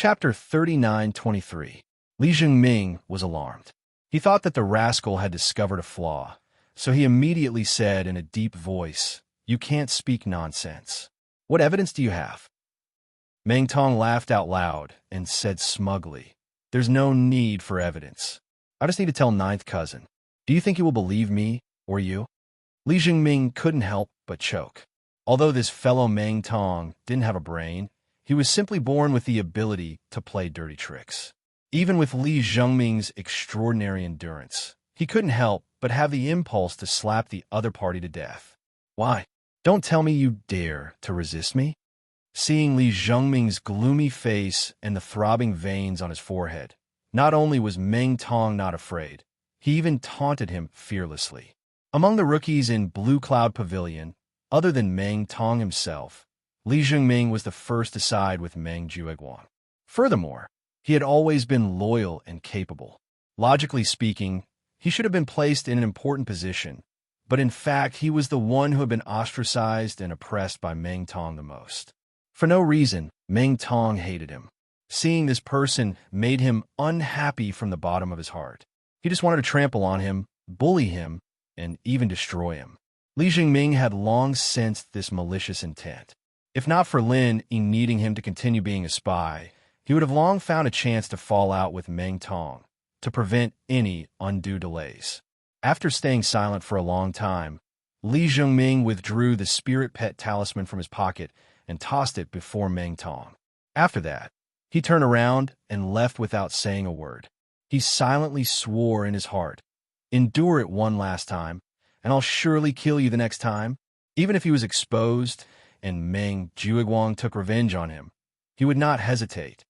Chapter 39-23. Li Jingming was alarmed. He thought that the rascal had discovered a flaw, so he immediately said in a deep voice, "You can't speak nonsense. What evidence do you have?" Meng Tong laughed out loud and said smugly, "There's no need for evidence. I just need to tell ninth cousin. Do you think he will believe me or you?" Li Jingming couldn't help but choke. Although this fellow Meng Tong didn't have a brain, he was simply born with the ability to play dirty tricks. Even with Li Jingming's extraordinary endurance, he couldn't help but have the impulse to slap the other party to death. "Why? Don't tell me you dare to resist me?" Seeing Li Jingming's gloomy face and the throbbing veins on his forehead, not only was Meng Tong not afraid, he even taunted him fearlessly. Among the rookies in Blue Cloud Pavilion, other than Meng Tong himself, Li Jingming was the first to side with Meng Jueguang. Furthermore, he had always been loyal and capable. Logically speaking, he should have been placed in an important position, but in fact he was the one who had been ostracized and oppressed by Meng Tong the most. For no reason, Meng Tong hated him. Seeing this person made him unhappy from the bottom of his heart. He just wanted to trample on him, bully him, and even destroy him. Li Jingming had long sensed this malicious intent. If not for Lin Yi needing him to continue being a spy, he would have long found a chance to fall out with Meng Tong, to prevent any undue delays. After staying silent for a long time, Li Jingming withdrew the spirit pet talisman from his pocket and tossed it before Meng Tong. After that, he turned around and left without saying a word. He silently swore in his heart, "Endure it one last time, and I'll surely kill you the next time." Even if he was exposed and Meng Jueguang took revenge on him, he would not hesitate.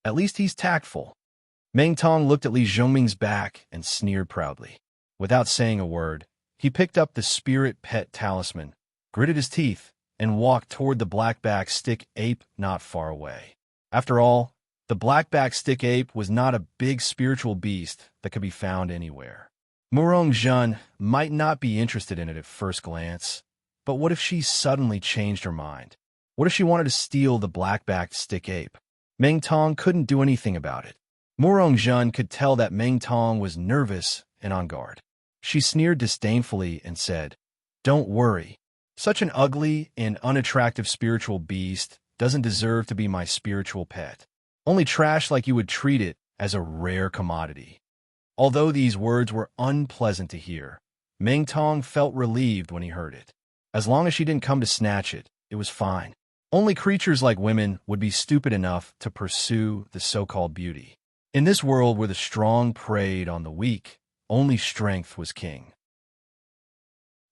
At least he's tactful. Meng Tong looked at Li Jingming's back and sneered proudly. Without saying a word, he picked up the spirit pet talisman, gritted his teeth, and walked toward the blackback stick ape not far away. After all, the blackback stick ape was not a big spiritual beast that could be found anywhere. Murong Zhen might not be interested in it at first glance, but what if she suddenly changed her mind? What if she wanted to steal the blackback stick ape? Meng Tong couldn't do anything about it. Murong Zhen could tell that Meng Tong was nervous and on guard. She sneered disdainfully and said, "Don't worry. Such an ugly and unattractive spiritual beast doesn't deserve to be my spiritual pet. Only trash like you would treat it as a rare commodity." Although these words were unpleasant to hear, Meng Tong felt relieved when he heard it. As long as she didn't come to snatch it, it was fine. Only creatures like women would be stupid enough to pursue the so-called beauty. In this world where the strong preyed on the weak, only strength was king.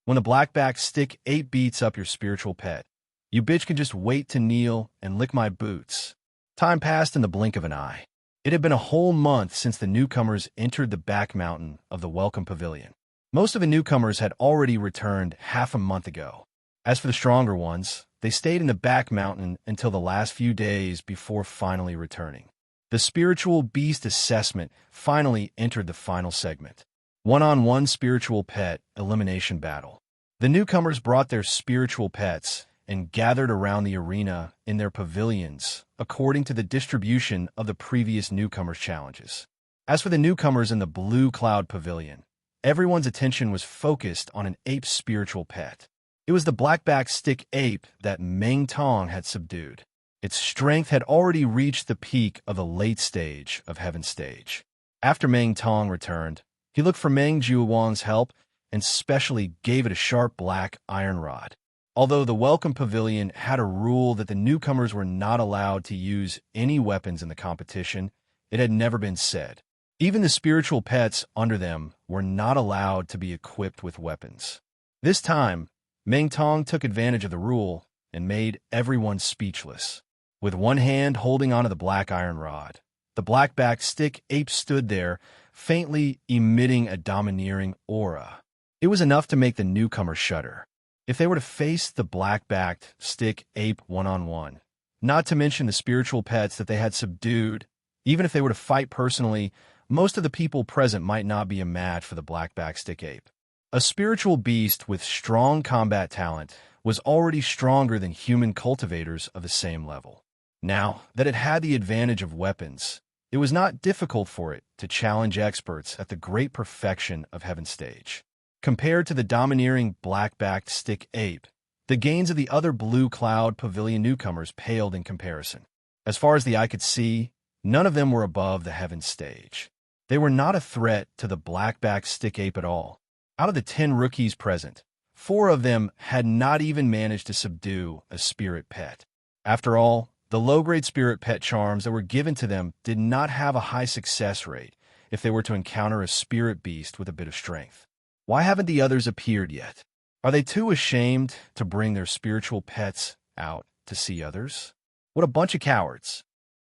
When the blackback stick ape beats up your spiritual pet, you bitch can just wait to kneel and lick my boots. Time passed in the blink of an eye. It had been a whole month since the newcomers entered the back mountain of the Welcome Pavilion. Most of the newcomers had already returned half a month ago. As for the stronger ones, they stayed in the back mountain until the last few days before finally returning. The spiritual beast assessment finally entered the final segment. One-on-one spiritual pet elimination battle. The newcomers brought their spiritual pets and gathered around the arena in their pavilions according to the distribution of the previous newcomers' challenges. As for the newcomers in the Blue Cloud Pavilion, everyone's attention was focused on an ape spiritual pet. It was the blackback stick ape that Meng Tong had subdued. Its strength had already reached the peak of the late stage of Heaven Stage. After Meng Tong returned, he looked for Meng Jueguang's help and specially gave it a sharp black iron rod. Although the Welcome Pavilion had a rule that the newcomers were not allowed to use any weapons in the competition, it had never been said. Even the spiritual pets under them were not allowed to be equipped with weapons. This time, Meng Tong took advantage of the rule and made everyone speechless. With one hand holding onto the black iron rod, the blackback stick ape stood there, faintly emitting a domineering aura. It was enough to make the newcomer shudder. If they were to face the black-backed stick ape one-on-one, not to mention the spiritual pets that they had subdued, even if they were to fight personally, most of the people present might not be a match for the black-backed stick ape. A spiritual beast with strong combat talent was already stronger than human cultivators of the same level. Now that it had the advantage of weapons, it was not difficult for it to challenge experts at the great perfection of Heaven's stage. Compared to the domineering black-backed stick ape, the gains of the other Blue Cloud Pavilion newcomers paled in comparison. As far as the eye could see, none of them were above the Heaven's stage. They were not a threat to the black-backed stick ape at all. Out of the 10 rookies present, 4 of them had not even managed to subdue a spirit pet. After all, the low-grade spirit pet charms that were given to them did not have a high success rate if they were to encounter a spirit beast with a bit of strength. Why haven't the others appeared yet? Are they too ashamed to bring their spiritual pets out to see others? What a bunch of cowards.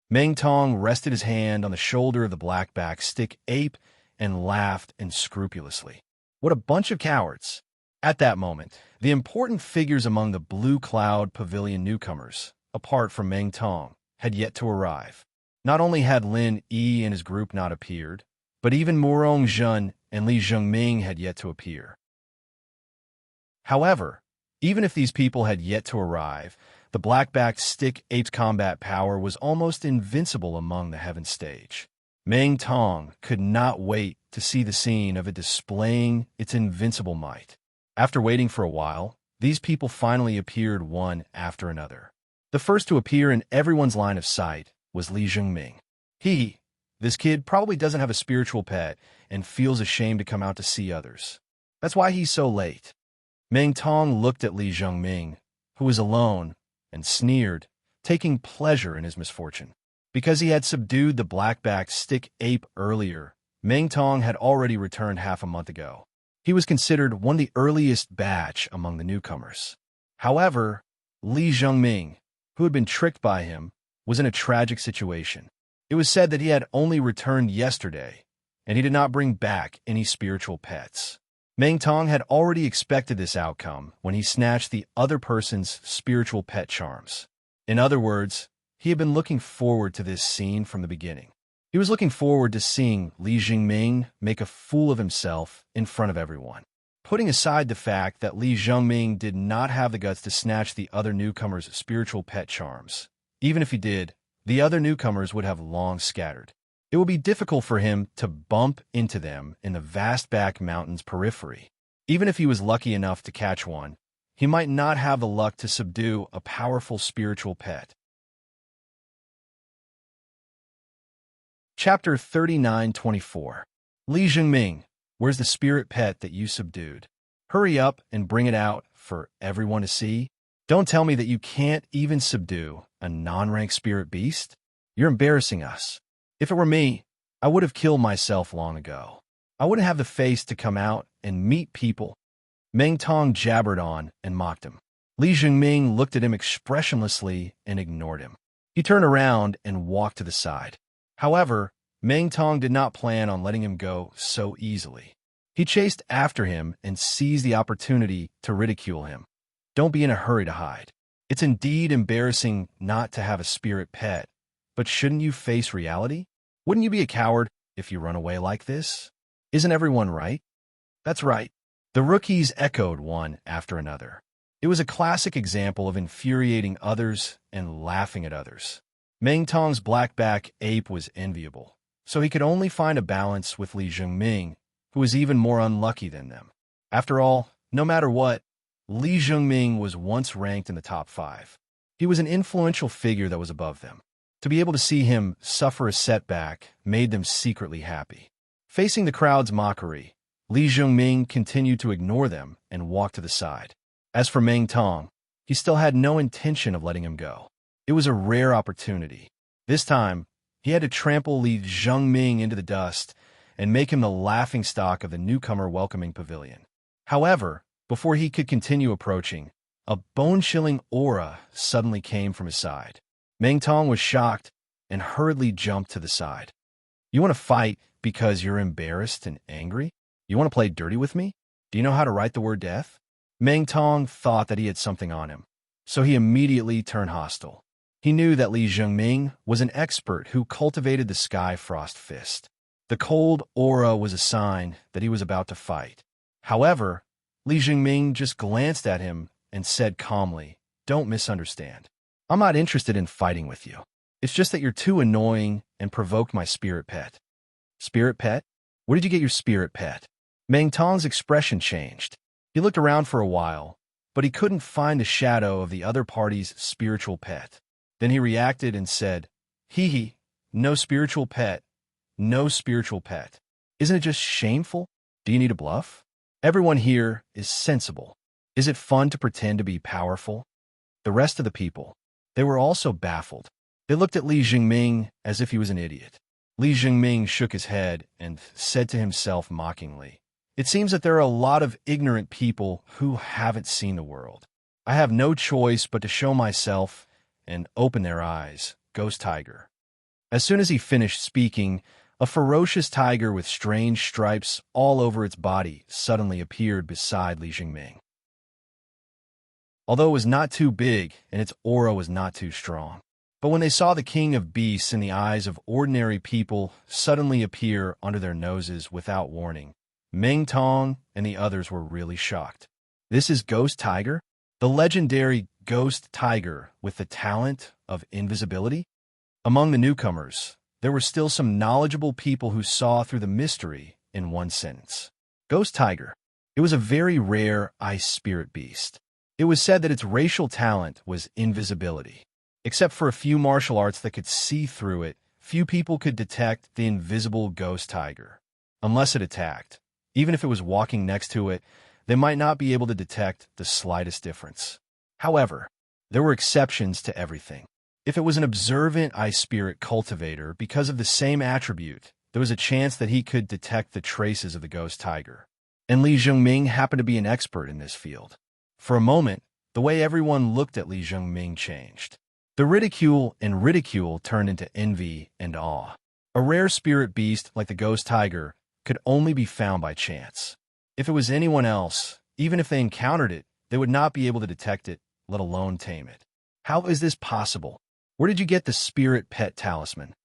Meng Tong rested his hand on the shoulder of the black-backed stick ape and laughed unscrupulously. What a bunch of cowards. At that moment, the important figures among the Blue Cloud Pavilion newcomers, apart from Meng Tong, had yet to arrive. Not only had Lin Yi and his group not appeared, but even Morong Zhen and Li Zhengming had yet to appear. However, even if these people had yet to arrive, the black-backed stick ape's combat power was almost invincible among the Heaven stage. Meng Tong could not wait to see the scene of it displaying its invincible might. After waiting for a while, these people finally appeared one after another. The first to appear in everyone's line of sight was Li Zhengming. This kid probably doesn't have a spiritual pet and feels ashamed to come out to see others. That's why he's so late. Meng Tong looked at Li Zhengming, who was alone, and sneered, taking pleasure in his misfortune. Because he had subdued the black-backed stick ape earlier, Meng Tong had already returned half a month ago. He was considered one of the earliest batch among the newcomers. However, Li Zhengming, who had been tricked by him, was in a tragic situation. It was said that he had only returned yesterday, and he did not bring back any spiritual pets. Meng Tong had already expected this outcome when he snatched the other person's spiritual pet charms. In other words, he had been looking forward to this scene from the beginning. He was looking forward to seeing Li Zhengming make a fool of himself in front of everyone. Putting aside the fact that Li Zhengming did not have the guts to snatch the other newcomer's spiritual pet charms, even if he did, the other newcomers would have long scattered. It would be difficult for him to bump into them in the vast back mountain's periphery. Even if he was lucky enough to catch one, he might not have the luck to subdue a powerful spiritual pet. Chapter 39-24. Li Zhengming, where's the spirit pet that you subdued? Hurry up and bring it out for everyone to see. Don't tell me that you can't even subdue a non-ranked spirit beast. You're embarrassing us. If it were me, I would have killed myself long ago. I wouldn't have the face to come out and meet people. Meng Tong jabbered on and mocked him. Li Zhengming looked at him expressionlessly and ignored him. He turned around and walked to the side. However, Meng Tong did not plan on letting him go so easily. He chased after him and seized the opportunity to ridicule him. Don't be in a hurry to hide. It's indeed embarrassing not to have a spirit pet, but shouldn't you face reality? Wouldn't you be a coward if you run away like this? Isn't everyone right? That's right. The rookies echoed one after another. It was a classic example of infuriating others and laughing at others. Meng Tong's black-back ape was enviable, so he could only find a balance with Li Zhengming, who was even more unlucky than them. After all, no matter what, Li Zhengming was once ranked in the top 5. He was an influential figure that was above them. To be able to see him suffer a setback made them secretly happy. Facing the crowd's mockery, Li Zhengming continued to ignore them and walk to the side. As for Meng Tong, he still had no intention of letting him go. It was a rare opportunity. This time, he had to trample Li Zhengming into the dust and make him the laughingstock of the newcomer welcoming pavilion. However, before he could continue approaching, a bone-chilling aura suddenly came from his side. Meng Tong was shocked and hurriedly jumped to the side. You want to fight because you're embarrassed and angry? You want to play dirty with me? Do you know how to write the word death? Meng Tong thought that he had something on him, so he immediately turned hostile. He knew that Li Zhengming was an expert who cultivated the Sky Frost Fist. The cold aura was a sign that he was about to fight. However, Li Zhengming just glanced at him and said calmly, "Don't misunderstand. I'm not interested in fighting with you. It's just that you're too annoying and provoked my spirit pet. Spirit pet? Where did you get your spirit pet? Meng Tong's expression changed. He looked around for a while, but he couldn't find a shadow of the other party's spiritual pet. Then he reacted and said, Hee hee, no spiritual pet, no spiritual pet. Isn't it just shameful? Do you need a bluff? Everyone here is sensible. Is it fun to pretend to be powerful? The rest of the people, they were also baffled. They looked at Li Jingming as if he was an idiot. Li Jingming shook his head and said to himself mockingly, It seems that there are a lot of ignorant people who haven't seen the world. I have no choice but to show myself and open their eyes, Ghost Tiger. As soon as he finished speaking, a ferocious tiger with strange stripes all over its body suddenly appeared beside Li Jingming. Although it was not too big and its aura was not too strong. But when they saw the king of beasts in the eyes of ordinary people suddenly appear under their noses without warning, Meng Tong and the others were really shocked. This is Ghost Tiger? The legendary Ghost Tiger with the talent of invisibility? Among the newcomers, there were still some knowledgeable people who saw through the mystery in one sentence. Ghost Tiger. It was a very rare ice spirit beast. It was said that its racial talent was invisibility. Except for a few martial arts that could see through it, few people could detect the invisible Ghost Tiger. Unless it attacked. Even if it was walking next to it, they might not be able to detect the slightest difference. However, there were exceptions to everything. If it was an observant ice spirit cultivator, because of the same attribute, there was a chance that he could detect the traces of the Ghost Tiger. And Li Jingming happened to be an expert in this field. For a moment, the way everyone looked at Li Jingming changed. The ridicule turned into envy and awe. A rare spirit beast like the Ghost Tiger could only be found by chance. If it was anyone else, even if they encountered it, they would not be able to detect it, let alone tame it. How is this possible? Where did you get the spirit pet talisman?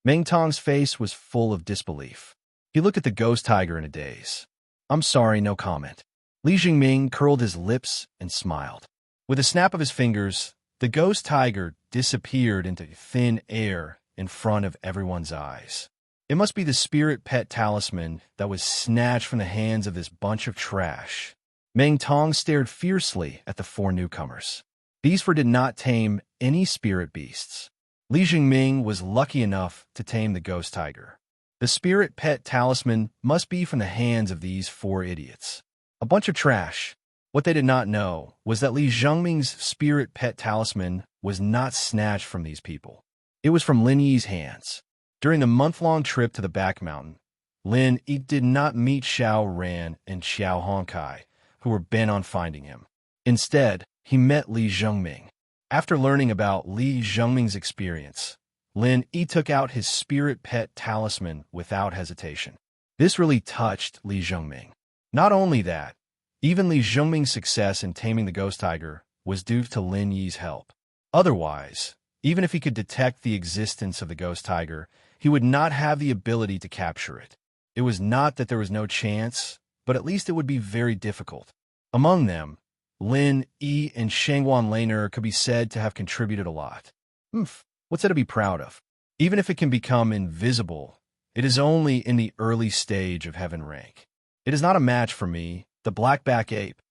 Meng Tong's face was full of disbelief. He looked at the Ghost Tiger in a daze. I'm sorry, no comment. Li Jingming curled his lips and smiled. With a snap of his fingers, the Ghost Tiger disappeared into thin air in front of everyone's eyes. It must be the spirit pet talisman that was snatched from the hands of this bunch of trash. Meng Tong stared fiercely at the four newcomers. These four did not tame any spirit beasts. Li Jingming was lucky enough to tame the Ghost Tiger. The spirit pet talisman must be from the hands of these four idiots. A bunch of trash. What they did not know was that Li Jingming's spirit pet talisman was not snatched from these people. It was from Lin Yi's hands. During the month-long trip to the back mountain, Lin Yi did not meet Xiao Ran and Xiao Hongkai, who were bent on finding him. Instead, he met Li Jingming. After learning about Li Jingming's experience, Lin Yi took out his spirit pet talisman without hesitation. This really touched Li Jingming. Not only that, even Li Jingming's success in taming the Ghost Tiger was due to Lin Yi's help. Otherwise, even if he could detect the existence of the Ghost Tiger, he would not have the ability to capture it. It was not that there was no chance, but at least it would be very difficult. Among them, Lin Yi and Shangguan Laner could be said to have contributed a lot. What's that to be proud of? Even if it can become invisible, it is only in the early stage of heaven rank. It is not a match for me, the blackback ape.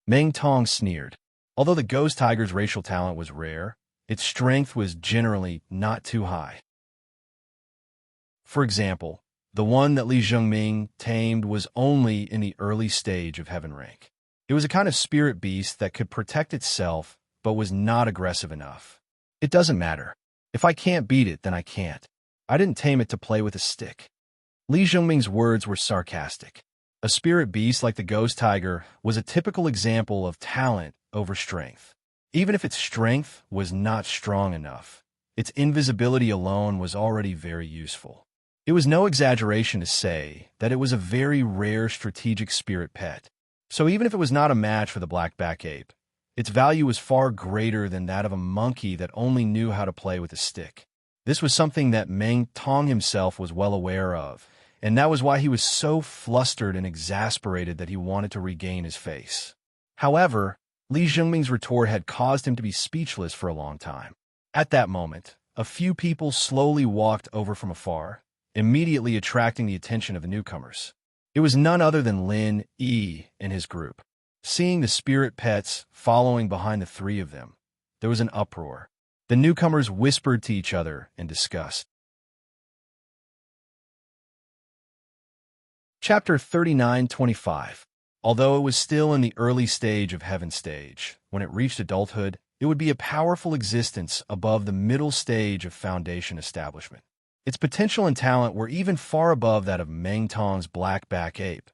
Meng Tong sneered. Although the Ghost Tiger's racial talent was rare, its strength was generally not too high. For example, the one that Li Jingming tamed was only in the early stage of heaven rank. It was a kind of spirit beast that could protect itself, but was not aggressive enough. It doesn't matter. If I can't beat it, then I can't. I didn't tame it to play with a stick. Li Jingming's words were sarcastic. A spirit beast like the Ghost Tiger was a typical example of talent over strength. Even if its strength was not strong enough, its invisibility alone was already very useful. It was no exaggeration to say that it was a very rare strategic spirit pet. So even if it was not a match for the blackback ape, its value was far greater than that of a monkey that only knew how to play with a stick. This was something that Meng Tong himself was well aware of, and that was why he was so flustered and exasperated that he wanted to regain his face. However, Li Jingming's retort had caused him to be speechless for a long time. At that moment, a few people slowly walked over from afar, immediately attracting the attention of the newcomers. It was none other than Lin Yi and his group. Seeing the spirit pets following behind the three of them, there was an uproar. The newcomers whispered to each other in disgust. Chapter 39:25. Although it was still in the early stage of Heaven Stage, when it reached adulthood, it would be a powerful existence above the middle stage of Foundation establishment. Its potential and talent were even far above that of Meng Tong's black-back ape.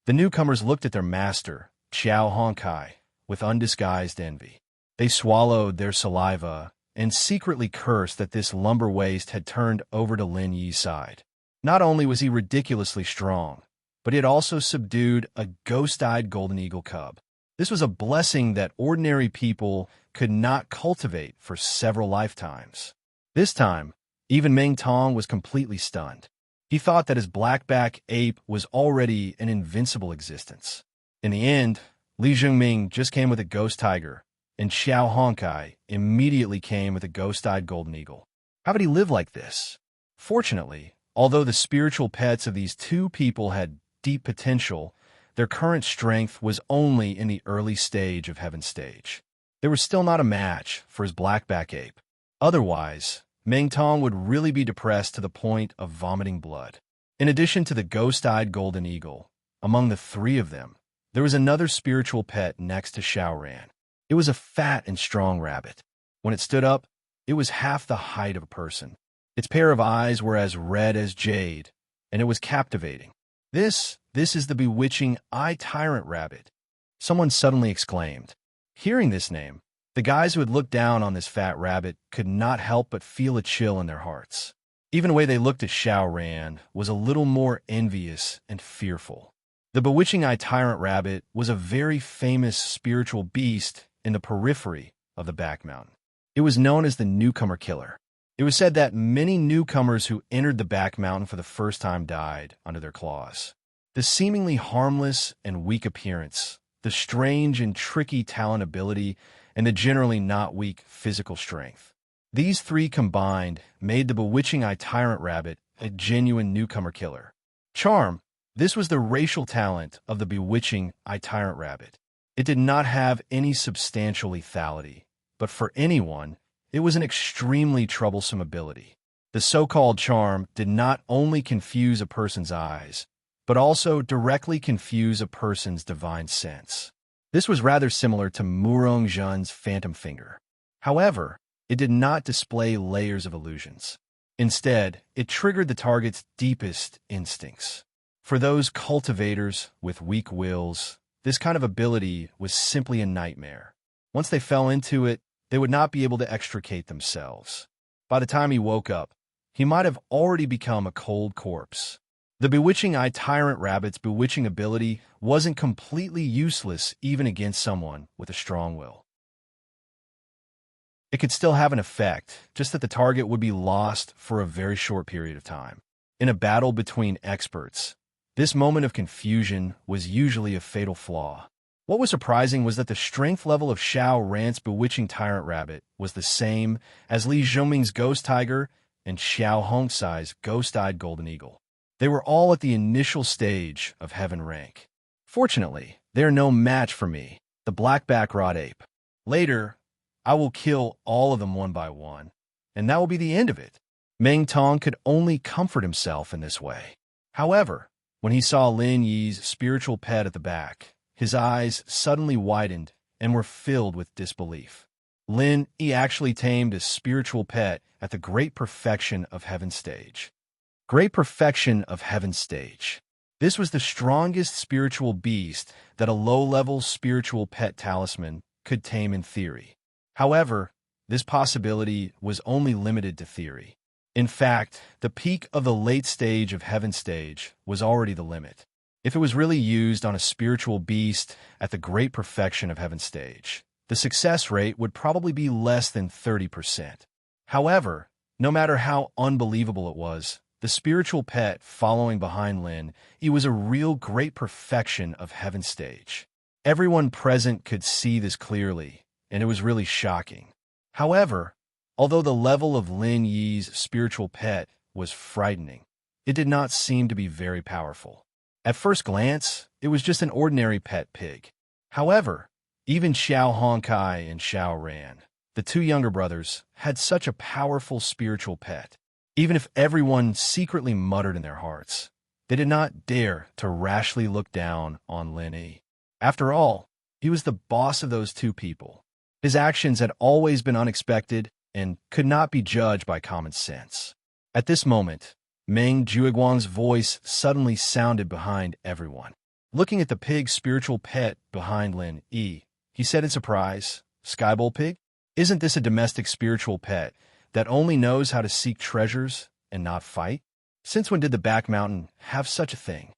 The newcomers looked at their master, Xiao Honkai, with undisguised envy. They swallowed their saliva and secretly cursed that this lumber waste had turned over to Lin Yi's side. Not only was he ridiculously strong, but he had also subdued a ghost-eyed golden eagle cub. This was a blessing that ordinary people could not cultivate for several lifetimes. This time, even Meng Tong was completely stunned. He thought that his blackback ape was already an invincible existence. In the end, Li Zhongming just came with a ghost tiger, and Xiao Honkai immediately came with a ghost-eyed golden eagle. How did he live like this? Fortunately, although the spiritual pets of these two people had deep potential, their current strength was only in the early stage of Heaven Stage. They were still not a match for his blackback ape. Otherwise, Meng Tong would really be depressed to the point of vomiting blood. In addition to the ghost-eyed golden eagle, among the three of them, there was another spiritual pet next to Xiaoran. It was a fat and strong rabbit. When it stood up, it was half the height of a person. Its pair of eyes were as red as jade, and it was captivating. This is the bewitching eye-tyrant rabbit, someone suddenly exclaimed. Hearing this name, the guys who had looked down on this fat rabbit could not help but feel a chill in their hearts. Even the way they looked at Xiaoran was a little more envious and fearful. The bewitching eye-tyrant rabbit was a very famous spiritual beast in the periphery of the back mountain. It was known as the newcomer killer. It was said that many newcomers who entered the back mountain for the first time died under their claws. The seemingly harmless and weak appearance, the strange and tricky talent ability, and the generally not weak physical strength. These three combined made the bewitching eye-tyrant rabbit a genuine newcomer killer. Charm, this was the racial talent of the bewitching eye-tyrant rabbit. It did not have any substantial lethality, but for anyone, it was an extremely troublesome ability. The so-called charm did not only confuse a person's eyes, but also directly confuse a person's divine sense. This was rather similar to Murong Zhen's phantom finger. However, it did not display layers of illusions. Instead, it triggered the target's deepest instincts. For those cultivators with weak wills, this kind of ability was simply a nightmare. Once they fell into it, they would not be able to extricate themselves. By the time he woke up, he might have already become a cold corpse. The bewitching eye-tyrant rabbit's bewitching ability wasn't completely useless even against someone with a strong will. It could still have an effect, just that the target would be lost for a very short period of time. In a battle between experts, this moment of confusion was usually a fatal flaw. What was surprising was that the strength level of Xiao Ran's bewitching tyrant rabbit was the same as Li Zhongming's ghost tiger and Xiao Hongcai's ghost-eyed golden eagle. They were all at the initial stage of heaven rank. Fortunately, they are no match for me, the blackback rod ape. Later, I will kill all of them one by one, and that will be the end of it. Meng Tong could only comfort himself in this way. However, when he saw Lin Yi's spiritual pet at the back, his eyes suddenly widened and were filled with disbelief. Lin Yi actually tamed a spiritual pet at the great perfection of Heaven Stage. Great perfection of Heaven Stage. This was the strongest spiritual beast that a low-level spiritual pet talisman could tame in theory. However, this possibility was only limited to theory. In fact, the peak of the late stage of Heaven Stage was already the limit. If it was really used on a spiritual beast at the great perfection of Heaven Stage, the success rate would probably be less than 30%. However, no matter how unbelievable it was, the spiritual pet following behind Lin Yi was a real great perfection of Heaven Stage. Everyone present could see this clearly, and it was really shocking. However, Although the level of Lin Yi's spiritual pet was frightening, it did not seem to be very powerful. At first glance, it was just an ordinary pet pig. However, even Xiao Honkai and Xiao Ran, the two younger brothers, had such a powerful spiritual pet. Even if everyone secretly muttered in their hearts, they did not dare to rashly look down on Lin Yi. After all, he was the boss of those two people. His actions had always been unexpected and could not be judged by common sense. At this moment, Meng Juiguang's voice suddenly sounded behind everyone. Looking at the pig's spiritual pet behind Lin Yi, he said in surprise, "Skybowl pig? Isn't this a domestic spiritual pet that only knows how to seek treasures and not fight? Since when did the Back Mountain have such a thing?"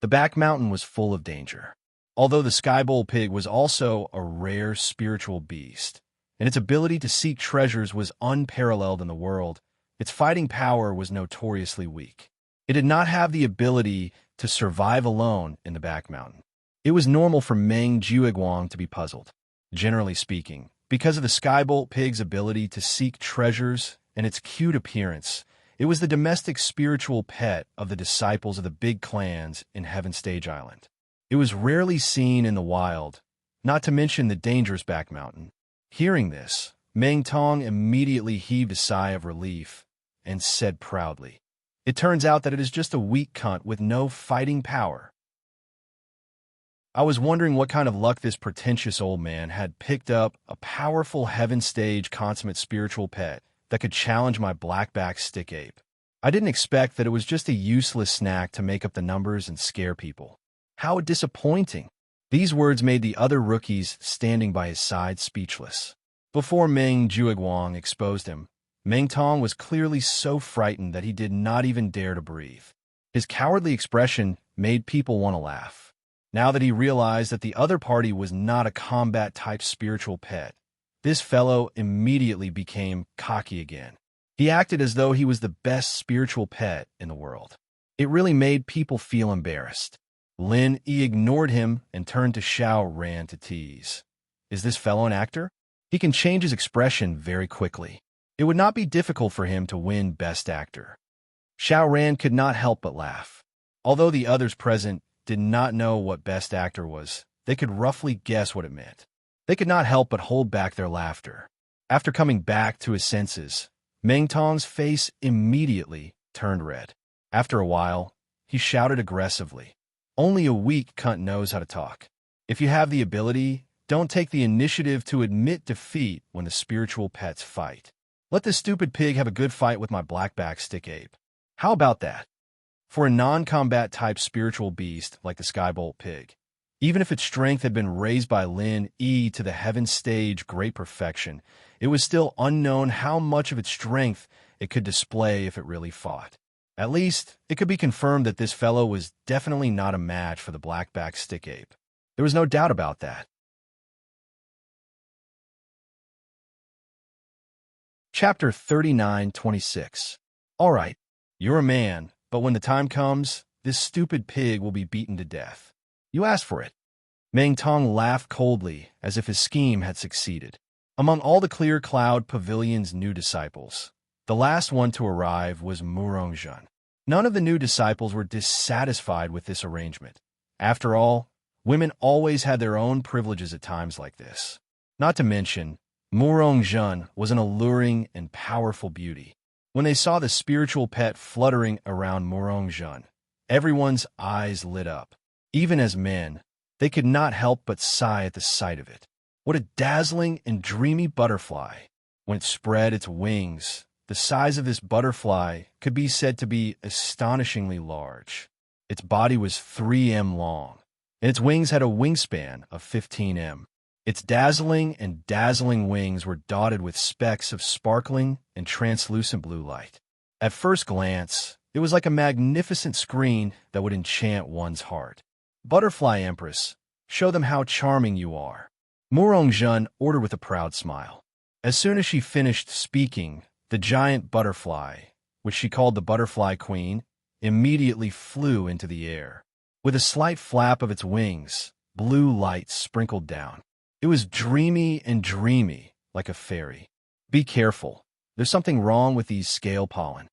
The Back Mountain was full of danger. Although the Skybowl pig was also a rare spiritual beast, and its ability to seek treasures was unparalleled in the world, its fighting power was notoriously weak. It did not have the ability to survive alone in the Back Mountain. It was normal for Meng Juiguang to be puzzled. Generally speaking, because of the Skybolt pig's ability to seek treasures and its cute appearance, it was the domestic spiritual pet of the disciples of the big clans in Heaven Stage Island. It was rarely seen in the wild, not to mention the dangerous Back Mountain. Hearing this, Meng Tong immediately heaved a sigh of relief and said proudly, "It turns out that it is just a weak cunt with no fighting power." I was wondering what kind of luck this pretentious old man had picked up a powerful Heaven Stage consummate spiritual pet that could challenge my blackback stick ape. I didn't expect that it was just a useless snack to make up the numbers and scare people. How disappointing. These words made the other rookies standing by his side speechless. Before Meng Juiguang exposed him, Meng Tong was clearly so frightened that he did not even dare to breathe. His cowardly expression made people want to laugh. Now that he realized that the other party was not a combat-type spiritual pet, this fellow immediately became cocky again. He acted as though he was the best spiritual pet in the world. It really made people feel embarrassed. Lin Yi ignored him and turned to Xiao Ran to tease. "Is this fellow an actor? He can change his expression very quickly. It would not be difficult for him to win Best Actor." Xiao Ran could not help but laugh. Although the others present did not know what Best Actor was, they could roughly guess what it meant. They could not help but hold back their laughter. After coming back to his senses, Meng Tong's face immediately turned red. After a while, he shouted aggressively, "Only a weak cunt knows how to talk. If you have the ability, don't take the initiative to admit defeat when the spiritual pets fight. Let this stupid pig have a good fight with my blackback stick ape. How about that?" For a non-combat type spiritual beast like the Skybolt pig, even if its strength had been raised by Lin Yi to the Heaven Stage great perfection, it was still unknown how much of its strength it could display if it really fought. At least, it could be confirmed that this fellow was definitely not a match for the blackback stick ape. There was no doubt about that. Chapter 39-26. All right, you're a man, but when the time comes, this stupid pig will be beaten to death. You asked for it. Meng Tong laughed coldly as if his scheme had succeeded. Among all the Clear Cloud Pavilion's new disciples, the last one to arrive was Murongzhen. None of the new disciples were dissatisfied with this arrangement. After all, women always had their own privileges at times like this. Not to mention, Murongzhen was an alluring and powerful beauty. When they saw the spiritual pet fluttering around Murongzhen, everyone's eyes lit up. Even as men, they could not help but sigh at the sight of it. What a dazzling and dreamy butterfly. When it spread its wings, the size of this butterfly could be said to be astonishingly large. Its body was 3 m long, and its wings had a wingspan of 15 m. Its dazzling wings were dotted with specks of sparkling and translucent blue light. At first glance, it was like a magnificent screen that would enchant one's heart. "Butterfly Empress, show them how charming you are," Murongzhen ordered with a proud smile. As soon as she finished speaking, the giant butterfly, which she called the Butterfly Queen, immediately flew into the air. With a slight flap of its wings, blue light sprinkled down. It was dreamy, like a fairy. "Be careful. There's something wrong with these scale pollen.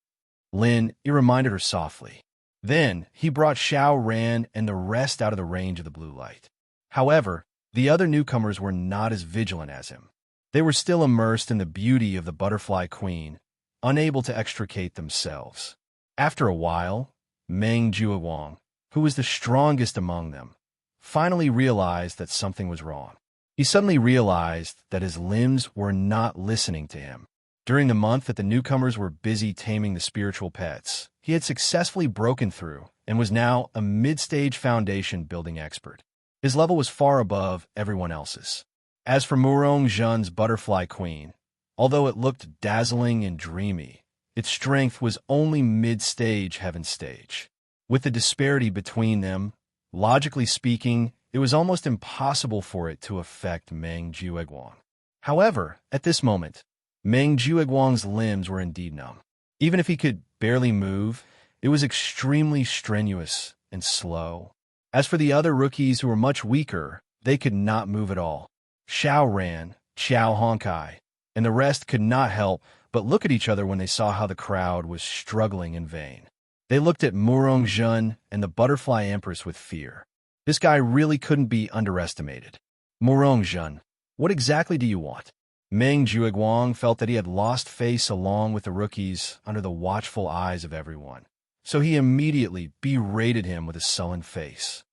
Lin, he reminded her softly. Then, he brought Xiao Ran and the rest out of the range of the blue light. However, the other newcomers were not as vigilant as him. They were still immersed in the beauty of the butterfly queen, unable to extricate themselves. After a while, Meng Jiuwang, who was the strongest among them, finally realized that something was wrong. He suddenly realized that his limbs were not listening to him. During the month that the newcomers were busy taming the spiritual pets, he had successfully broken through and was now a mid-stage foundation building expert. His level was far above everyone else's. As for Murong Zhen's butterfly queen, although it looked dazzling and dreamy, its strength was only mid-stage heaven stage. With the disparity between them, logically speaking, it was almost impossible for it to affect Meng Jiuguang. However, at this moment, Meng Jiuguang's limbs were indeed numb. Even if he could barely move, it was extremely strenuous and slow. As for the other rookies who were much weaker, they could not move at all. Xiao Ran, Xiao Honkai, and the rest could not help but look at each other when they saw how the crowd was struggling in vain. They looked at Murong Zhen and the Butterfly Empress with fear. This guy really couldn't be underestimated. Murong Zhen, what exactly do you want? Meng Jiuguang felt that he had lost face along with the rookies under the watchful eyes of everyone, so he immediately berated him with a sullen face.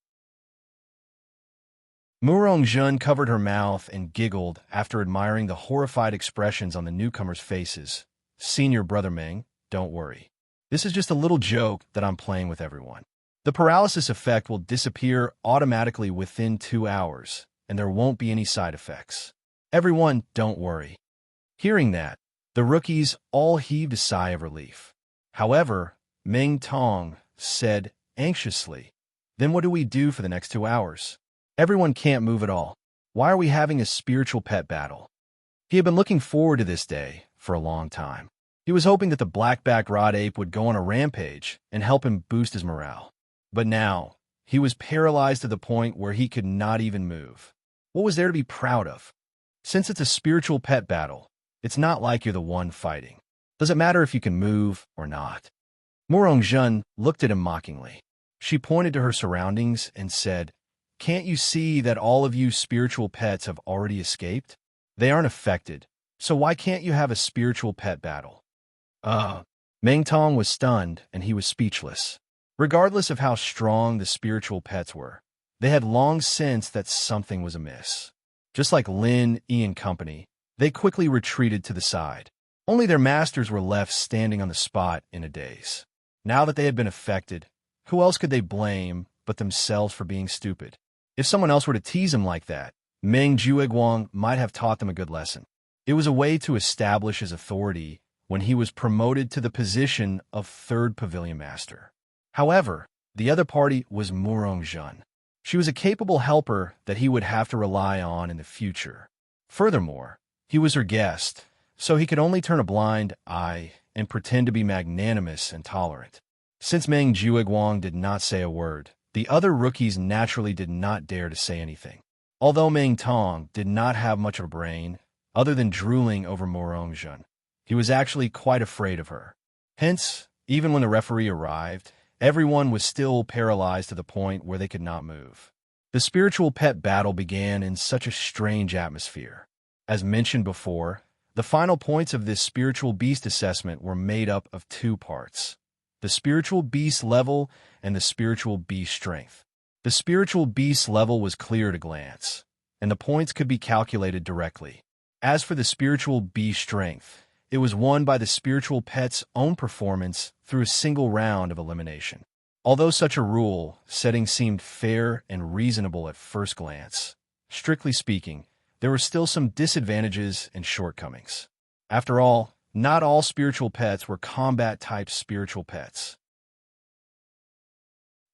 Murong Zhen covered her mouth and giggled after admiring the horrified expressions on the newcomers' faces. Senior Brother Meng, don't worry. This is just a little joke that I'm playing with everyone. The paralysis effect will disappear automatically within 2 hours, and there won't be any side effects. Everyone, don't worry. Hearing that, the rookies all heaved a sigh of relief. However, Meng Tong said anxiously, then what do we do for the next 2 hours? Everyone can't move at all. Why are we having a spiritual pet battle? He had been looking forward to this day for a long time. He was hoping that the black-backed rod ape would go on a rampage and help him boost his morale. But now, he was paralyzed to the point where he could not even move. What was there to be proud of? Since it's a spiritual pet battle, it's not like you're the one fighting. Does it matter if you can move or not? Murong Zhen looked at him mockingly. She pointed to her surroundings and said, can't you see that all of you spiritual pets have already escaped? They aren't affected, so why can't you have a spiritual pet battle? Meng Tong was stunned and he was speechless. Regardless of how strong the spiritual pets were, they had long sensed that something was amiss. Just like Lin, Yi and company, they quickly retreated to the side. Only their masters were left standing on the spot in a daze. Now that they had been affected, who else could they blame but themselves for being stupid? If someone else were to tease him like that, Meng Jiuguang might have taught them a good lesson. It was a way to establish his authority when he was promoted to the position of third pavilion master. However, the other party was Murong Zhen. She was a capable helper that he would have to rely on in the future. Furthermore, he was her guest, so he could only turn a blind eye and pretend to be magnanimous and tolerant. Since Meng Jiuguang did not say a word, the other rookies naturally did not dare to say anything. Although Meng Tong did not have much of a brain, other than drooling over Murong Zhen, he was actually quite afraid of her. Hence, even when the referee arrived, everyone was still paralyzed to the point where they could not move. The spiritual pet battle began in such a strange atmosphere. As mentioned before, the final points of this spiritual beast assessment were made up of 2 parts: the spiritual beast level and the spiritual beast strength. The spiritual beast level was clear at a glance, and the points could be calculated directly. As for the spiritual beast strength, it was won by the spiritual pet's own performance through a single round of elimination. Although such a rule setting seemed fair and reasonable at first glance, strictly speaking, there were still some disadvantages and shortcomings. After all, not all spiritual pets were combat-type spiritual pets.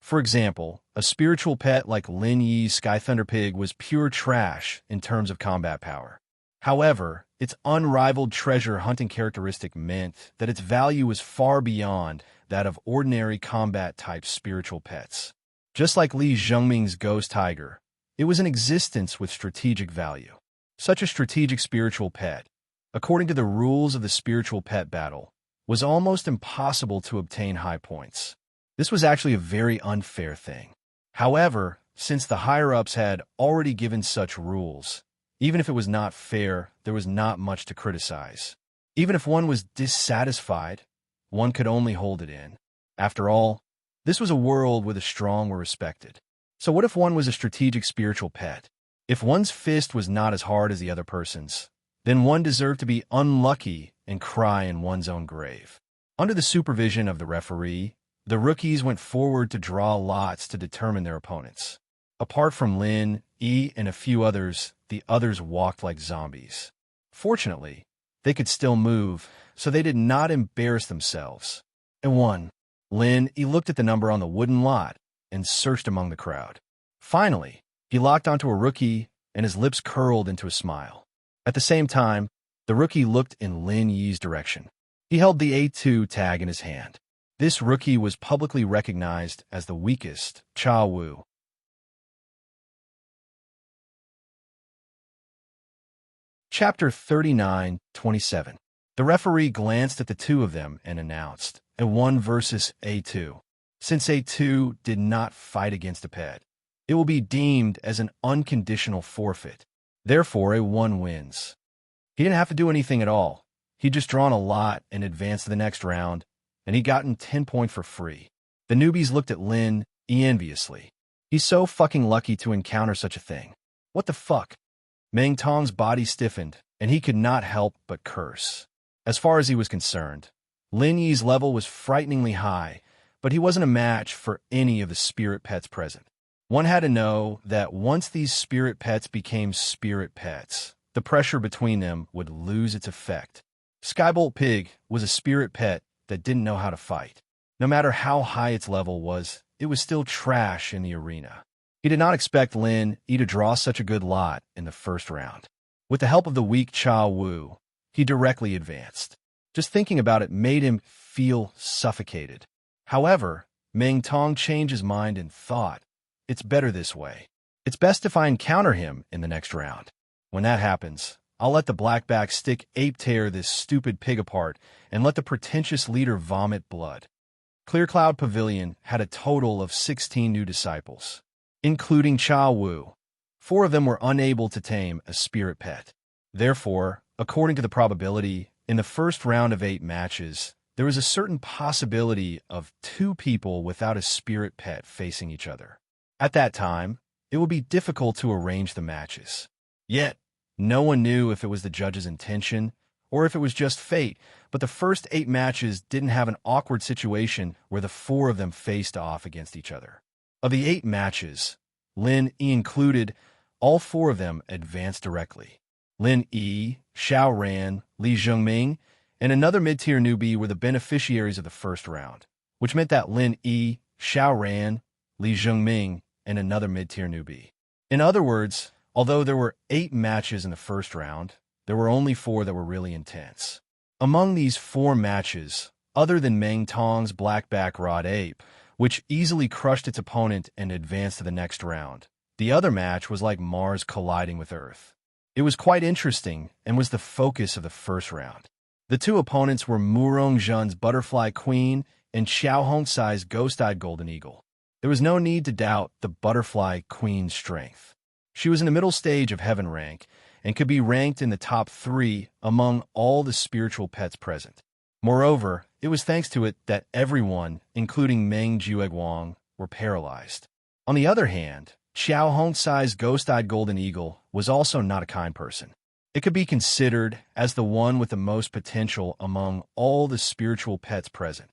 For example, a spiritual pet like Lin Yi's Sky Thunder Pig was pure trash in terms of combat power. However, its unrivaled treasure hunting characteristic meant that its value was far beyond that of ordinary combat-type spiritual pets. Just like Li Zhengming's Ghost Tiger, it was an existence with strategic value. Such a strategic spiritual pet, according to the rules of the spiritual pet battle, was almost impossible to obtain high points. This was actually a very unfair thing. However, since the higher-ups had already given such rules, even if it was not fair, there was not much to criticize. Even if one was dissatisfied, one could only hold it in. After all, this was a world where the strong were respected. So what if one was a strategic spiritual pet? If one's fist was not as hard as the other person's, then one deserved to be unlucky and cry in one's own grave. Under the supervision of the referee, the rookies went forward to draw lots to determine their opponents. Apart from Lin, E, and a few others, the others walked like zombies. Fortunately, they could still move, so they did not embarrass themselves. And one, Lin, he looked at the number on the wooden lot and searched among the crowd. Finally, he locked onto a rookie, and his lips curled into a smile. At the same time, the rookie looked in Lin Yi's direction. He held the A2 tag in his hand. This rookie was publicly recognized as the weakest, Cha Wu. Chapter 39:27. The referee glanced at the two of them and announced, a 1 versus A2. Since A2 did not fight against a pet, it will be deemed as an unconditional forfeit. Therefore, A1 wins. He didn't have to do anything at all. He'd just drawn a lot and advanced to the next round, and he'd gotten 10 points for free. The newbies looked at Lin enviously. He's so fucking lucky to encounter such a thing. What the fuck? Meng Tong's body stiffened, and he could not help but curse. As far as he was concerned, Lin Yi's level was frighteningly high, but he wasn't a match for any of the spirit pets present. One had to know that once these spirit pets became spirit pets, the pressure between them would lose its effect. Skybolt Pig was a spirit pet that didn't know how to fight. No matter how high its level was, it was still trash in the arena. He did not expect Lin Yi to draw such a good lot in the first round. With the help of the weak Cha Wu, he directly advanced. Just thinking about it made him feel suffocated. However, Meng Tong changed his mind and thought, it's better this way. It's best if I encounter him in the next round. When that happens, I'll let the blackback stick ape tear this stupid pig apart and let the pretentious leader vomit blood. Clear Cloud Pavilion had a total of 16 new disciples, including Cha Wu. 4 of them were unable to tame a spirit pet. Therefore, according to the probability, in the first round of 8 matches, there was a certain possibility of 2 people without a spirit pet facing each other. At that time, it would be difficult to arrange the matches. Yet, no one knew if it was the judge's intention or if it was just fate, but the first 8 matches didn't have an awkward situation where the 4 of them faced off against each other. Of the 8 matches, Lin Yi included, all 4 of them advanced directly. Lin Yi, Xiao Ran, Li Zhengming, and another mid-tier newbie were the beneficiaries of the first round, which meant that Lin Yi, Xiao Ran, Li Zhengming, and another mid-tier newbie. In other words, although there were 8 matches in the first round, there were only 4 that were really intense. Among these 4 matches, other than Meng Tong's blackback rod ape, which easily crushed its opponent and advanced to the next round, the other match was like Mars colliding with Earth. It was quite interesting and was the focus of the first round. The 2 opponents were Murong Zhen's Butterfly Queen and Xiao Hongsai's Ghost-Eyed Golden Eagle. There was no need to doubt the Butterfly Queen's strength. She was in the middle stage of heaven rank and could be ranked in the top 3 among all the spiritual pets present. Moreover, it was thanks to it that everyone, including Meng Jueguang, were paralyzed. On the other hand, Xiao Hongsai's Ghost-Eyed Golden Eagle was also not a kind person. It could be considered as the one with the most potential among all the spiritual pets present.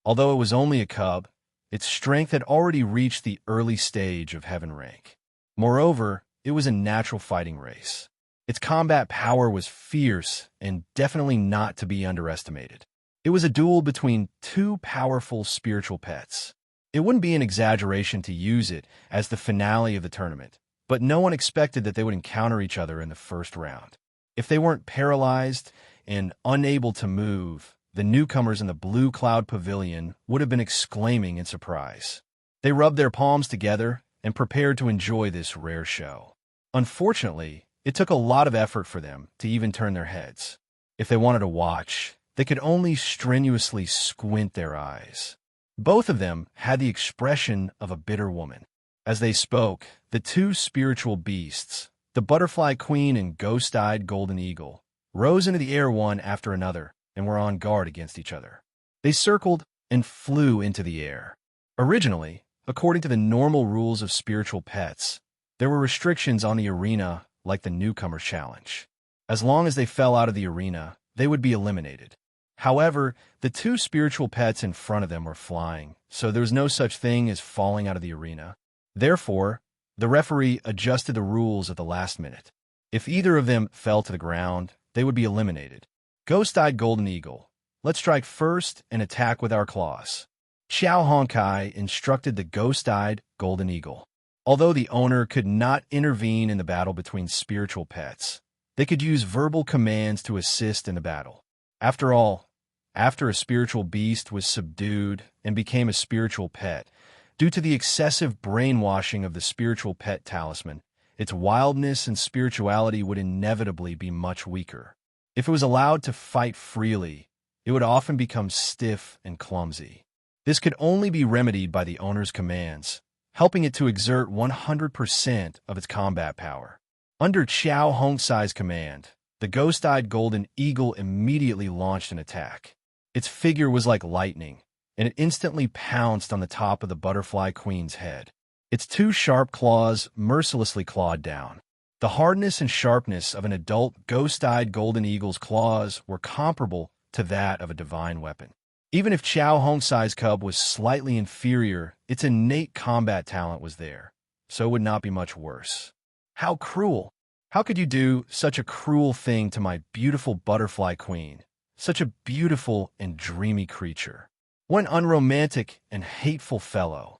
Although it was only a cub, its strength had already reached the early stage of heaven rank. Moreover, it was a natural fighting race. Its combat power was fierce and definitely not to be underestimated. It was a duel between 2 powerful spiritual pets. It wouldn't be an exaggeration to use it as the finale of the tournament, but no one expected that they would encounter each other in the first round. If they weren't paralyzed and unable to move, the newcomers in the Blue Cloud Pavilion would have been exclaiming in surprise. They rubbed their palms together and prepared to enjoy this rare show. Unfortunately, It took a lot of effort for them to even turn their heads. If they wanted to watch, they could only strenuously squint their eyes. Both of them had the expression of a bitter woman. As they spoke, the two spiritual beasts, the butterfly queen and ghost-eyed golden eagle, rose into the air one after another and were on guard against each other. They circled and flew into the air. Originally, according to the normal rules of spiritual pets, there were restrictions on the arena like the newcomer challenge. As long as they fell out of the arena, they would be eliminated. However, the two spiritual pets in front of them were flying, so there was no such thing as falling out of the arena. Therefore, the referee adjusted the rules at the last minute. If either of them fell to the ground, they would be eliminated. Ghost-eyed golden eagle, let's strike first and attack with our claws. Xiao Honkai instructed the ghost-eyed golden eagle. Although the owner could not intervene in the battle between spiritual pets, they could use verbal commands to assist in the battle. After all, after a spiritual beast was subdued and became a spiritual pet, due to the excessive brainwashing of the spiritual pet talisman, its wildness and spirituality would inevitably be much weaker. If it was allowed to fight freely, it would often become stiff and clumsy. This could only be remedied by the owner's commands, helping it to exert 100% of its combat power. Under Xiao Hongsai's command, the ghost-eyed golden eagle immediately launched an attack. Its figure was like lightning, and it instantly pounced on the top of the butterfly queen's head. Its two sharp claws mercilessly clawed down. The hardness and sharpness of an adult ghost-eyed golden eagle's claws were comparable to that of a divine weapon. Even if Xiao Hongsai's cub was slightly inferior, its innate combat talent was there, so it would not be much worse. How cruel! How could you do such a cruel thing to my beautiful butterfly queen, such a beautiful and dreamy creature? What an unromantic and hateful fellow.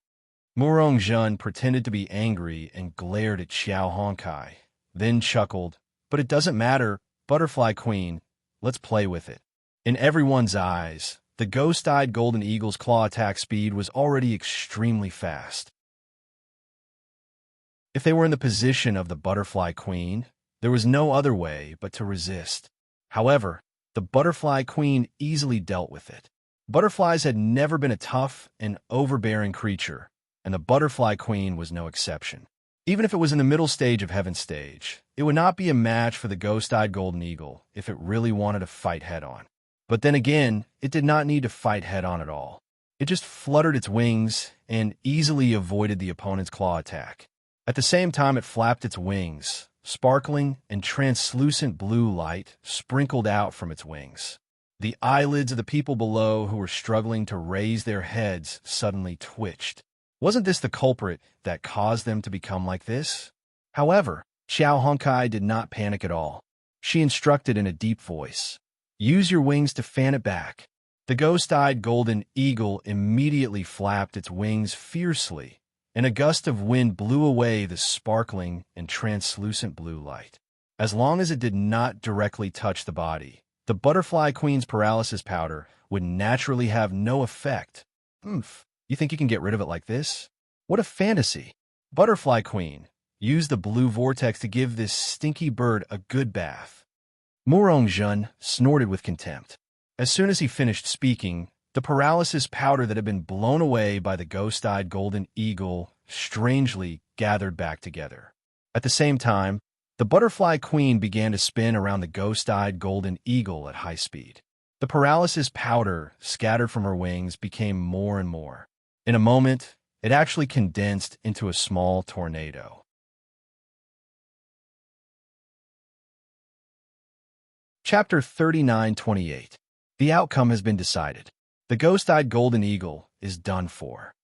Murong Zhen pretended to be angry and glared at Xiao Honkai, then chuckled, "But it doesn't matter, butterfly queen, let's play with it." In everyone's eyes, the ghost-eyed golden eagle's claw attack speed was already extremely fast. If they were in the position of the butterfly queen, there was no other way but to resist. However, the butterfly queen easily dealt with it. Butterflies had never been a tough and overbearing creature, and the butterfly queen was no exception. Even if it was in the middle stage of Heaven Stage, it would not be a match for the ghost-eyed golden eagle if it really wanted to fight head-on. But then again, it did not need to fight head-on at all. It just fluttered its wings and easily avoided the opponent's claw attack. At the same time it flapped its wings, sparkling and translucent blue light sprinkled out from its wings. The eyelids of the people below who were struggling to raise their heads suddenly twitched. Wasn't this the culprit that caused them to become like this? However, Xiao Honkai did not panic at all. She instructed in a deep voice, "Use your wings to fan it back." The ghost-eyed golden eagle immediately flapped its wings fiercely, and a gust of wind blew away the sparkling and translucent blue light. As long as it did not directly touch the body, the butterfly queen's paralysis powder would naturally have no effect. You think you can get rid of it like this? What a fantasy! Butterfly queen, use the blue vortex to give this stinky bird a good bath. Murong Zhen snorted with contempt. As soon as he finished speaking, the paralysis powder that had been blown away by the ghost-eyed golden eagle strangely gathered back together. At the same time, the butterfly queen began to spin around the ghost-eyed golden eagle at high speed. The paralysis powder scattered from her wings became more and more. In a moment, it actually condensed into a small tornado. Chapter 39-28. The outcome has been decided. The ghost-eyed golden eagle is done for.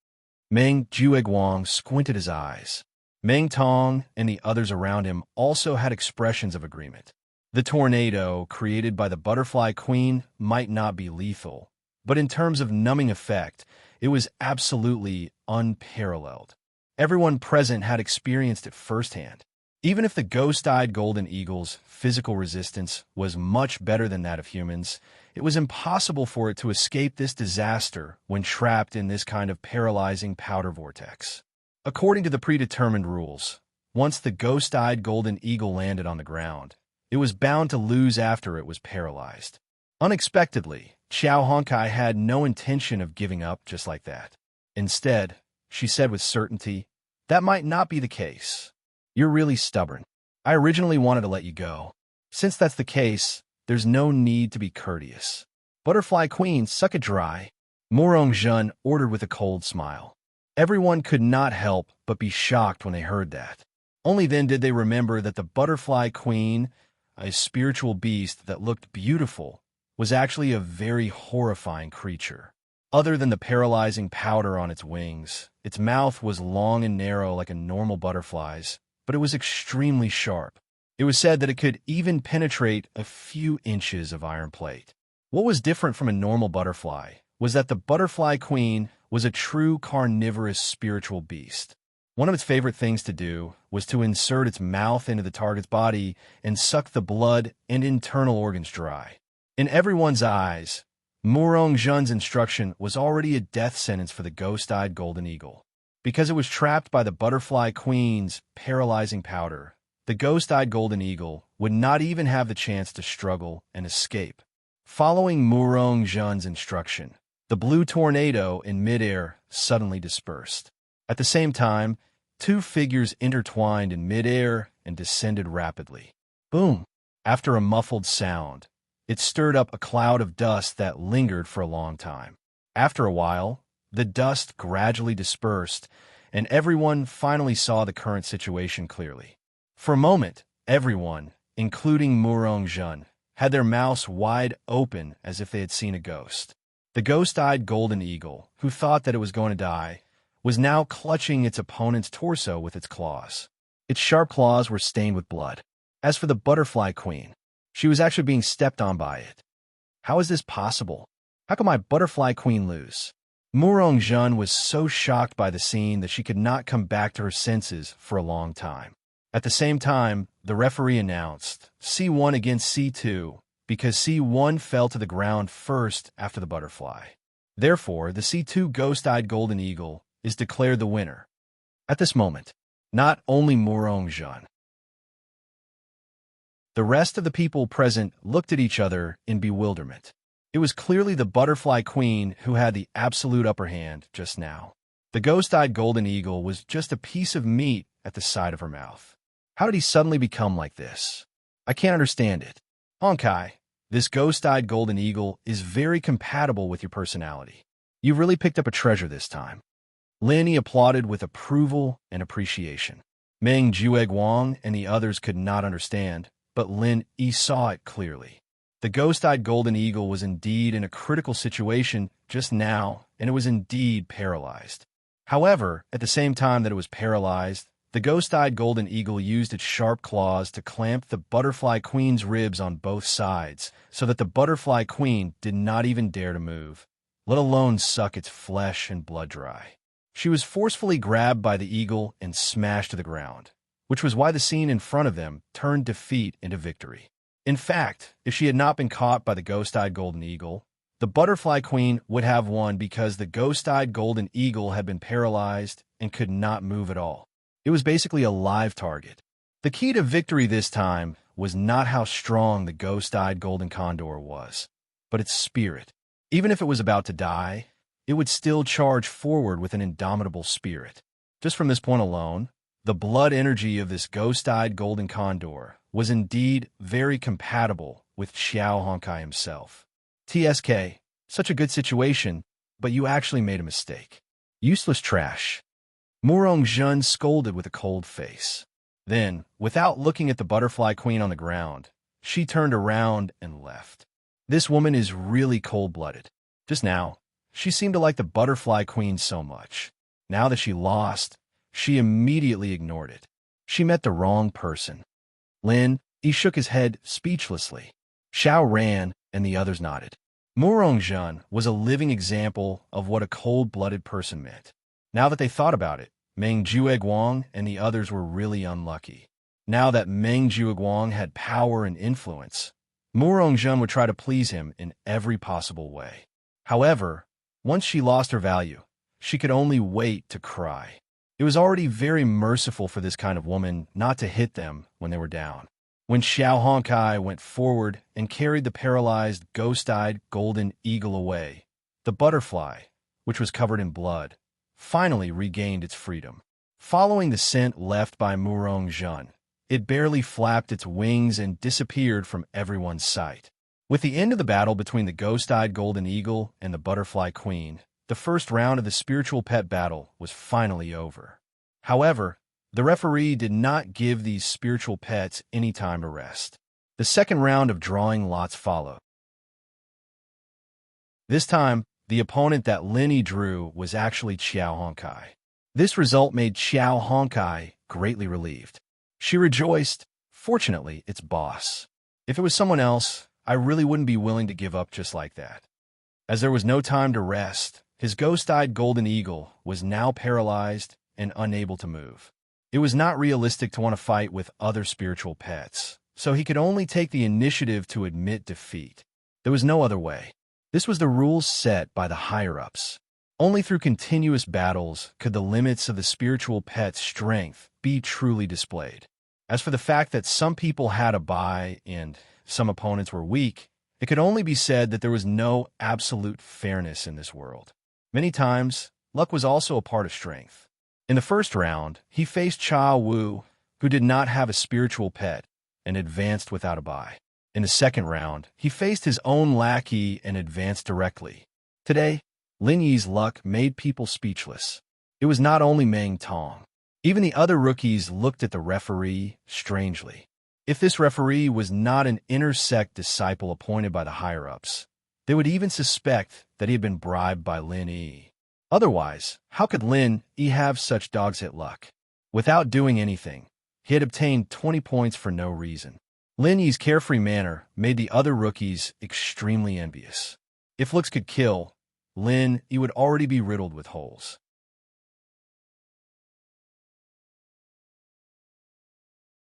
Meng Jueguang squinted his eyes. Meng Tong and the others around him also had expressions of agreement. The tornado created by the butterfly queen might not be lethal, but in terms of numbing effect, it was absolutely unparalleled. Everyone present had experienced it firsthand. Even if the ghost-eyed golden eagle's physical resistance was much better than that of humans, it was impossible for it to escape this disaster when trapped in this kind of paralyzing powder vortex. According to the predetermined rules, once the ghost-eyed golden eagle landed on the ground, it was bound to lose after it was paralyzed. Unexpectedly, Xiao Honkai had no intention of giving up just like that. Instead, she said with certainty, "That might not be the case. You're really stubborn. I originally wanted to let you go. Since that's the case, there's no need to be courteous. Butterfly Queen, suck it dry," Morong Zhen ordered with a cold smile. Everyone could not help but be shocked when they heard that. Only then did they remember that the Butterfly Queen, a spiritual beast that looked beautiful, was actually a very horrifying creature. Other than the paralyzing powder on its wings, its mouth was long and narrow like a normal butterfly's, but it was extremely sharp. It was said that it could even penetrate a few inches of iron plate. What was different from a normal butterfly was that the Butterfly Queen was a true carnivorous spiritual beast. One of its favorite things to do was to insert its mouth into the target's body and suck the blood and internal organs dry. In everyone's eyes, Morong Zhen's instruction was already a death sentence for the ghost-eyed golden eagle. Because it was trapped by the Butterfly Queen's paralyzing powder, the ghost-eyed golden eagle would not even have the chance to struggle and escape. Following Morong Zhen's instruction, the blue tornado in midair suddenly dispersed. At the same time, two figures intertwined in midair and descended rapidly. Boom! After a muffled sound, it stirred up a cloud of dust that lingered for a long time. After a while, the dust gradually dispersed, and everyone finally saw the current situation clearly. For a moment, everyone, including Morong Zhen, had their mouths wide open as if they had seen a ghost. The ghost-eyed golden eagle, who thought that it was going to die, was now clutching its opponent's torso with its claws. Its sharp claws were stained with blood. As for the Butterfly Queen, she was actually being stepped on by it. How is this possible? How could my Butterfly Queen lose? Morong Zhen was so shocked by the scene that she could not come back to her senses for a long time. At the same time, the referee announced C1 against C2 because C1 fell to the ground first after the butterfly. Therefore, the C2 ghost-eyed golden eagle is declared the winner. At this moment, not only Morong Zhen, the rest of the people present looked at each other in bewilderment. It was clearly the Butterfly Queen who had the absolute upper hand just now. The ghost-eyed golden eagle was just a piece of meat at the side of her mouth. How did he suddenly become like this? I can't understand it. Honkai, this ghost-eyed golden eagle is very compatible with your personality. You've really picked up a treasure this time. Lin Yi applauded with approval and appreciation. Meng Jueguang and the others could not understand, but Lin Yi saw it clearly. The ghost-eyed golden eagle was indeed in a critical situation just now, and it was indeed paralyzed. However, at the same time that it was paralyzed, the ghost-eyed golden eagle used its sharp claws to clamp the Butterfly Queen's ribs on both sides, so that the Butterfly Queen did not even dare to move, let alone suck its flesh and blood dry. She was forcefully grabbed by the eagle and smashed to the ground, which was why the scene in front of them turned defeat into victory. In fact, if she had not been caught by the ghost-eyed golden eagle, the Butterfly Queen would have won because the ghost-eyed golden eagle had been paralyzed and could not move at all. It was basically a live target. The key to victory this time was not how strong the ghost-eyed golden condor was, but its spirit. Even if it was about to die, it would still charge forward with an indomitable spirit. Just from this point alone, the blood energy of this ghost-eyed golden condor was indeed very compatible with Xiao Honkai himself. TSK, such a good situation, but you actually made a mistake. Useless trash. Morong Zhen scolded with a cold face. Then, without looking at the Butterfly Queen on the ground, she turned around and left. This woman is really cold-blooded. Just now, she seemed to like the Butterfly Queen so much. Now that she lost, she immediately ignored it. She met the wrong person. Lin Yi shook his head speechlessly. Xiao ran, and the others nodded. Morong Zhen was a living example of what a cold-blooded person meant. Now that they thought about it, Meng Jueguang and the others were really unlucky. Now that Meng Jueguang had power and influence, Morong Zhen would try to please him in every possible way. However, once she lost her value, she could only wait to cry. It was already very merciful for this kind of woman not to hit them when they were down. When Xiao Honkai went forward and carried the paralyzed, ghost-eyed golden eagle away, the butterfly, which was covered in blood, finally regained its freedom. Following the scent left by Murong Jun, it barely flapped its wings and disappeared from everyone's sight. With the end of the battle between the ghost-eyed golden eagle and the butterfly queen, the first round of the spiritual pet battle was finally over. However, the referee did not give these spiritual pets any time to rest. The second round of drawing lots followed. This time, the opponent that Linny drew was actually Xiao Honkai. This result made Xiao Honkai greatly relieved. She rejoiced, fortunately, it's boss. If it was someone else, I really wouldn't be willing to give up just like that. As there was no time to rest, his ghost-eyed golden eagle was now paralyzed and unable to move. It was not realistic to want to fight with other spiritual pets, so he could only take the initiative to admit defeat. There was no other way. This was the rules set by the higher-ups. Only through continuous battles could the limits of the spiritual pet's strength be truly displayed. As for the fact that some people had a bye and some opponents were weak, it could only be said that there was no absolute fairness in this world. Many times, luck was also a part of strength. In the first round, he faced Cha Wu, who did not have a spiritual pet, and advanced without a bye. In the second round, he faced his own lackey and advanced directly. Today, Lin Yi's luck made people speechless. It was not only Meng Tong. Even the other rookies looked at the referee strangely. If this referee was not an inner sect disciple appointed by the higher-ups, they would even suspect that he had been bribed by Lin Yi. Otherwise, how could Lin Yi have such dog's-hit luck? Without doing anything, he had obtained 20 points for no reason. Lin Yi's carefree manner made the other rookies extremely envious. If looks could kill, Lin Yi would already be riddled with holes.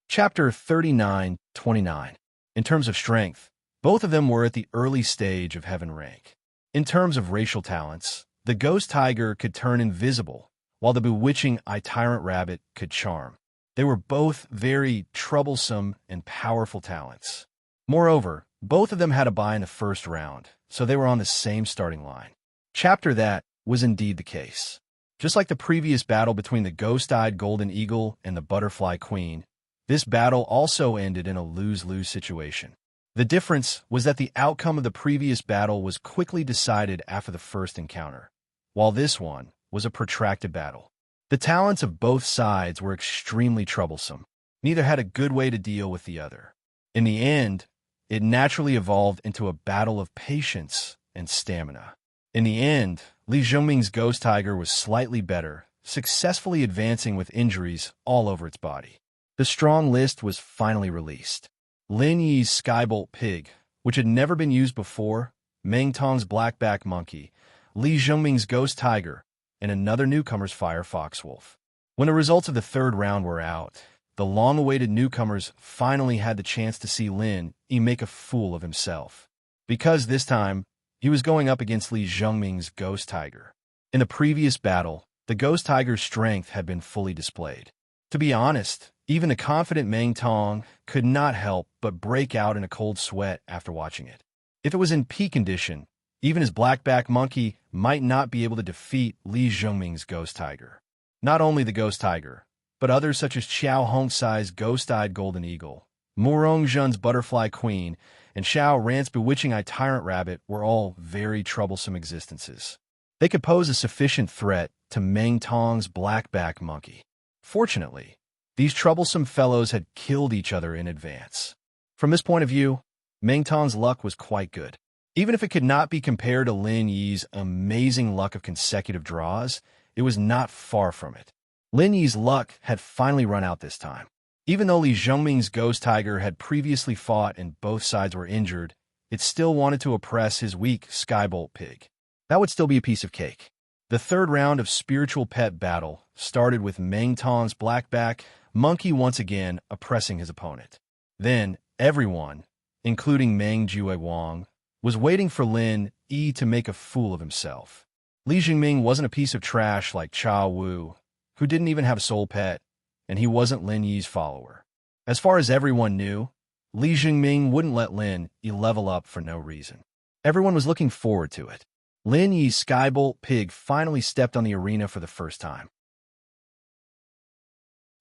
Chapter 39-29. In terms of strength, both of them were at the early stage of heaven rank. In terms of racial talents, the ghost tiger could turn invisible, while the bewitching tyrant rabbit could charm. They were both very troublesome and powerful talents. Moreover, both of them had a bye in the first round, so they were on the same starting line. Chapter that was indeed the case. Just like the previous battle between the ghost-eyed golden eagle and the butterfly queen, this battle also ended in a lose-lose situation. The difference was that the outcome of the previous battle was quickly decided after the first encounter, while this one was a protracted battle. The talents of both sides were extremely troublesome. Neither had a good way to deal with the other. In the end, it naturally evolved into a battle of patience and stamina. In the end, Li Zhongming's ghost tiger was slightly better, successfully advancing with injuries all over its body. The strong list was finally released. Lin Yi's skybolt pig, which had never been used before, Meng Tong's blackback monkey, Li Zhongming's ghost tiger, and another newcomer's fire foxwolf. When the results of the third round were out, the long-awaited newcomers finally had the chance to see Lin Yi make a fool of himself. Because this time, he was going up against Li Zhongming's ghost tiger. In the previous battle, the ghost tiger's strength had been fully displayed. To be honest, even the confident Meng Tong could not help but break out in a cold sweat after watching it. If it was in peak condition, even his blackback monkey might not be able to defeat Li Zhongming's ghost tiger. Not only the ghost tiger, but others such as Xiao Hongsai's ghost-eyed golden eagle, Murong Zhun's butterfly queen, and Xiao Rant's bewitching tyrant rabbit were all very troublesome existences. They could pose a sufficient threat to Meng Tong's blackback monkey. Fortunately, these troublesome fellows had killed each other in advance. From this point of view, Meng Tong's luck was quite good. Even if it could not be compared to Lin Yi's amazing luck of consecutive draws, it was not far from it. Lin Yi's luck had finally run out this time. Even though Li Zhongming's ghost tiger had previously fought and both sides were injured, it still wanted to oppress his weak skybolt pig. That would still be a piece of cake. The third round of spiritual pet battle started with Meng Tong's blackback monkey once again oppressing his opponent. Then, everyone, including Meng Jue Wang, was waiting for Lin Yi to make a fool of himself. Li Jingming wasn't a piece of trash like Cha Wu, who didn't even have a soul pet, and he wasn't Lin Yi's follower. As far as everyone knew, Li Jingming wouldn't let Lin Yi level up for no reason. Everyone was looking forward to it. Lin Yi's Skybolt pig finally stepped on the arena for the first time.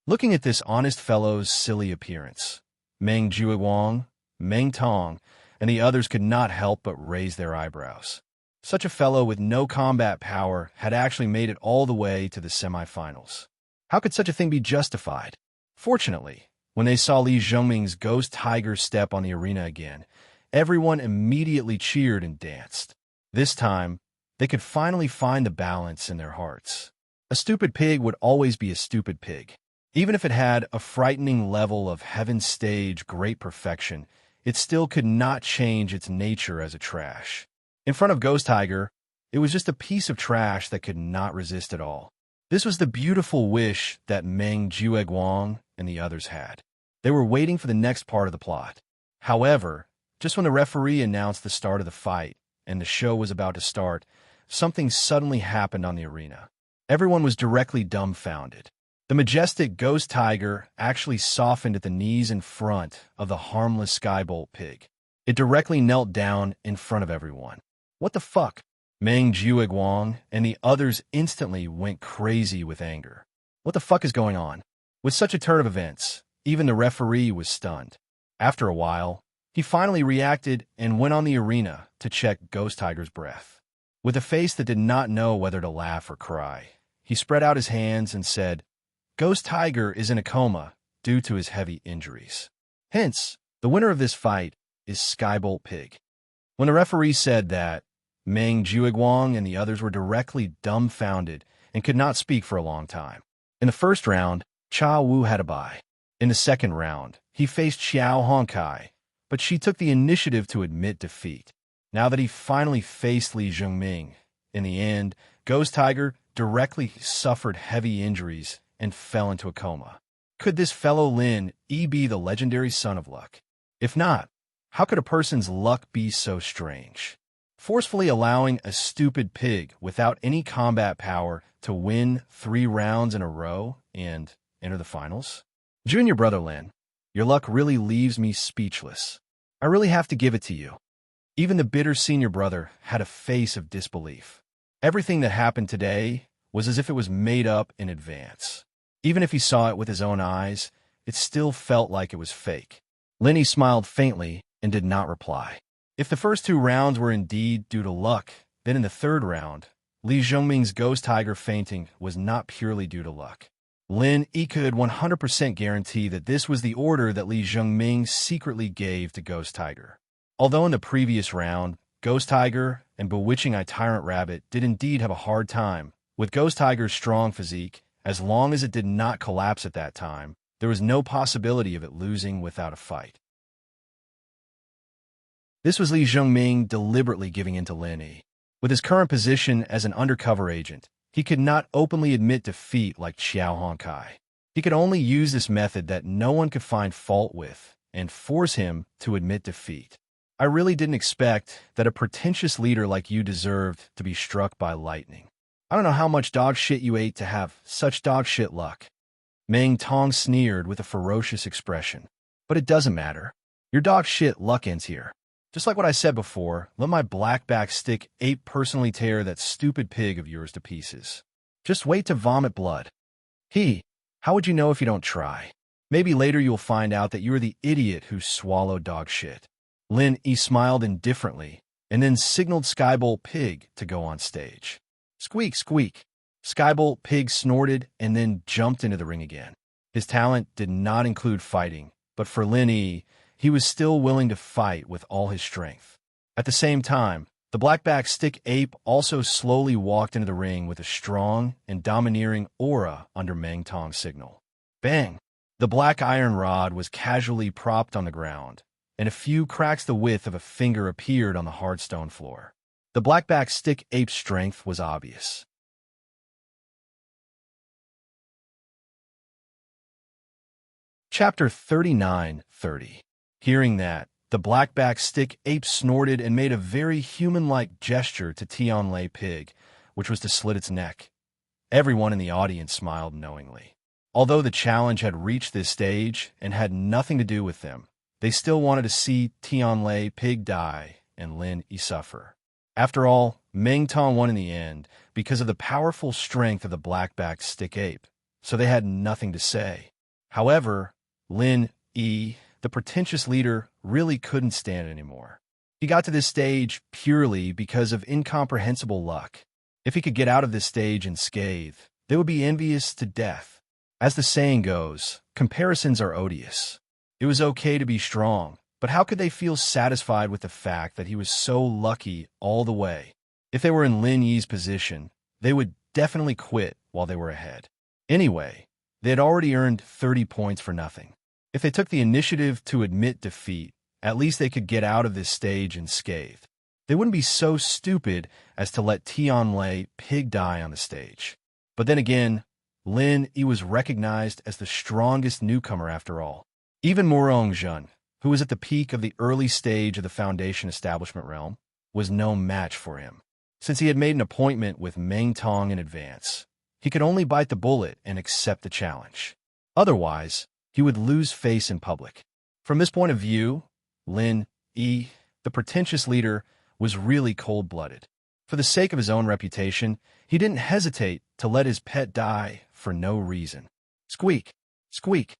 Looking at this honest fellow's silly appearance, Meng Juiguang, Meng Tong, and the others could not help but raise their eyebrows. Such a fellow with no combat power had actually made it all the way to the semifinals. How could such a thing be justified? Fortunately, when they saw Li Zhongming's ghost tiger step on the arena again, everyone immediately cheered and danced. This time, they could finally find the balance in their hearts. A stupid pig would always be a stupid pig. Even if it had a frightening level of heaven's stage great perfection, it still could not change its nature as a trash. In front of Ghost Tiger, it was just a piece of trash that could not resist at all. This was the beautiful wish that Meng Jueguang and the others had. They were waiting for the next part of the plot. However, just when the referee announced the start of the fight and the show was about to start, something suddenly happened on the arena. Everyone was directly dumbfounded. The majestic Ghost Tiger actually softened at the knees in front of the harmless Skybolt pig. It directly knelt down in front of everyone. What the fuck? Meng Jueguang and the others instantly went crazy with anger. What the fuck is going on? With such a turn of events, even the referee was stunned. After a while, he finally reacted and went on the arena to check Ghost Tiger's breath. With a face that did not know whether to laugh or cry, he spread out his hands and said, "Ghost Tiger is in a coma due to his heavy injuries. Hence, the winner of this fight is Skybolt Pig." When the referee said that, Meng Jueguang and the others were directly dumbfounded and could not speak for a long time. In the first round, Cha Wu had a bye. In the second round, he faced Xiao Honkai, but she took the initiative to admit defeat. Now that he finally faced Li Zhongming, in the end, Ghost Tiger directly suffered heavy injuries and fell into a coma. Could this fellow Lin Yi be the legendary son of luck? If not, how could a person's luck be so strange? Forcefully allowing a stupid pig without any combat power to win 3 rounds in a row and enter the finals? Junior brother Lin, your luck really leaves me speechless. I really have to give it to you. Even the bitter senior brother had a face of disbelief. Everything that happened today was as if it was made up in advance. Even if he saw it with his own eyes, it still felt like it was fake. Lin Yi smiled faintly and did not reply. If the first 2 rounds were indeed due to luck, then in the third round, Li Zhongming's Ghost Tiger fainting was not purely due to luck. Lin Yi could 100% guarantee that this was the order that Li Zhongming secretly gave to Ghost Tiger. Although in the previous round, Ghost Tiger and Bewitching Eye Tyrant Rabbit did indeed have a hard time, with Ghost Tiger's strong physique, as long as it did not collapse at that time, there was no possibility of it losing without a fight. This was Li Zhongming deliberately giving in to Lin Yi. With his current position as an undercover agent, he could not openly admit defeat like Xiao Honkai. He could only use this method that no one could find fault with and force him to admit defeat. I really didn't expect that a pretentious leader like you deserved to be struck by lightning. I don't know how much dog shit you ate to have such dog shit luck. Meng Tong sneered with a ferocious expression. But it doesn't matter. Your dog shit luck ends here. Just like what I said before, let my blackback stick ape personally tear that stupid pig of yours to pieces. Just wait to vomit blood. How would you know if you don't try? Maybe later you'll find out that you're the idiot who swallowed dog shit. Lin Yi smiled indifferently and then signaled Skybolt Pig to go on stage. Squeak, squeak. Skybolt Pig snorted and then jumped into the ring again. His talent did not include fighting, but for Lin Yi, he was still willing to fight with all his strength. At the same time, the blackback stick ape also slowly walked into the ring with a strong and domineering aura under Meng Tong's signal. Bang! The black iron rod was casually propped on the ground, and a few cracks the width of a finger appeared on the hard stone floor. The blackback stick ape's strength was obvious. Chapter 39:30. Hearing that, the blackback stick ape snorted and made a very human-like gesture to Tianlei Pig, which was to slit its neck. Everyone in the audience smiled knowingly. Although the challenge had reached this stage and had nothing to do with them, they still wanted to see Tianlei Pig die and Lin Yi suffer. After all, Meng Tong won in the end because of the powerful strength of the black-backed stick ape, so they had nothing to say. However, Lin Yi, the pretentious leader, really couldn't stand it anymore. He got to this stage purely because of incomprehensible luck. If he could get out of this stage unscathed, they would be envious to death. As the saying goes, comparisons are odious. It was okay to be strong, but how could they feel satisfied with the fact that he was so lucky all the way? If they were in Lin Yi's position, they would definitely quit while they were ahead. Anyway, they had already earned 30 points for nothing. If they took the initiative to admit defeat, at least they could get out of this stage unscathed. They wouldn't be so stupid as to let Tianlei Pig die on the stage. But then again, Lin Yi was recognized as the strongest newcomer after all. Even Morong Zhen, who was at the peak of the early stage of the Foundation establishment realm, was no match for him. Since he had made an appointment with Meng Tong in advance, he could only bite the bullet and accept the challenge. Otherwise, he would lose face in public. From this point of view, Lin Yi, the pretentious leader, was really cold-blooded. For the sake of his own reputation, he didn't hesitate to let his pet die for no reason. Squeak! Squeak!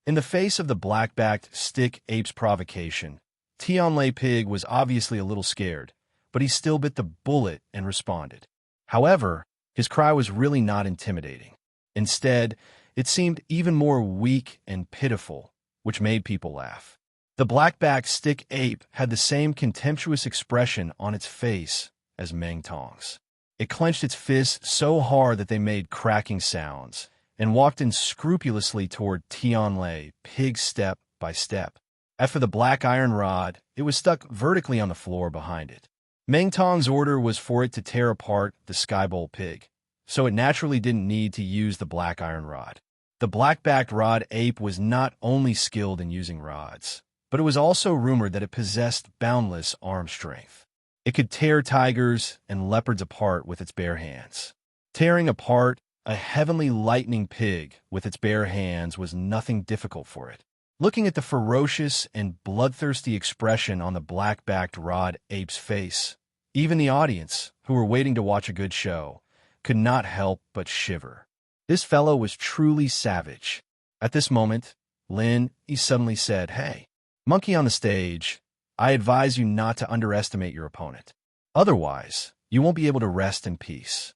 In the face of the black-backed stick ape's provocation, Tianlei Pig was obviously a little scared, but he still bit the bullet and responded. However, his cry was really not intimidating. Instead, it seemed even more weak and pitiful, which made people laugh. The black-backed stick ape had the same contemptuous expression on its face as Meng Tong's. It clenched its fists so hard that they made cracking sounds, and walked in scrupulously toward Tianlei Pig step by step. As for the black iron rod, it was stuck vertically on the floor behind it. Meng Tong's order was for it to tear apart the skybowl pig, so it naturally didn't need to use the black iron rod. The black-backed rod ape was not only skilled in using rods, but it was also rumored that it possessed boundless arm strength. It could tear tigers and leopards apart with its bare hands. Tearing apart a heavenly lightning pig with its bare hands was nothing difficult for it. Looking at the ferocious and bloodthirsty expression on the black-backed rod ape's face, even the audience, who were waiting to watch a good show, could not help but shiver. This fellow was truly savage. At this moment, Lin Yi suddenly said, "Hey, monkey on the stage, I advise you not to underestimate your opponent. Otherwise, you won't be able to rest in peace."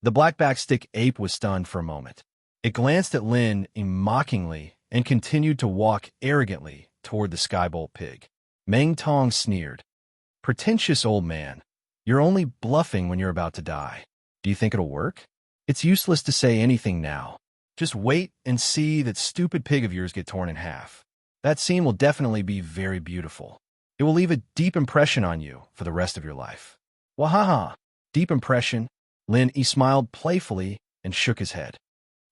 The black-backed stick ape was stunned for a moment. It glanced at Lin Yi mockingly and continued to walk arrogantly toward the skybolt pig. Meng Tong sneered, "Pretentious old man, you're only bluffing when you're about to die. Do you think it'll work? It's useless to say anything now. Just wait and see that stupid pig of yours get torn in half. That scene will definitely be very beautiful. It will leave a deep impression on you for the rest of your life." "Wahaha, deep impression?" Lin Yi smiled playfully and shook his head.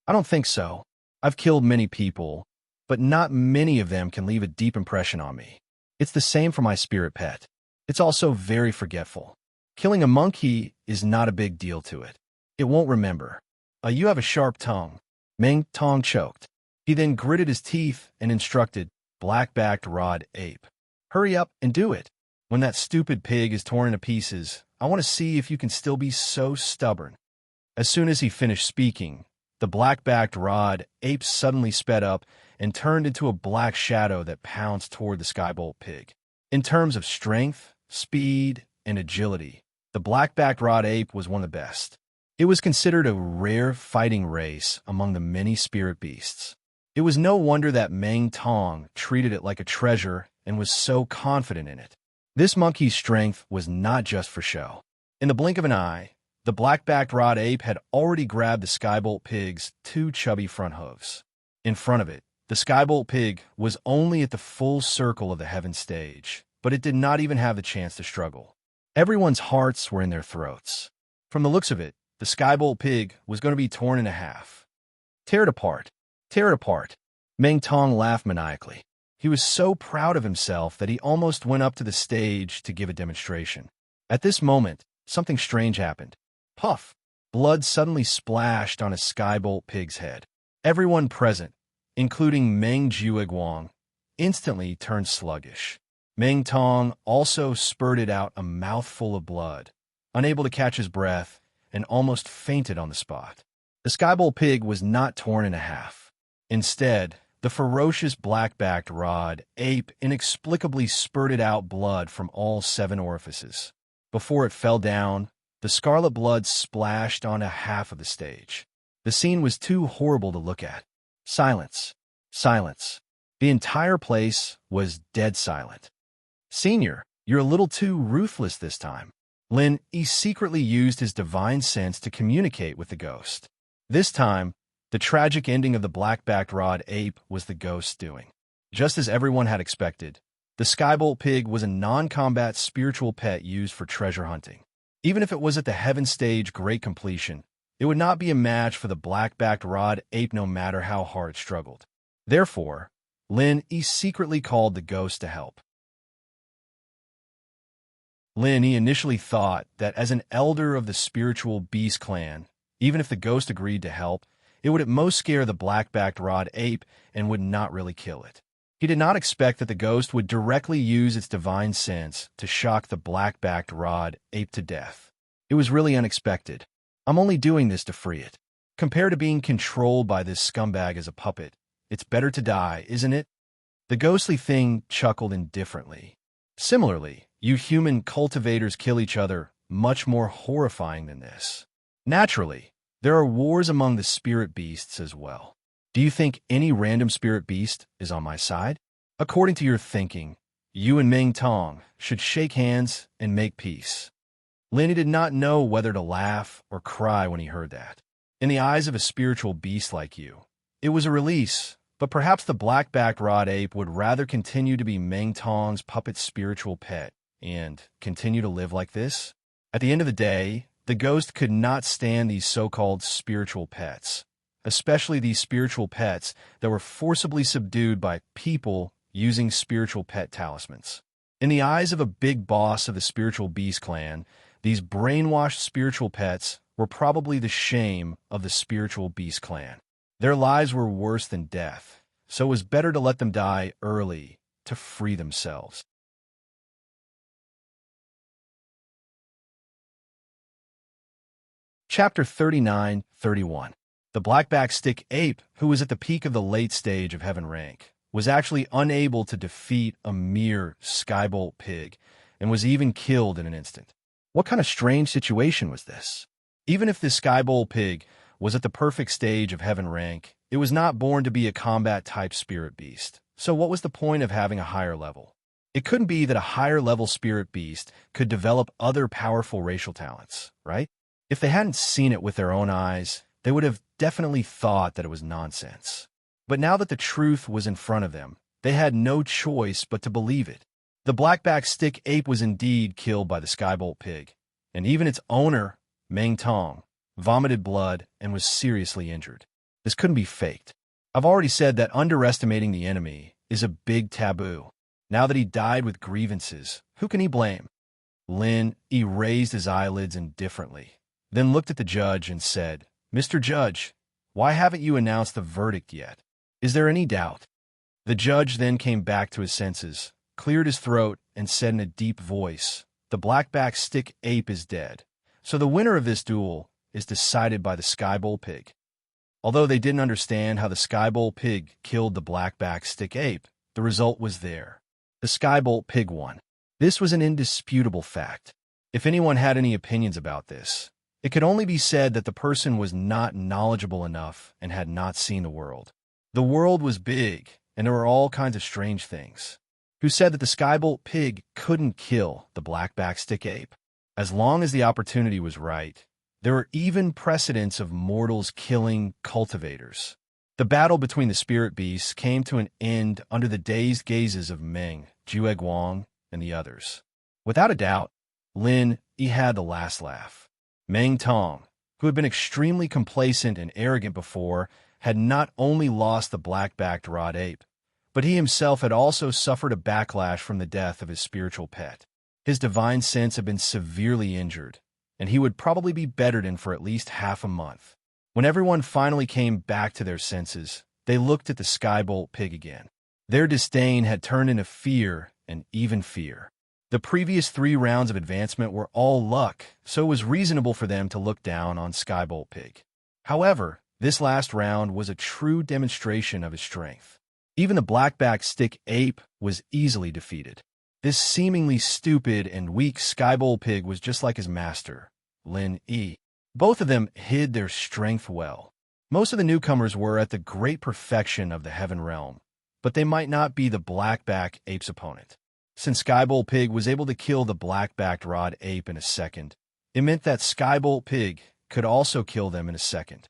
"I don't think so. I've killed many people, but not many of them can leave a deep impression on me. It's the same for my spirit pet. It's also very forgetful. Killing a monkey is not a big deal to it. It won't remember. You have a sharp tongue." Meng Tong choked. He then gritted his teeth and instructed black-backed rod ape, "Hurry up and do it. When that stupid pig is torn into pieces, I want to see if you can still be so stubborn." As soon as he finished speaking, the black-backed rod ape suddenly sped up and turned into a black shadow that pounced toward the skybolt pig. In terms of strength, speed, and agility, the black-backed rod ape was one of the best. It was considered a rare fighting race among the many spirit beasts. It was no wonder that Meng Tong treated it like a treasure and was so confident in it. This monkey's strength was not just for show. In the blink of an eye, the black-backed rod ape had already grabbed the skybolt pig's two chubby front hooves. In front of it, the skybolt pig was only at the full circle of the heaven stage, but it did not even have the chance to struggle. Everyone's hearts were in their throats. From the looks of it, the skybolt pig was going to be torn in half. "Tear it apart. Tear it apart." Meng Tong laughed maniacally. He was so proud of himself that he almost went up to the stage to give a demonstration. At this moment, something strange happened. Puff! Blood suddenly splashed on a skybolt pig's head. Everyone present, including Meng Jiuguang, instantly turned sluggish. Meng Tong also spurted out a mouthful of blood, unable to catch his breath, and almost fainted on the spot. The skybolt pig was not torn in half. Instead, the ferocious black-backed rod ape inexplicably spurted out blood from all 7 orifices. Before it fell down, the scarlet blood splashed onto half of the stage. The scene was too horrible to look at. Silence. Silence. The entire place was dead silent. "Senior, you're a little too ruthless this time." Lin Yi secretly used his divine sense to communicate with the ghost. This time, the tragic ending of the black-backed rod ape was the ghost's doing. Just as everyone had expected, the skybolt pig was a non-combat spiritual pet used for treasure hunting. Even if it was at the heaven stage great completion, it would not be a match for the black-backed rod ape no matter how hard it struggled. Therefore, Lin Yi secretly called the ghost to help. Lin Yi initially thought that as an elder of the spiritual beast clan, even if the ghost agreed to help, it would at most scare the black-backed rod ape and would not really kill it. He did not expect that the ghost would directly use its divine sense to shock the black-backed rod ape to death. It was really unexpected. "I'm only doing this to free it. Compared to being controlled by this scumbag as a puppet, it's better to die, isn't it?" The ghostly thing chuckled indifferently. "Similarly, you human cultivators kill each other, much more horrifying than this. Naturally, there are wars among the spirit beasts as well. Do you think any random spirit beast is on my side? According to your thinking, you and Meng Tong should shake hands and make peace." Lin Yi did not know whether to laugh or cry when he heard that. In the eyes of a spiritual beast like you, it was a release, but perhaps the black-backed rod ape would rather continue to be Meng Tong's puppet spiritual pet and continue to live like this. At the end of the day, the ghost could not stand these so-called spiritual pets, especially these spiritual pets that were forcibly subdued by people using spiritual pet talismans. In the eyes of a big boss of the spiritual beast clan, these brainwashed spiritual pets were probably the shame of the spiritual beast clan. Their lives were worse than death, so it was better to let them die early to free themselves. Chapter 39-31. The blackback stick ape, who was at the peak of the late stage of heaven rank, was actually unable to defeat a mere skybolt pig and was even killed in an instant. What kind of strange situation was this? Even if this skybolt pig was at the perfect stage of heaven rank, it was not born to be a combat-type spirit beast. So what was the point of having a higher level? It couldn't be that a higher-level spirit beast could develop other powerful racial talents, right? If they hadn't seen it with their own eyes, they would have definitely thought that it was nonsense. But now that the truth was in front of them, they had no choice but to believe it. The blackback stick ape was indeed killed by the skybolt pig, and even its owner, Meng Tong, vomited blood and was seriously injured. This couldn't be faked. I've already said that underestimating the enemy is a big taboo. Now that he died with grievances, who can he blame? Lin Yi raised his eyelids indifferently, then looked at the judge and said, "Mr. Judge, why haven't you announced the verdict yet? Is there any doubt?" The judge then came back to his senses, cleared his throat, and said in a deep voice, "The blackback stick ape is dead, so the winner of this duel is decided by the skybolt pig." Although they didn't understand how the skybolt pig killed the blackback stick ape, the result was there. The skybolt pig won. This was an indisputable fact. If anyone had any opinions about this, it could only be said that the person was not knowledgeable enough and had not seen the world. The world was big, and there were all kinds of strange things. Who said that the skybolt pig couldn't kill the blackback stick ape? As long as the opportunity was right, there were even precedents of mortals killing cultivators. The battle between the spirit beasts came to an end under the dazed gazes of Meng, Jiuguang, and the others. Without a doubt, Lin Yi had the last laugh. Meng Tong, who had been extremely complacent and arrogant before, had not only lost the black-backed rod ape, but he himself had also suffered a backlash from the death of his spiritual pet. His divine sense had been severely injured, and he would probably be bettered in for at least half a month. When everyone finally came back to their senses, they looked at the Skybolt pig again. Their disdain had turned into fear, and even fear. The previous 3 rounds of advancement were all luck, so it was reasonable for them to look down on Skybolt pig. However, this last round was a true demonstration of his strength. Even the blackback stick ape was easily defeated. This seemingly stupid and weak Skybolt pig was just like his master, Lin Yi. Both of them hid their strength well. Most of the newcomers were at the great perfection of the Heaven Realm, but they might not be the blackback ape's opponent. Since Skybolt pig was able to kill the black-backed rod ape in a second, it meant that Skybolt pig could also kill them in a second.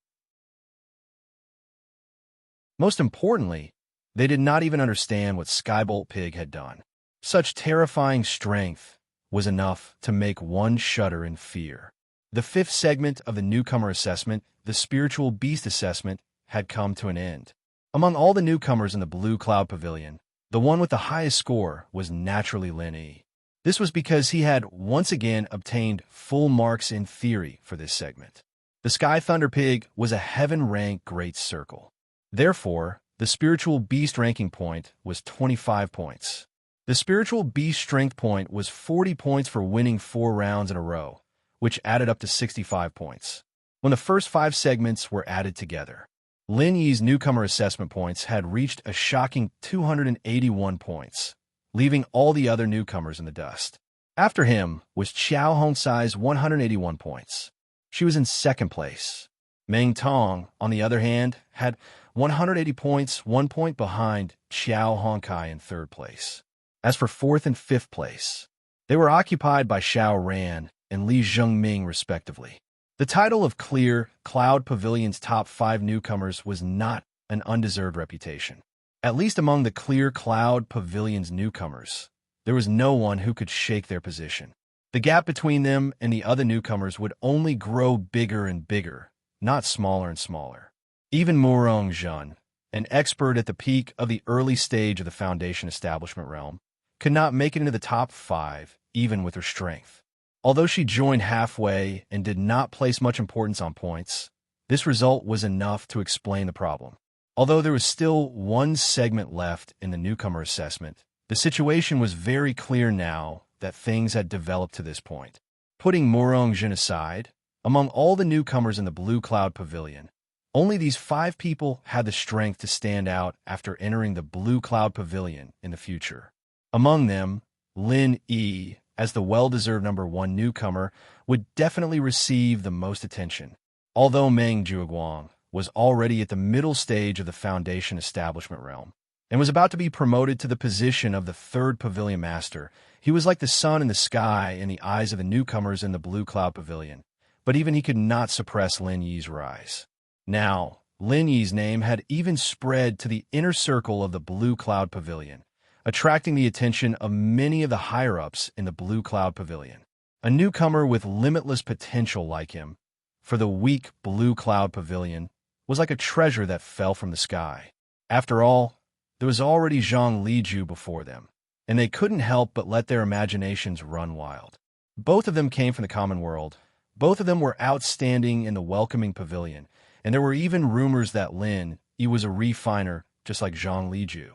Most importantly, they did not even understand what Skybolt pig had done. Such terrifying strength was enough to make one shudder in fear. The 5th segment of the newcomer assessment, the Spiritual Beast Assessment, had come to an end. Among all the newcomers in the Blue Cloud Pavilion, the one with the highest score was naturally Lin Yi. This was because he had once again obtained full marks in theory for this segment. The Sky Thunder Pig was a heaven-rank Great Circle. Therefore, the Spiritual Beast ranking point was 25 points. The Spiritual Beast strength point was 40 points for winning 4 rounds in a row, which added up to 65 points. When the first 5 segments were added together, Lin Yi's newcomer assessment points had reached a shocking 281 points, leaving all the other newcomers in the dust. After him was Qiao Hongsai's 181 points. She was in 2nd place. Meng Tong, on the other hand, had 180 points, 1 point behind Qiao Hongkai in 3rd place. As for 4th and 5th place, they were occupied by Xiao Ran and Li Zhengming respectively. The title of Clear Cloud Pavilion's top 5 newcomers was not an undeserved reputation. At least among the Clear Cloud Pavilion's newcomers, there was no one who could shake their position. The gap between them and the other newcomers would only grow bigger and bigger, not smaller and smaller. Even Murong Zhen, an expert at the peak of the early stage of the Foundation establishment realm, could not make it into the top 5, even with her strength. Although she joined halfway and did not place much importance on points, this result was enough to explain the problem. Although there was still 1 segment left in the newcomer assessment, the situation was very clear now that things had developed to this point. Putting Murong Zhen aside, among all the newcomers in the Blue Cloud Pavilion, only these 5 people had the strength to stand out after entering the Blue Cloud Pavilion in the future. Among them, Lin Yi, as the well-deserved number 1 newcomer, would definitely receive the most attention. Although Meng Zhuoguang was already at the middle stage of the Foundation establishment realm and was about to be promoted to the position of the 3rd Pavilion Master, he was like the sun in the sky in the eyes of the newcomers in the Blue Cloud Pavilion, but even he could not suppress Lin Yi's rise. Now, Lin Yi's name had even spread to the inner circle of the Blue Cloud Pavilion, attracting the attention of many of the higher-ups in the Blue Cloud Pavilion. A newcomer with limitless potential like him, for the weak Blue Cloud Pavilion, was like a treasure that fell from the sky. After all, there was already Zhang Liju before them, and they couldn't help but let their imaginations run wild. Both of them came from the common world. Both of them were outstanding in the welcoming pavilion, and there were even rumors that Lin Yi was a refiner just like Zhang Liju.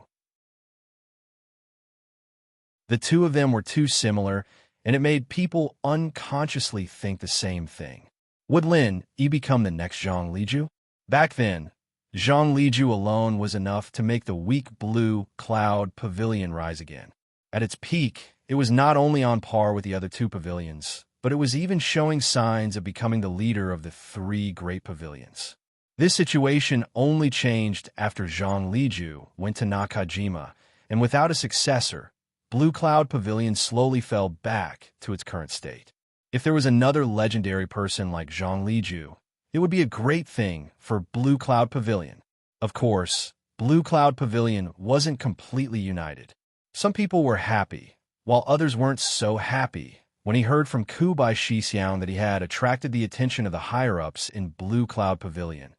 The 2 of them were too similar, and it made people unconsciously think the same thing. Would Lin Yi become the next Zhang Liju? Back then, Zhang Liju alone was enough to make the weak Blue Cloud Pavilion rise again. At its peak, it was not only on par with the other 2 pavilions, but it was even showing signs of becoming the leader of the 3 great pavilions. This situation only changed after Zhang Liju went to Nakajima, and without a successor, Blue Cloud Pavilion slowly fell back to its current state. If there was another legendary person like Zhang Liju, it would be a great thing for Blue Cloud Pavilion. Of course, Blue Cloud Pavilion wasn't completely united. Some people were happy, while others weren't so happy when he heard from Ku Bai Shixiang that he had attracted the attention of the higher-ups in Blue Cloud Pavilion.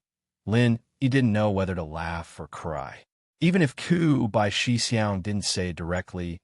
Lin Yi didn't know whether to laugh or cry. Even if Ku Bai Shixiang didn't say it directly,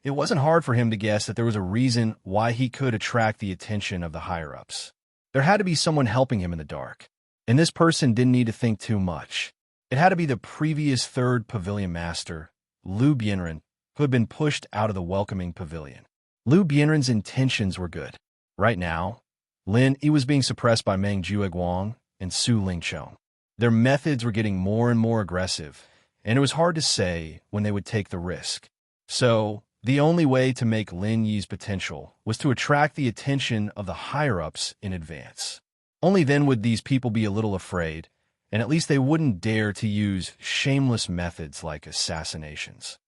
It wasn't hard for him to guess that there was a reason why he could attract the attention of the higher-ups. There had to be someone helping him in the dark, and this person didn't need to think too much. It had to be the previous third pavilion master, Liu Bianren, who had been pushed out of the welcoming pavilion. Liu Bianren's intentions were good. Right now, Lin Yi was being suppressed by Meng Jueguang and Su Lingqiong. Their methods were getting more and more aggressive, and it was hard to say when they would take the risk. So, the only way to make Lin Yi's potential was to attract the attention of the higher-ups in advance. Only then would these people be a little afraid, and at least they wouldn't dare to use shameless methods like assassinations.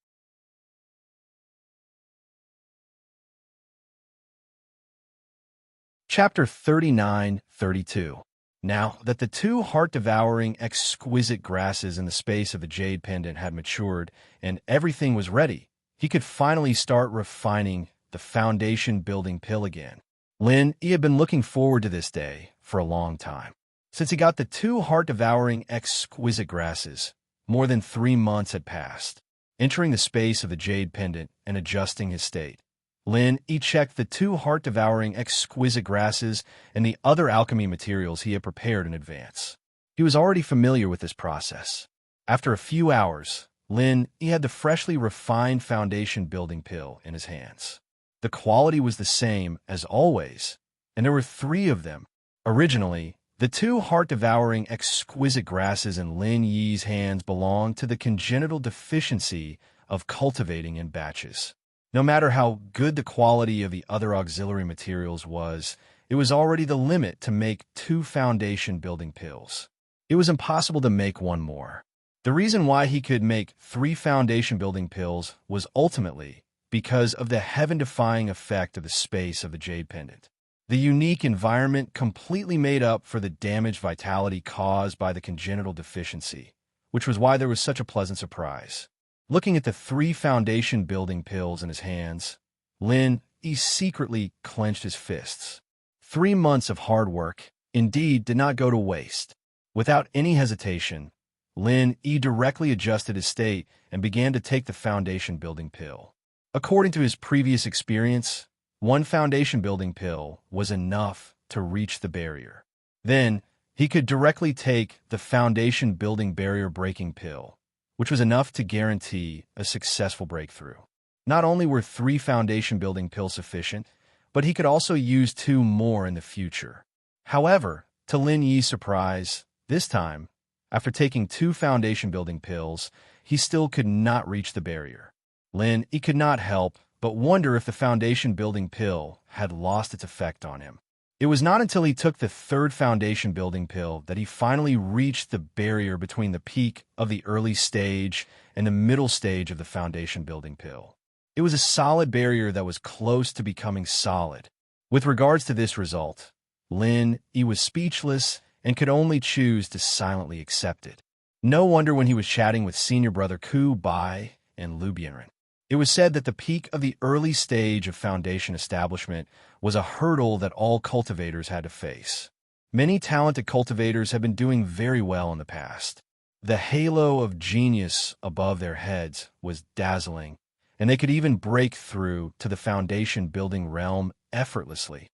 Chapter 39-32. Now that the two heart-devouring, exquisite grasses in the space of the jade pendant had matured and everything was ready, he could finally start refining the foundation-building pill again. Lin Yi had been looking forward to this day for a long time. Since he got the two heart-devouring, exquisite grasses, more than 3 months had passed. Entering the space of the jade pendant and adjusting his state, Lin Yi checked the two heart-devouring, exquisite grasses and the other alchemy materials he had prepared in advance. He was already familiar with this process. After a few hours, Lin Yi had the freshly refined foundation-building pill in his hands. The quality was the same as always, and there were 3 of them. Originally, the two heart-devouring, exquisite grasses in Lin Yi's hands belonged to the congenital deficiency of cultivating in batches. No matter how good the quality of the other auxiliary materials was, it was already the limit to make 2 foundation-building pills. It was impossible to make one more. The reason why he could make 3 foundation-building pills was ultimately because of the heaven-defying effect of the space of the jade pendant. The unique environment completely made up for the damaged vitality caused by the congenital deficiency, which was why there was such a pleasant surprise. Looking at the 3 foundation-building pills in his hands, Lin Yi secretly clenched his fists. 3 months of hard work, indeed, did not go to waste. Without any hesitation, Lin Yi directly adjusted his state and began to take the foundation-building pill. According to his previous experience, 1 foundation-building pill was enough to reach the barrier. Then, he could directly take the foundation-building barrier-breaking pill, which was enough to guarantee a successful breakthrough. Not only were 3 foundation-building pills sufficient, but he could also use 2 more in the future. However, to Lin Yi's surprise, this time, after taking 2 foundation-building pills, he still could not reach the barrier. Lin Yi could not help but wonder if the foundation-building pill had lost its effect on him. It was not until he took the 3rd foundation-building pill that he finally reached the barrier between the peak of the early stage and the middle stage of the foundation-building pill. It was a solid barrier that was close to becoming solid. With regards to this result, Lin Yi was speechless and could only choose to silently accept it. No wonder when he was chatting with senior brother Ku Bai and Liu Bianren. It was said that the peak of the early stage of foundation establishment was a hurdle that all cultivators had to face. Many talented cultivators have been doing very well in the past. The halo of genius above their heads was dazzling, and they could even break through to the foundation-building realm effortlessly.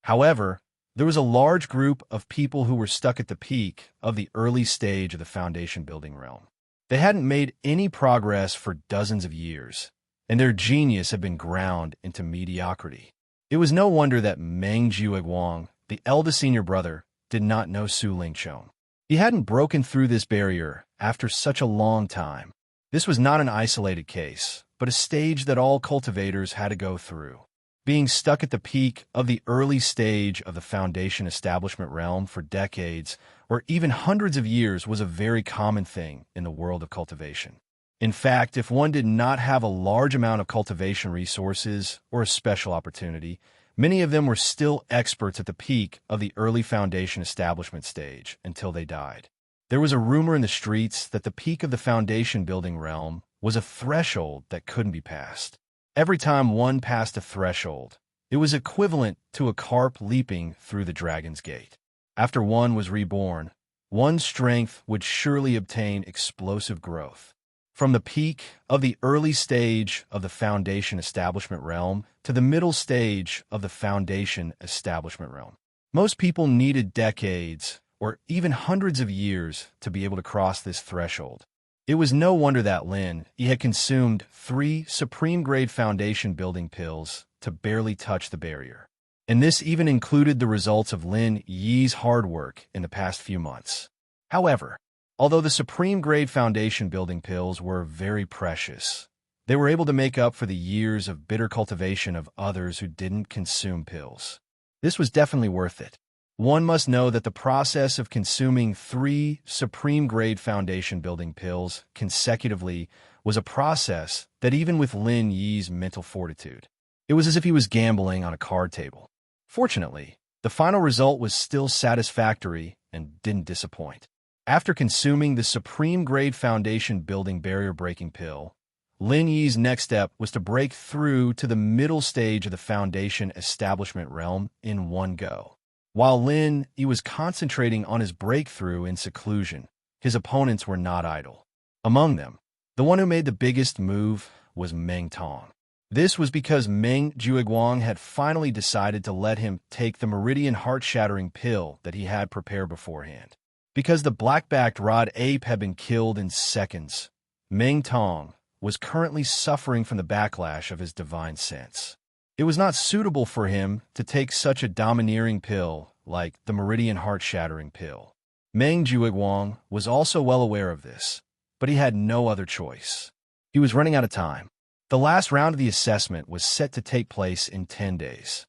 However, there was a large group of people who were stuck at the peak of the early stage of the foundation-building realm. They hadn't made any progress for dozens of years, and their genius had been ground into mediocrity. It was no wonder that Meng Jueguang, the eldest senior brother, did not know Su Lingqiong. He hadn't broken through this barrier after such a long time. This was not an isolated case, but a stage that all cultivators had to go through. Being stuck at the peak of the early stage of the foundation establishment realm for decades or even hundreds of years was a very common thing in the world of cultivation. In fact, if one did not have a large amount of cultivation resources or a special opportunity, many of them were still experts at the peak of the early foundation establishment stage until they died. There was a rumor in the streets that the peak of the foundation building realm was a threshold that couldn't be passed. Every time one passed a threshold, it was equivalent to a carp leaping through the dragon's gate. After one was reborn, one's strength would surely obtain explosive growth. From the peak of the early stage of the Foundation Establishment realm to the middle stage of the Foundation Establishment realm, most people needed decades or even hundreds of years to be able to cross this threshold. It was no wonder that Lin Yi had consumed 3 supreme-grade foundation building pills to barely touch the barrier. And this even included the results of Lin Yi's hard work in the past few months. However, although the supreme-grade foundation building pills were very precious, they were able to make up for the years of bitter cultivation of others who didn't consume pills. This was definitely worth it. One must know that the process of consuming 3 supreme-grade foundation building pills consecutively was a process that even with Lin Yi's mental fortitude, it was as if he was gambling on a card table. Fortunately, the final result was still satisfactory and didn't disappoint. After consuming the supreme-grade foundation building barrier-breaking pill, Lin Yi's next step was to break through to the middle stage of the foundation establishment realm in one go. While Lin Yi was concentrating on his breakthrough in seclusion, his opponents were not idle. Among them, the one who made the biggest move was Meng Tong. This was because Meng Jueguang had finally decided to let him take the meridian heart-shattering pill that he had prepared beforehand. Because the black-backed rod ape had been killed in seconds, Meng Tong was currently suffering from the backlash of his divine sense. It was not suitable for him to take such a domineering pill like the meridian heart-shattering pill. Meng Jueguang was also well aware of this, but he had no other choice. He was running out of time. The last round of the assessment was set to take place in 10 days.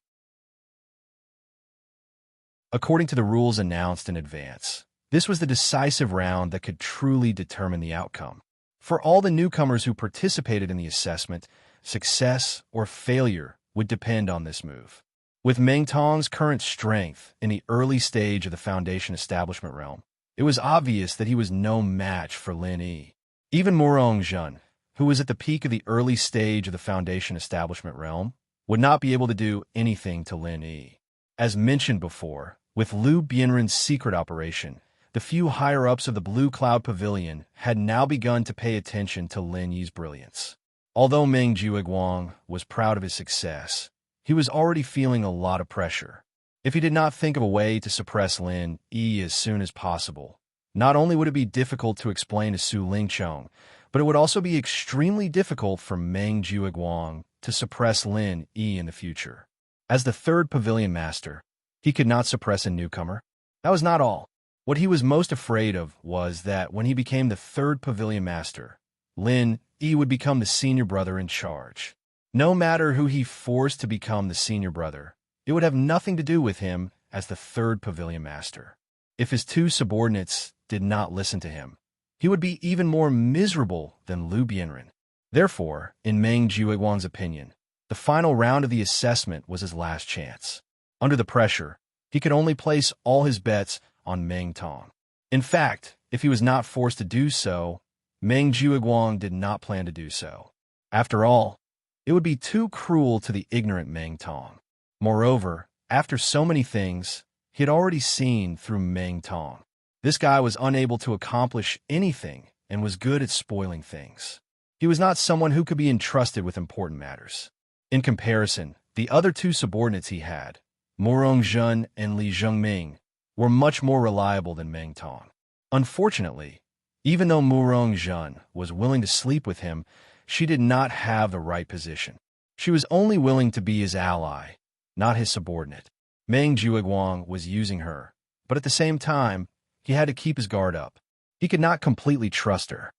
According to the rules announced in advance, this was the decisive round that could truly determine the outcome. For all the newcomers who participated in the assessment, success or failure would depend on this move. With Meng Tong's current strength in the early stage of the foundation establishment realm, it was obvious that he was no match for Lin Yi. Even Murong Zhen, who was at the peak of the early stage of the foundation establishment realm, would not be able to do anything to Lin Yi. As mentioned before, with Liu Bianren's secret operation, the few higher-ups of the Blue Cloud Pavilion had now begun to pay attention to Lin Yi's brilliance. Although Meng Jueguang was proud of his success, he was already feeling a lot of pressure. If he did not think of a way to suppress Lin Yi as soon as possible, not only would it be difficult to explain to Su Lingchong, but it would also be extremely difficult for Meng Jueguang to suppress Lin Yi in the future. As the 3rd pavilion master, he could not suppress a newcomer. That was not all. What he was most afraid of was that when he became the 3rd pavilion master, Lin Yi would become the senior brother in charge. No matter who he forced to become the senior brother, it would have nothing to do with him as the 3rd pavilion master. If his 2 subordinates did not listen to him, he would be even more miserable than Liu Bianren. Therefore, in Meng Jueguang's opinion, the final round of the assessment was his last chance. Under the pressure, he could only place all his bets on Meng Tong. In fact, if he was not forced to do so, Meng Jueguang did not plan to do so. After all, it would be too cruel to the ignorant Meng Tong. Moreover, after so many things, he had already seen through Meng Tong. This guy was unable to accomplish anything and was good at spoiling things. He was not someone who could be entrusted with important matters. In comparison, the other 2 subordinates he had, Murong Zhen and Li Zhengming, were much more reliable than Meng Tong. Unfortunately, even though Murong Zhen was willing to sleep with him, she did not have the right position. She was only willing to be his ally, not his subordinate. Meng Jueguang was using her, but at the same time, he had to keep his guard up. He could not completely trust her.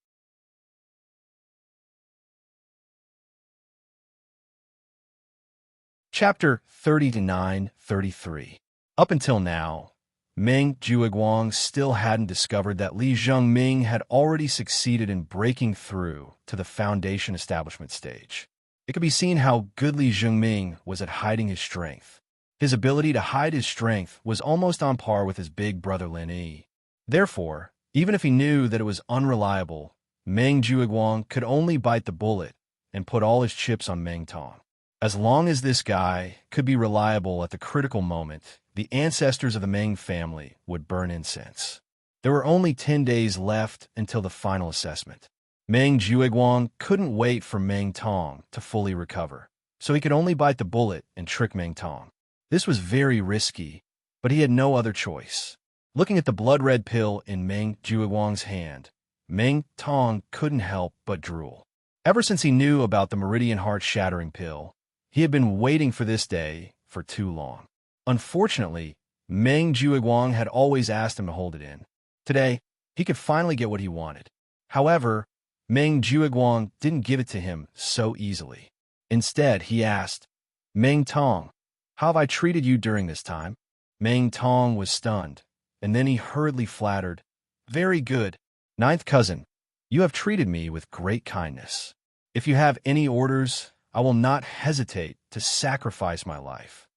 Chapter 39-33. Up until now, Meng Jueguang still hadn't discovered that Li Zhengming had already succeeded in breaking through to the foundation establishment stage. It could be seen how good Li Zhengming was at hiding his strength. His ability to hide his strength was almost on par with his big brother Lin Yi. Therefore, even if he knew that it was unreliable, Meng Jueguang could only bite the bullet and put all his chips on Meng Tong. As long as this guy could be reliable at the critical moment, the ancestors of the Meng family would burn incense. There were only 10 days left until the final assessment. Meng Jueguang couldn't wait for Meng Tong to fully recover, so he could only bite the bullet and trick Meng Tong. This was very risky, but he had no other choice. Looking at the blood-red pill in Meng Jueguang's hand, Meng Tong couldn't help but drool. Ever since he knew about the Meridian Heart-shattering pill, he had been waiting for this day for too long. Unfortunately, Meng Jueguang had always asked him to hold it in. Today, he could finally get what he wanted. However, Meng Jueguang didn't give it to him so easily. Instead, he asked, "Meng Tong, how have I treated you during this time?" Meng Tong was stunned, and then he hurriedly flattered, "Very good. Ninth cousin, you have treated me with great kindness. If you have any orders, I will not hesitate to sacrifice my life."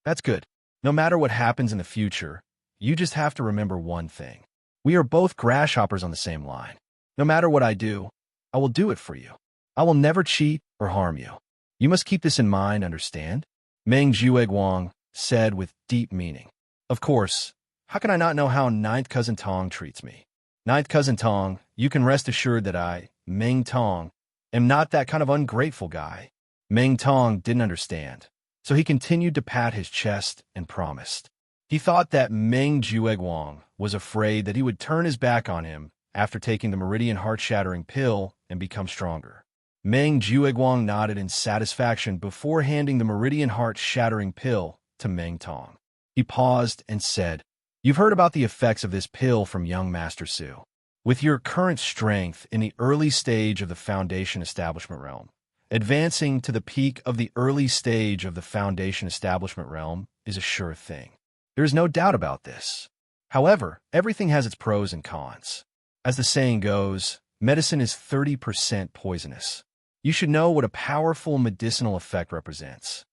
"That's good. No matter what happens in the future, you just have to remember one thing. We are both grasshoppers on the same line. No matter what I do, I will do it for you. I will never cheat or harm you. You must keep this in mind, understand?" Meng Jueguang said with deep meaning. "Of course. How can I not know how Ninth Cousin Tong treats me? Ninth Cousin Tong, you can rest assured that I, Meng Tong, am not that kind of ungrateful guy." Meng Tong didn't understand, so he continued to pat his chest and promised. He thought that Meng Jueguang was afraid that he would turn his back on him after taking the Meridian Heart-shattering pill and become stronger. Meng Jueguang nodded in satisfaction before handing the Meridian Heart-shattering pill to Meng Tong. He paused and said, "You've heard about the effects of this pill from young Master Su. With your current strength in the early stage of the Foundation Establishment Realm, advancing to the peak of the early stage of the Foundation Establishment Realm is a sure thing. There is no doubt about this. However, everything has its pros and cons. As the saying goes, medicine is 30% poisonous. You should know what a powerful medicinal effect represents."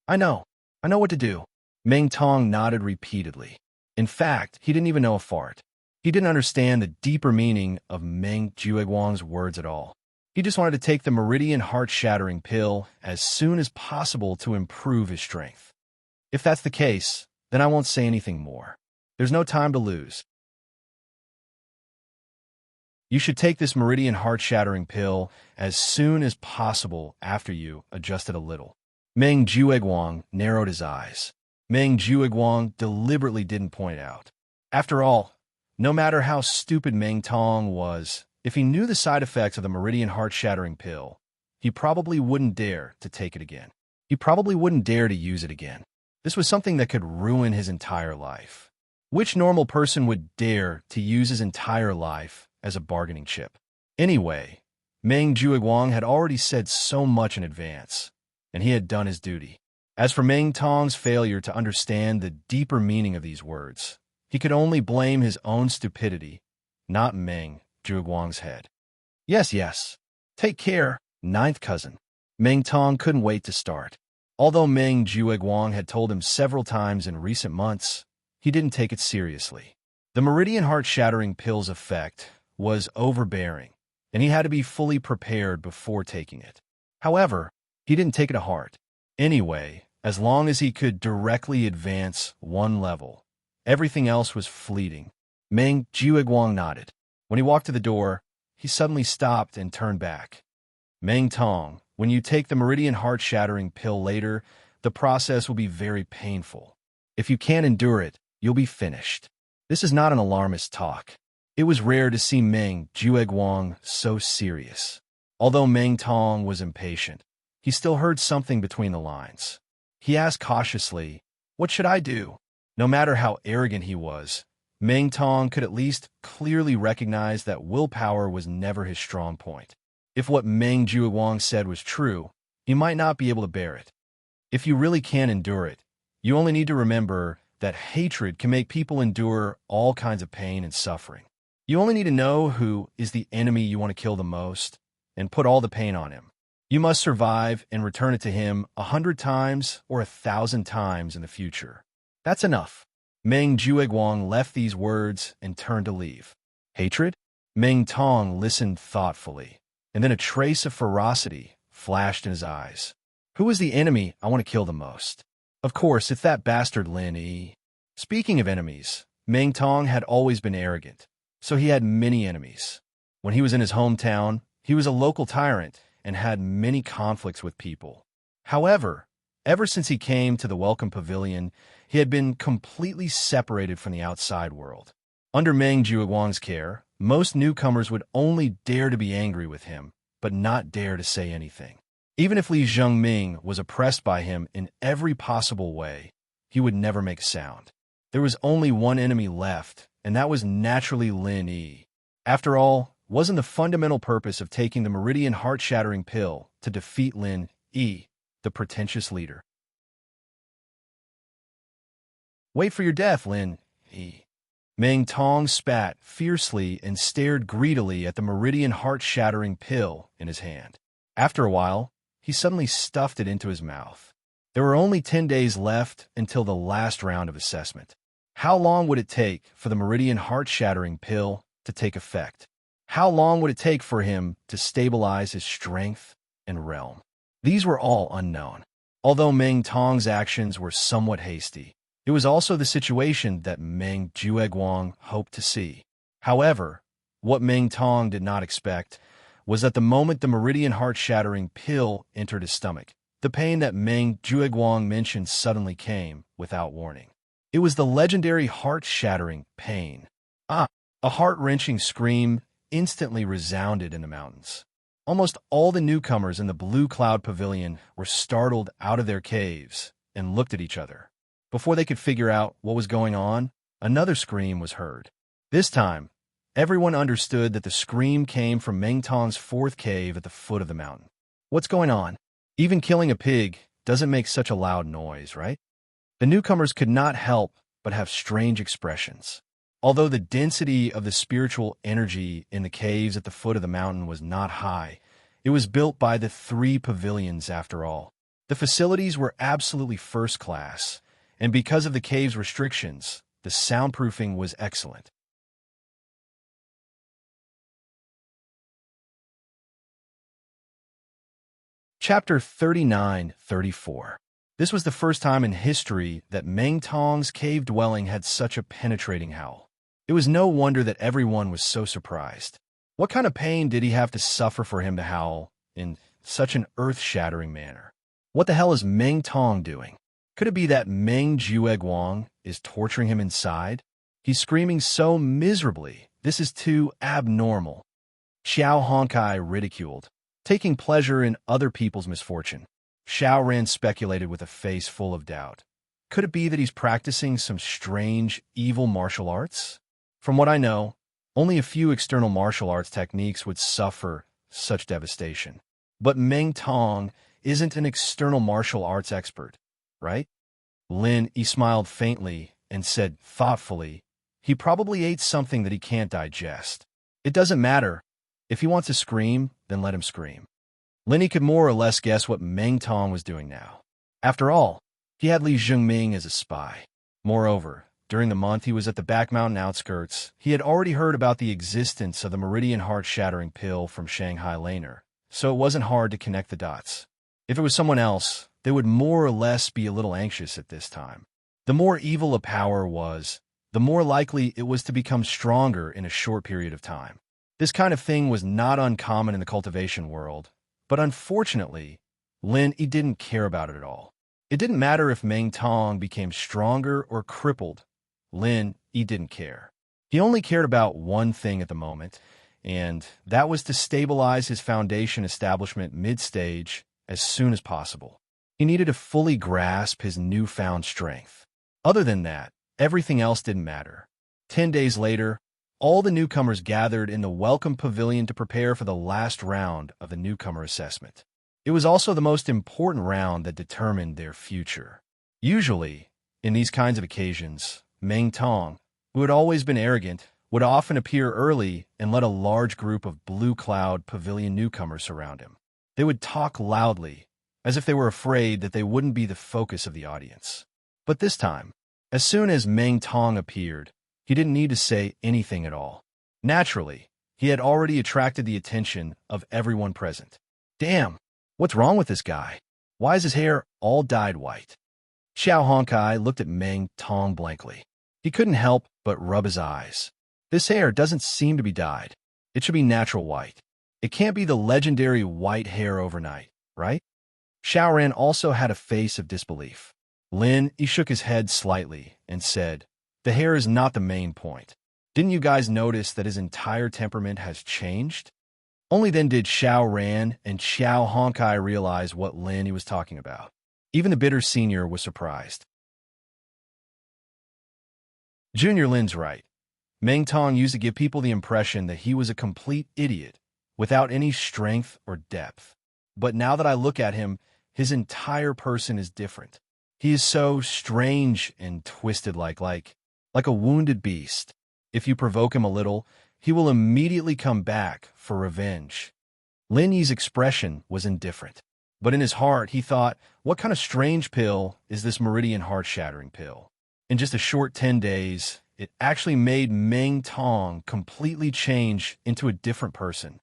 I know what to do." Meng Tong nodded repeatedly. In fact, he didn't even know a fart. He didn't understand the deeper meaning of Meng Jueguang's words at all. He just wanted to take the Meridian Heart-shattering pill as soon as possible to improve his strength. "If that's the case, then I won't say anything more. There's no time to lose. You should take this Meridian Heart-shattering pill as soon as possible after you adjusted a little." Meng Jueguang narrowed his eyes. Meng Jueguang deliberately didn't point out. After all, no matter how stupid Meng Tong was, if he knew the side effects of the Meridian Heart-shattering pill, he probably wouldn't dare to take it again. He probably wouldn't dare to use it again. This was something that could ruin his entire life. Which normal person would dare to use his entire life as a bargaining chip? Anyway, Meng Jueguang had already said so much in advance, and he had done his duty. As for Meng Tong's failure to understand the deeper meaning of these words, he could only blame his own stupidity, not Meng Jueguang's head. Yes. Take care, Ninth Cousin." Meng Tong couldn't wait to start. Although Meng Jueguang had told him several times in recent months, he didn't take it seriously. The Meridian Heart-shattering pill's effect was overbearing, and he had to be fully prepared before taking it. However, he didn't take it to heart. Anyway, as long as he could directly advance one level, everything else was fleeting. Meng Jueguang nodded. When he walked to the door, he suddenly stopped and turned back. "Meng Tong, when you take the Meridian Heart-shattering pill later, the process will be very painful. If you can't endure it, you'll be finished." This is not an alarmist talk. It was rare to see Meng Jueguang so serious. Although Meng Tong was impatient, he still heard something between the lines. He asked cautiously, "What should I do?" No matter how arrogant he was, Meng Tong could at least clearly recognize that willpower was never his strong point. If what Meng Jueguang said was true, he might not be able to bear it. If you really can't endure it, you only need to remember that hatred can make people endure all kinds of pain and suffering. You only need to know who is the enemy you want to kill the most and put all the pain on him. You must survive and return it to him 100 times or 1,000 times in the future. That's enough." Meng Jueguang left these words and turned to leave. Hatred? Meng Tong listened thoughtfully, and then a trace of ferocity flashed in his eyes. "Who is the enemy I want to kill the most? Of course, it's that bastard Lin Yi." Speaking of enemies, Meng Tong had always been arrogant, so he had many enemies. When he was in his hometown, He was a local tyrant and had many conflicts with people. However, ever since he came to the Welcome Pavilion, he had been completely separated from the outside world. Under Meng Jiuguang's care, most newcomers would only dare to be angry with him, but not dare to say anything. Even if Li Zhengming was oppressed by him in every possible way, he would never make a sound. There was only one enemy left, and that was naturally Lin Yi. After all, wasn't the fundamental purpose of taking the Meridian heart-shattering pill to defeat Lin Yi, the pretentious leader? Wait for your death, Lin Yi. Meng Tong spat fiercely and stared greedily at the Meridian heart-shattering pill in his hand. After a while, he suddenly stuffed it into his mouth. There were only 10 days left until the last round of assessment. How long would it take for the Meridian heart-shattering pill to take effect? How long would it take for him to stabilize his strength and realm? These were all unknown. Although Meng Tong's actions were somewhat hasty, it was also the situation that Meng Jiuguang hoped to see. However, what Meng Tong did not expect was that the moment the Meridian heart-shattering pill entered his stomach, the pain that Meng Jiuguang mentioned suddenly came without warning. It was the legendary heart-shattering pain. A heart-wrenching scream instantly resounded in the mountains. Almost all the newcomers in the Blue Cloud Pavilion were startled out of their caves and looked at each other. Before they could figure out what was going on, another scream was heard. This time, everyone understood that the scream came from Meng Tong's fourth cave at the foot of the mountain. What's going on? Even killing a pig doesn't make such a loud noise, right? The newcomers could not help but have strange expressions. Although the density of the spiritual energy in the caves at the foot of the mountain was not high, it was built by the 3 pavilions after all. The facilities were absolutely first class, and because of the cave's restrictions, the soundproofing was excellent. Chapter 39-34. This was the first time in history that Meng Tong's cave dwelling had such a penetrating howl. It was no wonder that everyone was so surprised. What kind of pain did he have to suffer for him to howl in such an earth-shattering manner? What the hell is Meng Tong doing? Could it be that Meng Jiuguang is torturing him inside? He's screaming so miserably. This is too abnormal. Xiao Honkai ridiculed, taking pleasure in other people's misfortune. Xiao Ran speculated with a face full of doubt. Could it be that he's practicing some strange, evil martial arts? From what I know, only a few external martial arts techniques would suffer such devastation. But Meng Tong isn't an external martial arts expert, right? Lin Yi smiled faintly and said thoughtfully, he probably ate something that he can't digest. It doesn't matter. If he wants to scream, then let him scream. Lin Yi could more or less guess what Meng Tong was doing now. After all, he had Li Zhengming as a spy. Moreover, during the month he was at the back mountain outskirts, he had already heard about the existence of the Meridian heart-shattering pill from Shanghai Laner, so it wasn't hard to connect the dots. If it was someone else, they would more or less be a little anxious at this time. The more evil a power was, the more likely it was to become stronger in a short period of time. This kind of thing was not uncommon in the cultivation world, but unfortunately, Lin Yi didn't care about it at all. It didn't matter if Meng Tong became stronger or crippled. Lin Yi didn't care. He only cared about one thing at the moment, and that was to stabilize his foundation establishment mid-stage as soon as possible. He needed to fully grasp his newfound strength. Other than that, everything else didn't matter. 10 days later, all the newcomers gathered in the Welcome Pavilion to prepare for the last round of the newcomer assessment. It was also the most important round that determined their future. Usually, in these kinds of occasions, Meng Tong, who had always been arrogant, would often appear early and let a large group of Blue Cloud Pavilion newcomers surround him. They would talk loudly, as if they were afraid that they wouldn't be the focus of the audience. But this time, as soon as Meng Tong appeared, he didn't need to say anything at all. Naturally, he had already attracted the attention of everyone present. Damn, what's wrong with this guy? Why is his hair all dyed white? Xiao Honkai looked at Meng Tong blankly. He couldn't help but rub his eyes. This hair doesn't seem to be dyed. It should be natural white. It can't be the legendary white hair overnight, right? Xiaoran also had a face of disbelief. He shook his head slightly and said, "The hair is not the main point. Didn't you guys notice that his entire temperament has changed?" Only then did Xiaoran and Xiao Honkai realize what he was talking about. Even the bitter senior was surprised. Junior Lin's right. Meng Tong used to give people the impression that he was a complete idiot, without any strength or depth. But now that I look at him, his entire person is different. He is so strange and twisted like a wounded beast. If you provoke him a little, he will immediately come back for revenge. Lin Yi's expression was indifferent. But in his heart, he thought, what kind of strange pill is this meridian heart-shattering pill? In just a short 10 days, it actually made Meng Tong completely change into a different person.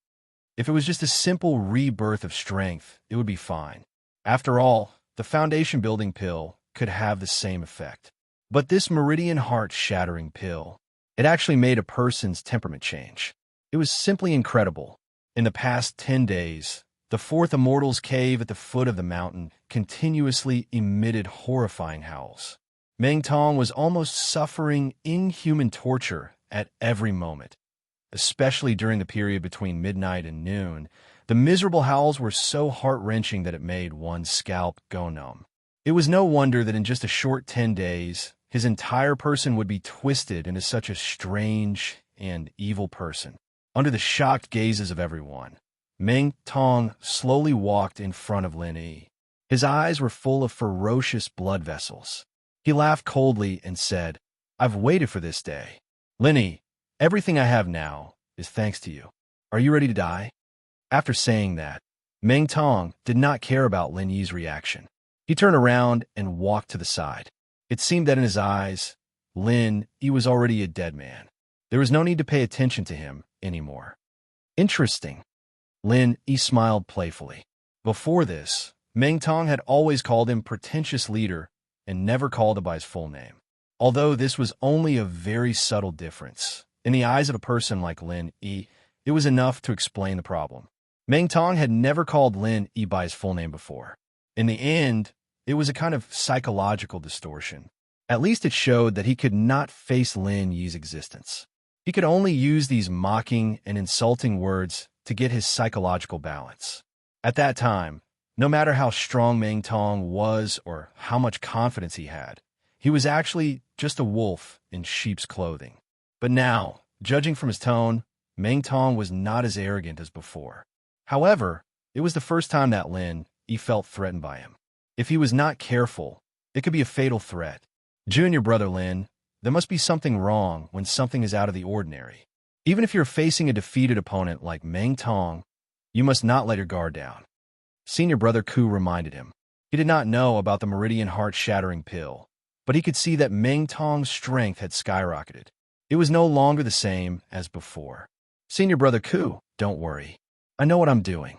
If it was just a simple rebirth of strength, it would be fine. After all, the foundation-building pill could have the same effect. But this meridian heart-shattering pill, it actually made a person's temperament change. It was simply incredible. In the past 10 days, the fourth Immortal's cave at the foot of the mountain continuously emitted horrifying howls. Meng Tong was almost suffering inhuman torture at every moment. Especially during the period between midnight and noon, the miserable howls were so heart-wrenching that it made one's scalp go numb. It was no wonder that in just a short 10 days, his entire person would be twisted into such a strange and evil person. Under the shocked gazes of everyone, Meng Tong slowly walked in front of Lin Yi. His eyes were full of ferocious blood vessels. He laughed coldly and said, "I've waited for this day. Lin Yi, everything I have now is thanks to you. Are you ready to die?" After saying that, Meng Tong did not care about Lin Yi's reaction. He turned around and walked to the side. It seemed that in his eyes, Lin Yi was already a dead man. There was no need to pay attention to him anymore. Interesting. Lin Yi smiled playfully. Before this, Meng Tong had always called him pretentious leader and never called him by his full name. Although this was only a very subtle difference, in the eyes of a person like Lin Yi, it was enough to explain the problem. Meng Tong had never called Lin Yi by his full name before. In the end, it was a kind of psychological distortion. At least it showed that he could not face Lin Yi's existence. He could only use these mocking and insulting words to get his psychological balance. At that time, no matter how strong Meng Tong was or how much confidence he had, he was actually just a wolf in sheep's clothing. But now, judging from his tone, Meng Tong was not as arrogant as before. However, it was the first time that Lin Yi felt threatened by him. If he was not careful, it could be a fatal threat. Junior brother Lin, there must be something wrong when something is out of the ordinary. Even if you're facing a defeated opponent like Meng Tong, you must not let your guard down. Senior brother Ku reminded him. He did not know about the meridian heart-shattering pill, but he could see that Meng Tong's strength had skyrocketed. It was no longer the same as before. Senior brother Ku, don't worry. I know what I'm doing.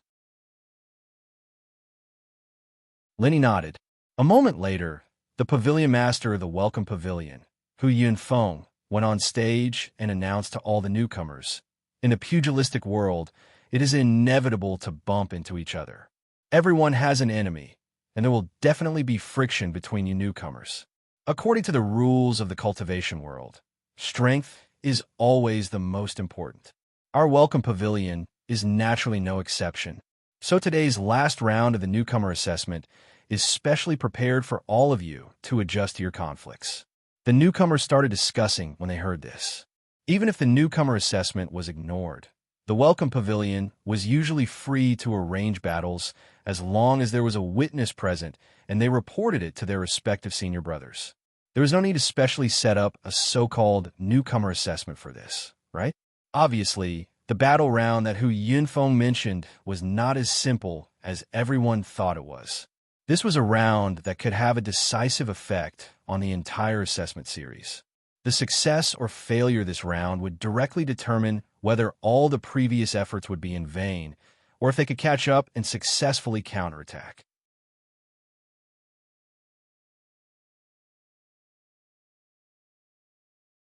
Lin Yi nodded. A moment later, the pavilion master of the Welcome Pavilion, Hu Yunfeng, went on stage and announced to all the newcomers, in the pugilistic world, it is inevitable to bump into each other. Everyone has an enemy, and there will definitely be friction between you newcomers. According to the rules of the cultivation world, strength is always the most important. Our Welcome Pavilion is naturally no exception. So today's last round of the newcomer assessment is specially prepared for all of you to adjust to your conflicts. The newcomers started discussing when they heard this. Even if the newcomer assessment was ignored, the Welcome Pavilion was usually free to arrange battles as long as there was a witness present and they reported it to their respective senior brothers. There was no need to specially set up a so-called newcomer assessment for this, right? Obviously, the battle round that Hu Yunfeng mentioned was not as simple as everyone thought it was. This was a round that could have a decisive effect on the entire assessment series. The success or failure of this round would directly determine whether all the previous efforts would be in vain, or if they could catch up and successfully counterattack.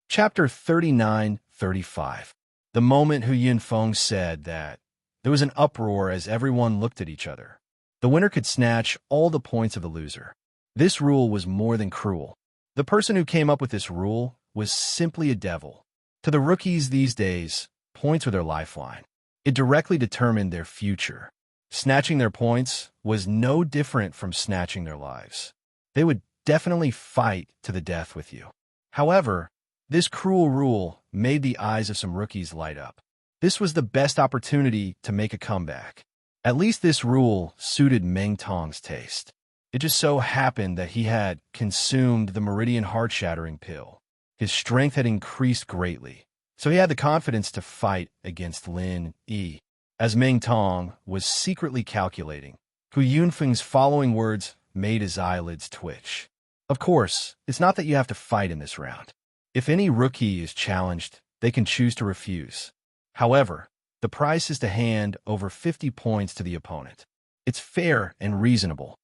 Chapter 39-35. The moment Hu Yunfeng said that There was an uproar as everyone looked at each other. The winner could snatch all the points of the loser. This rule was more than cruel. The person who came up with this rule was simply a devil. To the rookies these days, points were their lifeline. It directly determined their future. Snatching their points was no different from snatching their lives. They would definitely fight to the death with you. However, this cruel rule made the eyes of some rookies light up. This was the best opportunity to make a comeback. At least this rule suited Meng Tong's taste. It just so happened that he had consumed the Meridian Heart-Shattering pill. His strength had increased greatly, so he had the confidence to fight against Lin Yi. As Meng Tong was secretly calculating, Hu Yunfeng's following words made his eyelids twitch. Of course, it's not that you have to fight in this round. If any rookie is challenged, they can choose to refuse. However, the price is to hand over 50 points to the opponent. It's fair and reasonable.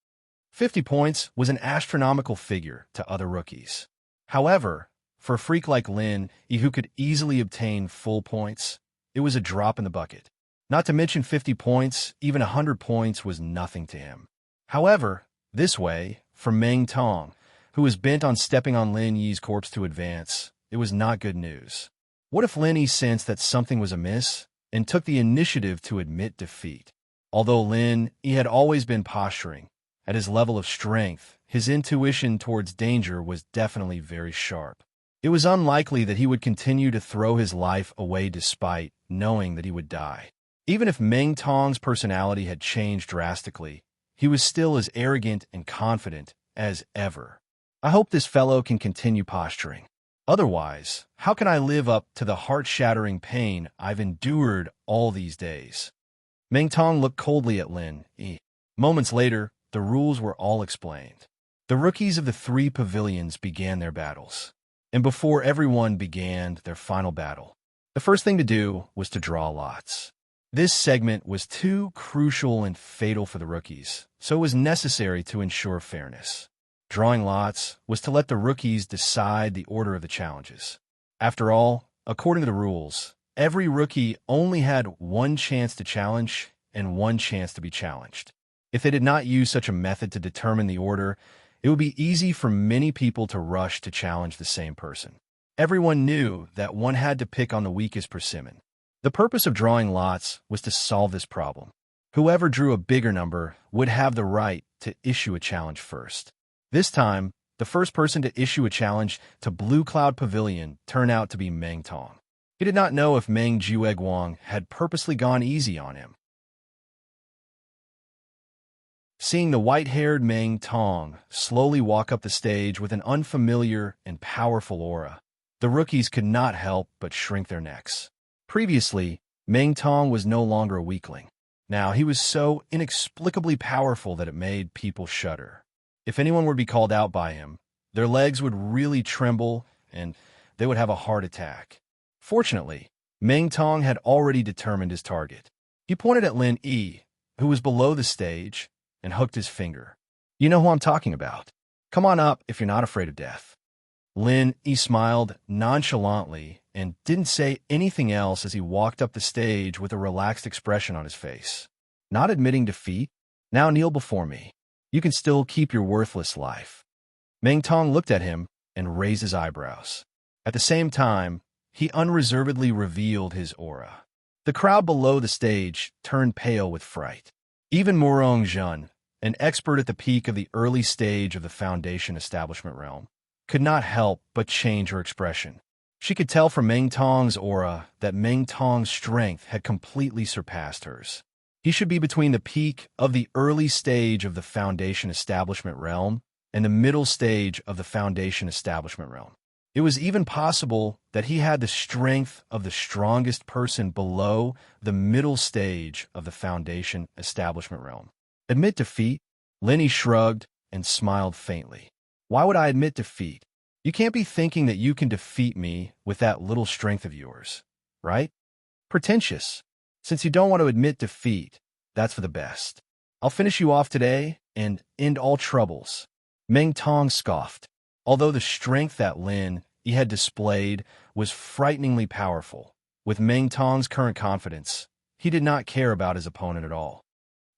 50 points was an astronomical figure to other rookies. However, for a freak like Lin Yi who could easily obtain full points, it was a drop in the bucket. Not to mention 50 points, even 100 points was nothing to him. However, this way, for Meng Tong, who was bent on stepping on Lin Yi's corpse to advance, it was not good news. What if Lin Yi sensed that something was amiss and took the initiative to admit defeat? Although Lin Yi had always been posturing, at his level of strength, his intuition towards danger was definitely very sharp. It was unlikely that he would continue to throw his life away despite knowing that he would die. Even if Meng Tong's personality had changed drastically, he was still as arrogant and confident as ever. I hope this fellow can continue posturing. Otherwise, how can I live up to the heart-shattering pain I've endured all these days? Meng Tong looked coldly at Lin Yi. Moments later, the rules were all explained. The rookies of the three pavilions began their battles. And before everyone began their final battle, the first thing to do was to draw lots. This segment was too crucial and fatal for the rookies, so it was necessary to ensure fairness. Drawing lots was to let the rookies decide the order of the challenges. After all, according to the rules, every rookie only had one chance to challenge and one chance to be challenged. If they did not use such a method to determine the order, it would be easy for many people to rush to challenge the same person. Everyone knew that one had to pick on the weakest persimmon. The purpose of drawing lots was to solve this problem. Whoever drew a bigger number would have the right to issue a challenge first. This time, the first person to issue a challenge to Blue Cloud Pavilion turned out to be Meng Tong. He did not know if Meng Jueguang had purposely gone easy on him. Seeing the white-haired Meng Tong slowly walk up the stage with an unfamiliar and powerful aura, the rookies could not help but shrink their necks. Previously, Meng Tong was no longer a weakling. Now he was so inexplicably powerful that it made people shudder. If anyone were to be called out by him, their legs would really tremble and they would have a heart attack. Fortunately, Meng Tong had already determined his target. He pointed at Lin Yi, who was below the stage, and hooked his finger. You know who I'm talking about. Come on up if you're not afraid of death. Lin Yi smiled nonchalantly and didn't say anything else as he walked up the stage with a relaxed expression on his face. Not admitting defeat? Now kneel before me. You can still keep your worthless life. Meng Tong looked at him and raised his eyebrows. At the same time, he unreservedly revealed his aura. The crowd below the stage turned pale with fright. Even Morong Zhen, an expert at the peak of the early stage of the Foundation establishment realm, could not help but change her expression. She could tell from Meng Tong's aura that Meng Tong's strength had completely surpassed hers. He should be between the peak of the early stage of the Foundation establishment realm and the middle stage of the Foundation establishment realm. It was even possible that he had the strength of the strongest person below the middle stage of the Foundation establishment realm. Admit defeat? Lin Yi shrugged and smiled faintly. Why would I admit defeat? You can't be thinking that you can defeat me with that little strength of yours, right? Pretentious. Since you don't want to admit defeat, that's for the best. I'll finish you off today and end all troubles. Meng Tong scoffed. Although the strength that Lin Yi had displayed was frighteningly powerful, with Meng Tong's current confidence, he did not care about his opponent at all.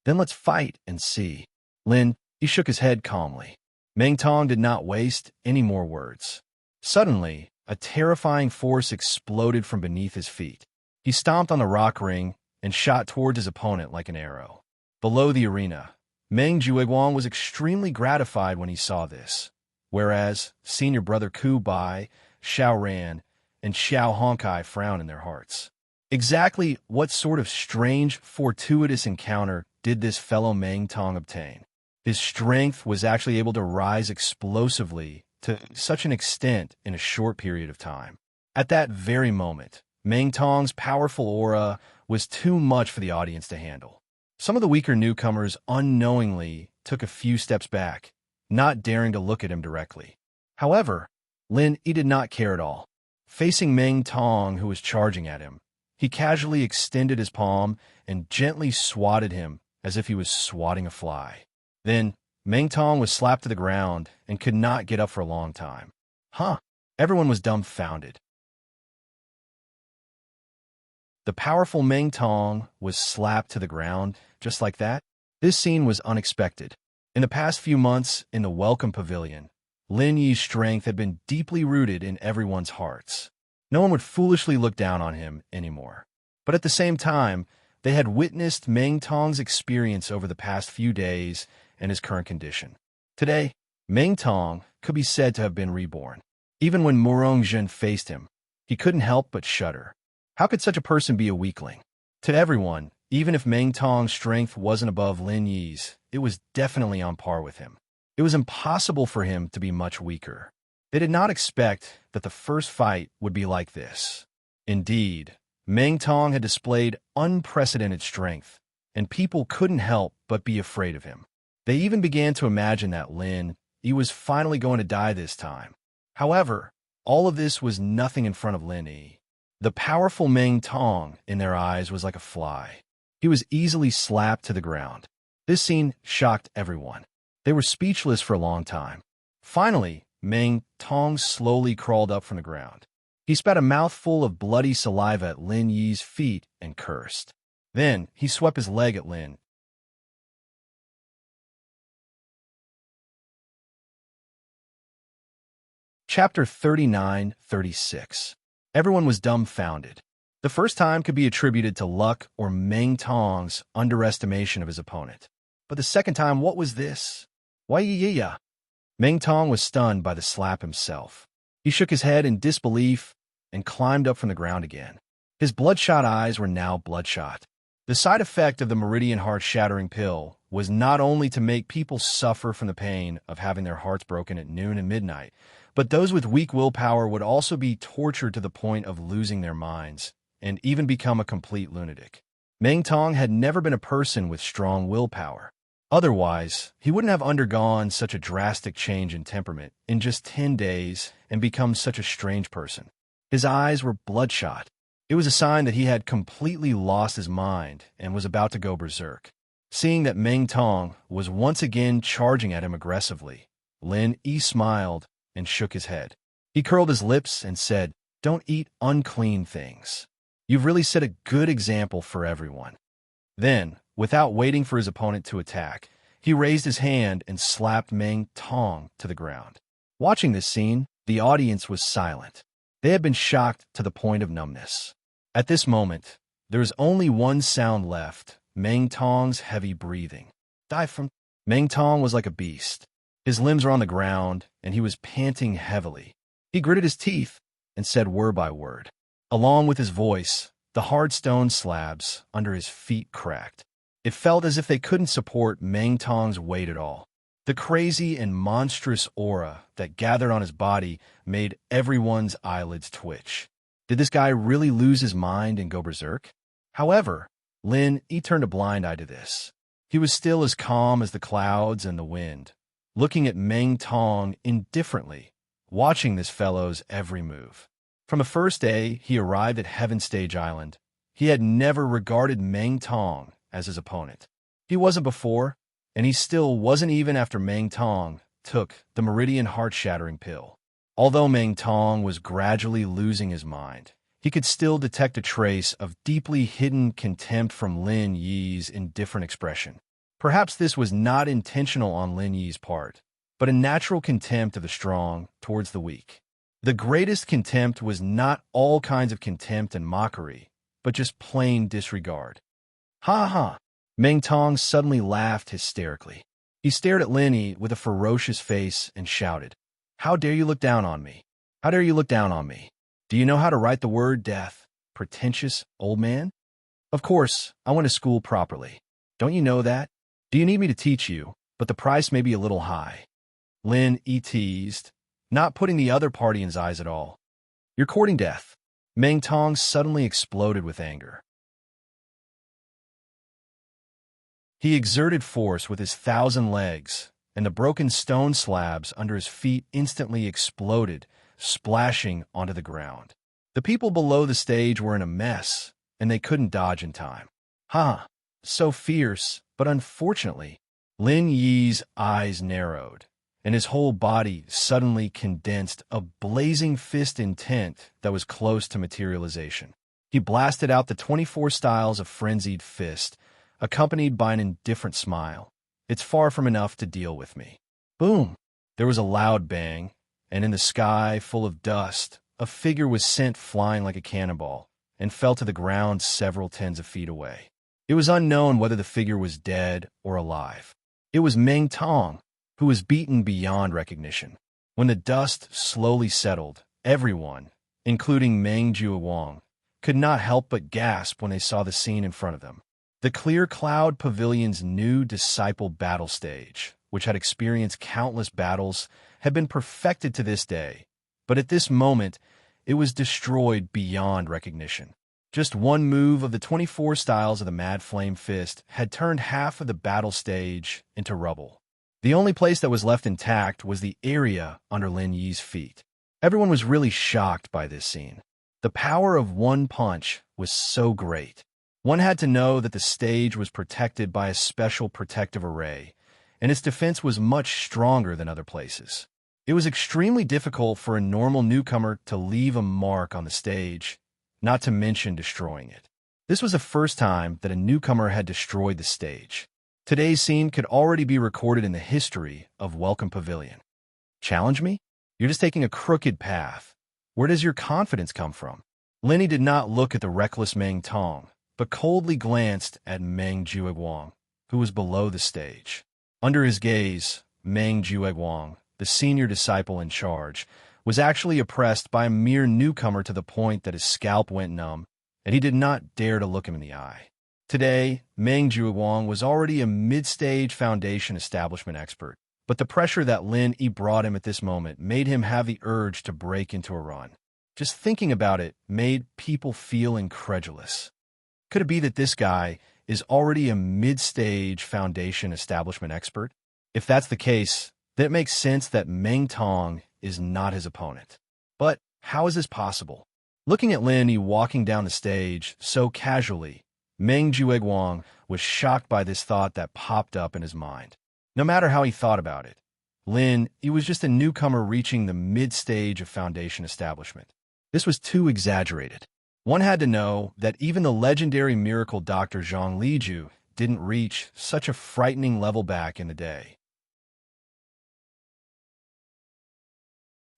Then let's fight and see. Lin, he shook his head calmly. Meng Tong did not waste any more words. Suddenly, a terrifying force exploded from beneath his feet. He stomped on the rock ring and shot towards his opponent like an arrow. Below the arena, Meng Jueguang was extremely gratified when he saw this, whereas senior brother Ku Bai, Xiao Ran, and Xiao Honkai frowned in their hearts. Exactly what sort of strange, fortuitous encounter did this fellow Meng Tong obtain? His strength was actually able to rise explosively to such an extent in a short period of time. At that very moment, Meng Tong's powerful aura was too much for the audience to handle. Some of the weaker newcomers unknowingly took a few steps back, not daring to look at him directly. However, Lin Yi did not care at all. Facing Meng Tong, who was charging at him, he casually extended his palm and gently swatted him as if he was swatting a fly. Then, Meng Tong was slapped to the ground and could not get up for a long time. Everyone was dumbfounded. The powerful Meng Tong was slapped to the ground just like that. This scene was unexpected. In the past few months in the Welcome Pavilion, Lin Yi's strength had been deeply rooted in everyone's hearts. No one would foolishly look down on him anymore. But at the same time, they had witnessed Meng Tong's experience over the past few days and his current condition. Today, Meng Tong could be said to have been reborn. Even when Murong Jin faced him, he couldn't help but shudder. How could such a person be a weakling? To everyone, even if Meng Tong's strength wasn't above Lin Yi's, it was definitely on par with him. It was impossible for him to be much weaker. They did not expect that the first fight would be like this. Indeed, Meng Tong had displayed unprecedented strength, and people couldn't help but be afraid of him. They even began to imagine that Lin Yi was finally going to die this time. However, all of this was nothing in front of Lin Yi. The powerful Meng Tong in their eyes was like a fly. He was easily slapped to the ground. This scene shocked everyone. They were speechless for a long time. Finally, Meng Tong slowly crawled up from the ground. He spat a mouthful of bloody saliva at Lin Yi's feet and cursed. Then he swept his leg at Lin. Chapter 39-36. Everyone was dumbfounded. The first time could be attributed to luck or Meng Tong's underestimation of his opponent. But the second time, what was this? Why? Meng Tong was stunned by the slap himself. He shook his head in disbelief and climbed up from the ground again. His bloodshot eyes were now bloodshot. The side effect of the Meridian heart-shattering pill was not only to make people suffer from the pain of having their hearts broken at noon and midnight, but those with weak willpower would also be tortured to the point of losing their minds and even become a complete lunatic. Meng Tong had never been a person with strong willpower. Otherwise, he wouldn't have undergone such a drastic change in temperament in just 10 days and become such a strange person. His eyes were bloodshot. It was a sign that he had completely lost his mind and was about to go berserk. Seeing that Meng Tong was once again charging at him aggressively, Lin Yi smiled and shook his head. He curled his lips and said, "Don't eat unclean things. You've really set a good example for everyone." Then, without waiting for his opponent to attack, he raised his hand and slapped Meng Tong to the ground. Watching this scene, the audience was silent. They had been shocked to the point of numbness. At this moment, there was only one sound left, Meng Tong's heavy breathing. Meng Tong was like a beast. His limbs were on the ground, and he was panting heavily. He gritted his teeth and said word by word. Along with his voice, the hard stone slabs under his feet cracked. It felt as if they couldn't support Meng Tong's weight at all. The crazy and monstrous aura that gathered on his body made everyone's eyelids twitch. Did this guy really lose his mind and go berserk? However, Lin Yi turned a blind eye to this. He was still as calm as the clouds and the wind, looking at Meng Tong indifferently, watching this fellow's every move. From the first day he arrived at Heaven Stage Island, he had never regarded Meng Tong as his opponent. He wasn't before, and he still wasn't even after Meng Tong took the Meridian heart-shattering pill. Although Meng Tong was gradually losing his mind, he could still detect a trace of deeply hidden contempt from Lin Yi's indifferent expression. Perhaps this was not intentional on Lin Yi's part, but a natural contempt of the strong towards the weak. The greatest contempt was not all kinds of contempt and mockery, but just plain disregard. Ha ha! Meng Tong suddenly laughed hysterically. He stared at Lin Yi with a ferocious face and shouted, "How dare you look down on me? How dare you look down on me? Do you know how to write the word death, pretentious old man? Of course, I went to school properly. Don't you know that? Do you need me to teach you? But the price may be a little high." Lin Yi teased, not putting the other party in his eyes at all. "You're courting death." Meng Tong suddenly exploded with anger. He exerted force with his 1,000 legs, and the broken stone slabs under his feet instantly exploded, splashing onto the ground. The people below the stage were in a mess, and they couldn't dodge in time. Ha! So fierce, but unfortunately, Lin Yi's eyes narrowed, and his whole body suddenly condensed a blazing fist intent that was close to materialization. He blasted out the 24 styles of frenzied fist, accompanied by an indifferent smile. "It's far from enough to deal with me." Boom! There was a loud bang, and in the sky full of dust, a figure was sent flying like a cannonball and fell to the ground several tens of feet away. It was unknown whether the figure was dead or alive. It was Meng Tong, who was beaten beyond recognition. When the dust slowly settled, everyone, including Meng Jiuwang, could not help but gasp when they saw the scene in front of them. The Clear Cloud Pavilion's new disciple battle stage, which had experienced countless battles, had been perfected to this day, but at this moment, it was destroyed beyond recognition. Just one move of the 24 styles of the Mad Flame Fist had turned half of the battle stage into rubble. The only place that was left intact was the area under Lin Yi's feet. Everyone was really shocked by this scene. The power of one punch was so great. One had to know that the stage was protected by a special protective array, and its defense was much stronger than other places. It was extremely difficult for a normal newcomer to leave a mark on the stage, not to mention destroying it. This was the first time that a newcomer had destroyed the stage. Today's scene could already be recorded in the history of Welcome Pavilion. Challenge me? You're just taking a crooked path. Where does your confidence come from? Lin Yi did not look at the reckless Meng Tong, but coldly glanced at Meng Jiuwang, who was below the stage. Under his gaze, Meng Jiuwang, the senior disciple in charge, was actually oppressed by a mere newcomer to the point that his scalp went numb, and he did not dare to look him in the eye. Today, Meng Jiuwang was already a mid-stage foundation establishment expert, but the pressure that Lin Yi brought him at this moment made him have the urge to break into a run. Just thinking about it made people feel incredulous. Could it be that this guy is already a mid-stage foundation establishment expert? If that's the case, then it makes sense that Meng Tong is not his opponent. But how is this possible? Looking at Lin Yi walking down the stage so casually, Meng Jiuwang was shocked by this thought that popped up in his mind. No matter how he thought about it, Lin Yi was just a newcomer reaching the mid-stage of foundation establishment. This was too exaggerated. One had to know that even the legendary miracle Dr. Zhang Liju didn't reach such a frightening level back in the day.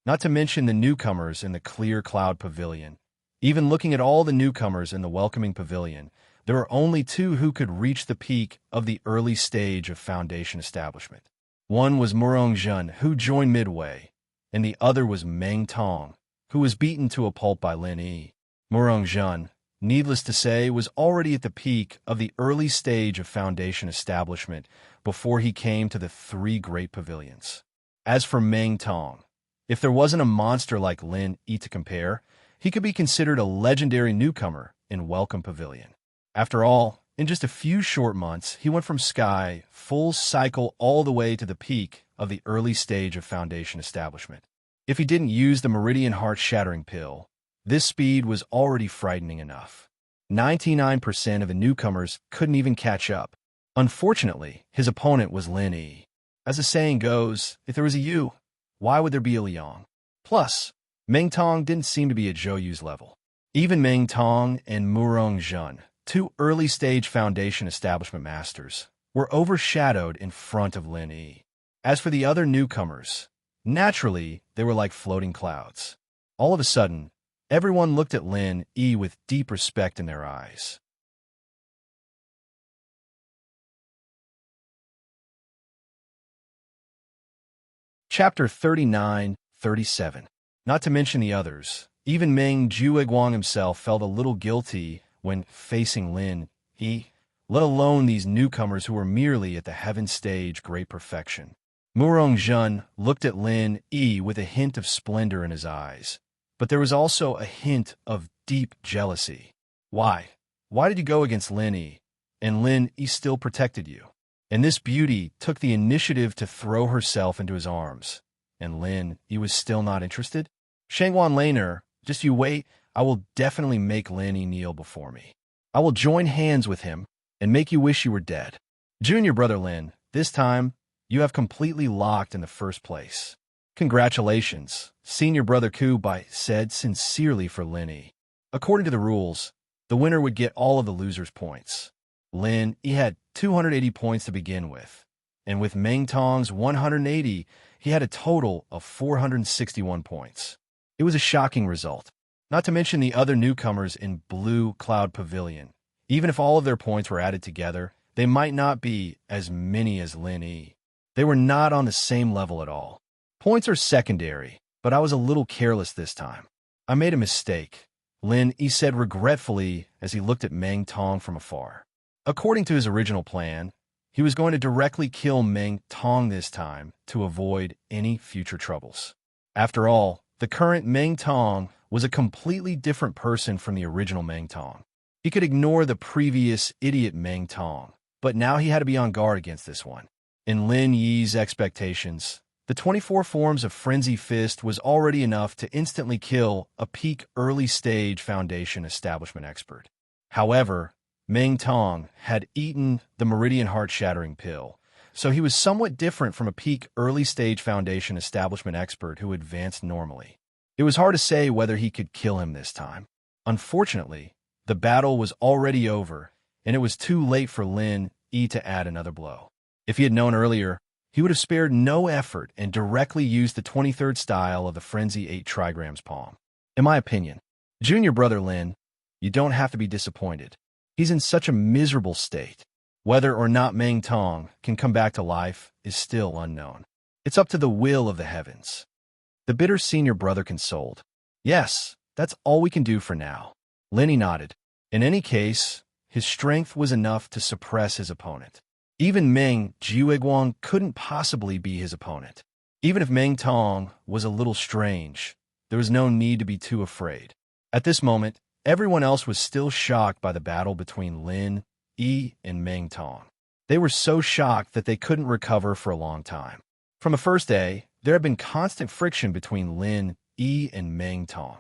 Not to mention the newcomers in the Clear Cloud Pavilion. Even looking at all the newcomers in the Welcoming Pavilion, there were only two who could reach the peak of the early stage of foundation establishment. One was Murong Zhen, who joined midway, and the other was Meng Tong, who was beaten to a pulp by Lin Yi. Murong Zhen, needless to say, was already at the peak of the early stage of foundation establishment before he came to the three great pavilions. As for Meng Tong, if there wasn't a monster like Lin Yi to compare, he could be considered a legendary newcomer in Welcome Pavilion. After all, in just a few short months, he went from sky full cycle all the way to the peak of the early stage of foundation establishment. If he didn't use the Meridian Heart-Shattering Pill, this speed was already frightening enough. 99% of the newcomers couldn't even catch up. Unfortunately, his opponent was Lin Yi. As the saying goes, if there was a Yu, why would there be a Liang? Plus, Meng Tong didn't seem to be at Zhou Yu's level. Even Meng Tong and Murong Jun, two early-stage Foundation establishment masters, were overshadowed in front of Lin Yi. As for the other newcomers, naturally, they were like floating clouds. All of a sudden, everyone looked at Lin Yi with deep respect in their eyes. Chapter 39-37. Not to mention the others, even Meng Jueguang himself felt a little guilty when facing Lin Yi, let alone these newcomers who were merely at the heaven stage great perfection. Murong Jun looked at Lin Yi with a hint of splendor in his eyes, but there was also a hint of deep jealousy. Why? Why did you go against Lin Yi? And Lin Yi still protected you. And this beauty took the initiative to throw herself into his arms. And Lin Yi was still not interested? Shangwan Laner, just you wait, I will definitely make Lin Yi kneel before me. I will join hands with him and make you wish you were dead. Junior brother Lin, this time, you have completely locked in the first place. Congratulations, senior brother Kubai said sincerely for Lin Yi. According to the rules, the winner would get all of the losers' points. Lin Yi had 280 points to begin with, and with Meng Tong's 180, he had a total of 461 points. It was a shocking result, not to mention the other newcomers in Blue Cloud Pavilion. Even if all of their points were added together, they might not be as many as Lin Yi. They were not on the same level at all. Points are secondary, but I was a little careless this time. I made a mistake, Lin Yi said regretfully as he looked at Meng Tong from afar. According to his original plan, he was going to directly kill Meng Tong this time to avoid any future troubles. After all, the current Meng Tong was a completely different person from the original Meng Tong. He could ignore the previous idiot Meng Tong, but now he had to be on guard against this one. In Lin Yi's expectations, the 24 forms of Frenzy Fist was already enough to instantly kill a peak early-stage Foundation establishment expert. However, Meng Tong had eaten the Meridian Heart-Shattering Pill, so he was somewhat different from a peak early-stage Foundation establishment expert who advanced normally. It was hard to say whether he could kill him this time. Unfortunately, the battle was already over, and it was too late for Lin Yi to add another blow. If he had known earlier, he would have spared no effort and directly used the 23rd style of the Frenzy 8 trigrams palm. In my opinion, junior brother Lin, you don't have to be disappointed. He's in such a miserable state. Whether or not Meng Tong can come back to life is still unknown. It's up to the will of the heavens. The bitter senior brother consoled. Yes, that's all we can do for now. Lin Yi nodded. In any case, his strength was enough to suppress his opponent. Even Meng Jueguang couldn't possibly be his opponent. Even if Meng Tong was a little strange, there was no need to be too afraid. At this moment, everyone else was still shocked by the battle between Lin Yi and Meng Tong. They were so shocked that they couldn't recover for a long time. From the first day, there had been constant friction between Lin Yi and Meng Tong.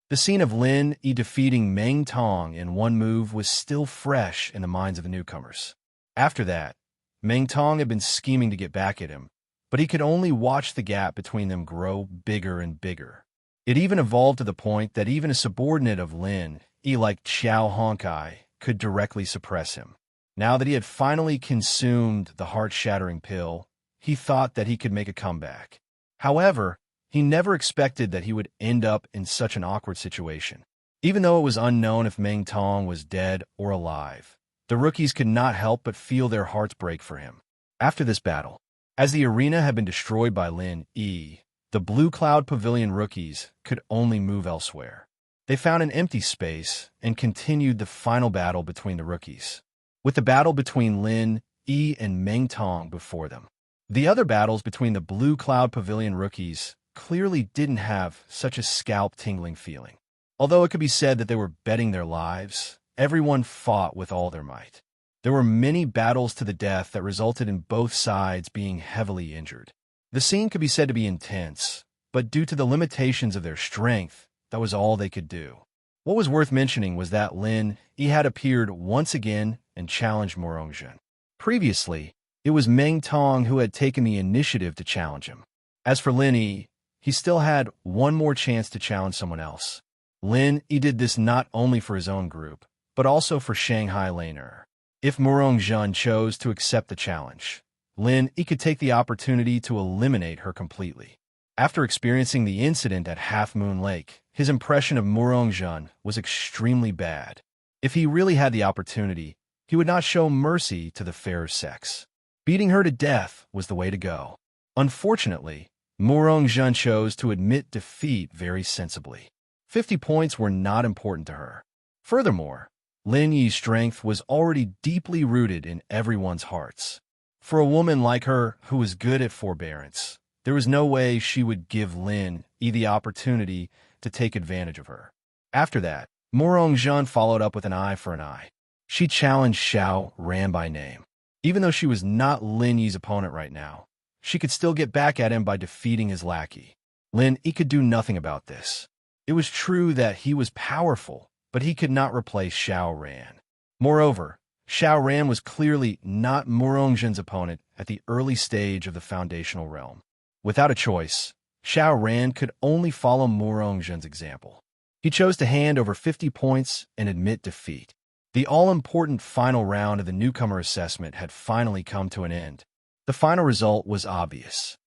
The scene of Lin Yi defeating Meng Tong in one move was still fresh in the minds of the newcomers. After that, Meng Tong had been scheming to get back at him, but he could only watch the gap between them grow bigger and bigger. It even evolved to the point that even a subordinate of Lin Yi like Xiao Honkai could directly suppress him. Now that he had finally consumed the heart-shattering pill, he thought that he could make a comeback. However, he never expected that he would end up in such an awkward situation. Even though it was unknown if Meng Tong was dead or alive, the rookies could not help but feel their hearts break for him. After this battle, as the arena had been destroyed by Lin Yi, the Blue Cloud Pavilion rookies could only move elsewhere. They found an empty space and continued the final battle between the rookies, with the battle between Lin Yi and Meng Tong before them. The other battles between the Blue Cloud Pavilion rookies clearly didn't have such a scalp-tingling feeling. Although it could be said that they were betting their lives, everyone fought with all their might. There were many battles to the death that resulted in both sides being heavily injured. The scene could be said to be intense, but due to the limitations of their strength, that was all they could do. What was worth mentioning was that Lin Yi had appeared once again and challenged Morongzhen. Previously, it was Meng Tong who had taken the initiative to challenge him. As for Lin Yi, he still had one more chance to challenge someone else. Lin Yi did this not only for his own group, but also for Shanghai Laner. If Murong Jun chose to accept the challenge, Lin Yi could take the opportunity to eliminate her completely. After experiencing the incident at Half Moon Lake, his impression of Murong Jun was extremely bad. If he really had the opportunity, he would not show mercy to the fairer sex. Beating her to death was the way to go. Unfortunately, Murong Jun chose to admit defeat very sensibly. 50 points were not important to her. Furthermore, Lin Yi's strength was already deeply rooted in everyone's hearts. For a woman like her who was good at forbearance, there was no way she would give Lin Yi the opportunity to take advantage of her. After that, Murong Jun followed up with an eye for an eye. She challenged Xiao Ran by name. Even though she was not Lin Yi's opponent right now, she could still get back at him by defeating his lackey. Lin Yi could do nothing about this. It was true that he was powerful, but he could not replace Xiao Ran. Moreover, Xiao Ran was clearly not Murong Jun's opponent at the early stage of the foundational realm. Without a choice, Xiao Ran could only follow Murong Jun's example. He chose to hand over 50 points and admit defeat. The all-important final round of the newcomer assessment had finally come to an end. The final result was obvious.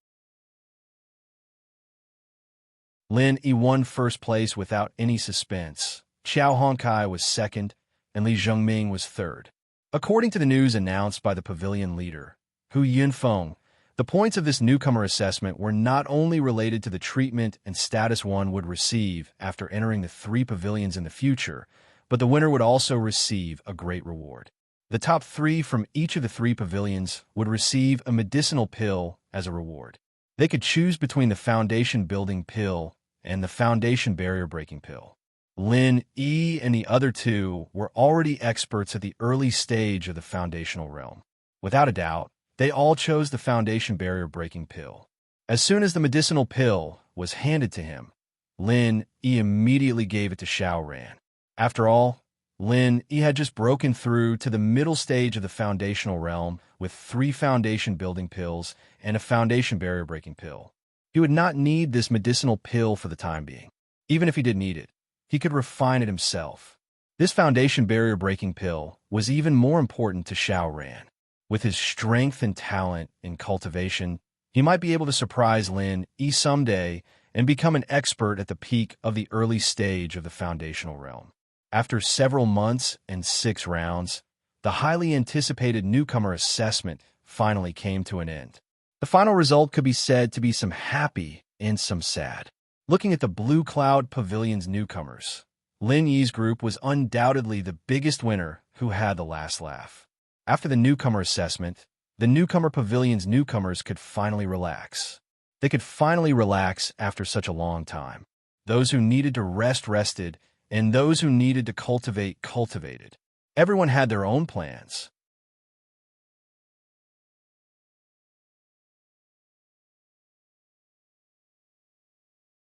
Lin Yi won first place without any suspense. Qiao Hongkai was second, and Li Zhengming was third. According to the news announced by the pavilion leader, Hu Yunfeng, the points of this newcomer assessment were not only related to the treatment and status one would receive after entering the 3 pavilions in the future, but the winner would also receive a great reward. The top 3 from each of the 3 pavilions would receive a medicinal pill as a reward. They could choose between the foundation building pill and the foundation barrier breaking pill. Lin Yi and the other 2 were already experts at the early stage of the foundational realm. Without a doubt, they all chose the foundation barrier breaking pill. As soon as the medicinal pill was handed to him, Lin Yi immediately gave it to Xiao Ran. After all, Lin Yi had just broken through to the middle stage of the foundational realm with 3 foundation building pills and a foundation barrier breaking pill. He would not need this medicinal pill for the time being. Even if he did need it, he could refine it himself. This foundation barrier breaking pill was even more important to Xiao Ran. With his strength and talent in cultivation, he might be able to surprise Lin Yi someday and become an expert at the peak of the early stage of the foundational realm. After several months and 6 rounds, the highly anticipated newcomer assessment finally came to an end. The final result could be said to be some happy and some sad. Looking at the Blue Cloud Pavilion's newcomers, Lin Yi's group was undoubtedly the biggest winner who had the last laugh. After the newcomer assessment, the newcomer pavilion's newcomers could finally relax. They could finally relax after such a long time. Those who needed to rest rested, and those who needed to cultivate cultivated. Everyone had their own plans.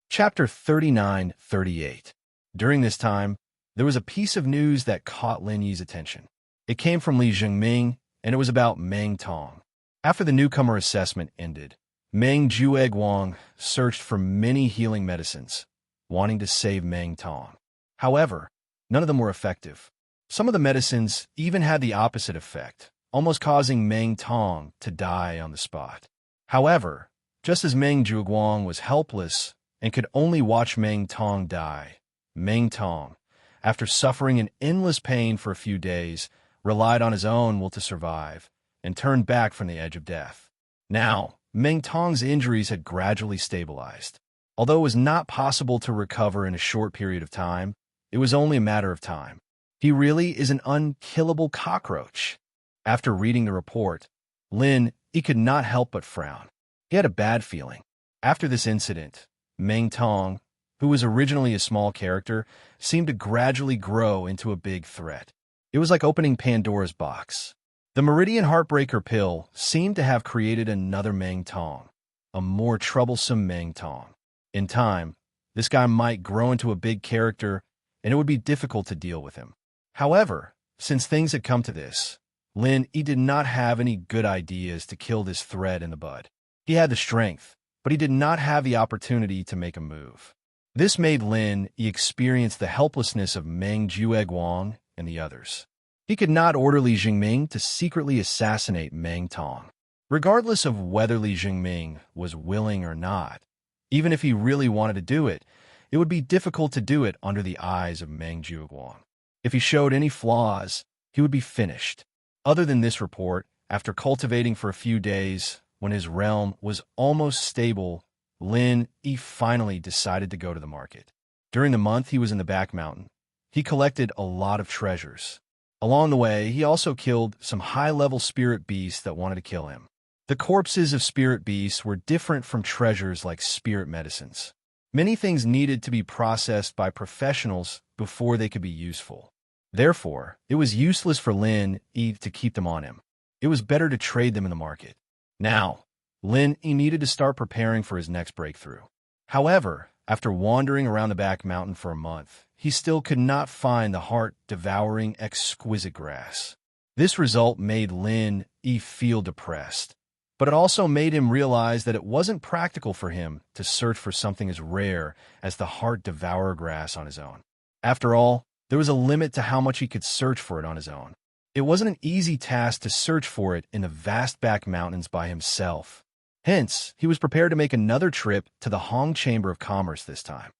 Chapter 39-38. During this time, there was a piece of news that caught Lin Yi's attention. It came from Li Zhengming, and it was about Meng Tong. After the newcomer assessment ended, Meng Jueguang searched for many healing medicines, wanting to save Meng Tong. However, none of them were effective. Some of the medicines even had the opposite effect, almost causing Meng Tong to die on the spot. However, just as Meng Jueguang was helpless and could only watch Meng Tong die, Meng Tong, after suffering an endless pain for a few days, relied on his own will to survive, and turned back from the edge of death. Now, Meng Tong's injuries had gradually stabilized. Although it was not possible to recover in a short period of time, it was only a matter of time. He really is an unkillable cockroach. After reading the report, Lin Yi could not help but frown. He had a bad feeling. After this incident, Meng Tong, who was originally a small character, seemed to gradually grow into a big threat. It was like opening Pandora's box. The Meridian Heartbreaker pill seemed to have created another Meng Tong, a more troublesome Meng Tong. In time, this guy might grow into a big character, and it would be difficult to deal with him. However, since things had come to this, Lin Yi did not have any good ideas to kill this threat in the bud. He had the strength, but he did not have the opportunity to make a move. This made Lin experience the helplessness of Meng Jueguang and the others. He could not order Li Jingming to secretly assassinate Meng Tong. Regardless of whether Li Jingming was willing or not, even if he really wanted to do it, it would be difficult to do it under the eyes of Meng Jueguang. If he showed any flaws, he would be finished. Other than this report, after cultivating for a few days, when his realm was almost stable, Lin finally decided to go to the market. During the month he was in the back mountain, he collected a lot of treasures. Along the way, he also killed some high-level spirit beasts that wanted to kill him. The corpses of spirit beasts were different from treasures like spirit medicines. Many things needed to be processed by professionals before they could be useful. Therefore, it was useless for Lin to keep them on him. It was better to trade them in the market. Now, Lin needed to start preparing for his next breakthrough. However, after wandering around the back mountain for a month, he still could not find the heart-devouring exquisite grass. This result made Lin feel depressed, but it also made him realize that it wasn't practical for him to search for something as rare as the heart-devourer grass on his own. After all, there was a limit to how much he could search for it on his own. It wasn't an easy task to search for it in the vast back mountains by himself. Hence, he was prepared to make another trip to the Hong Chamber of Commerce this time.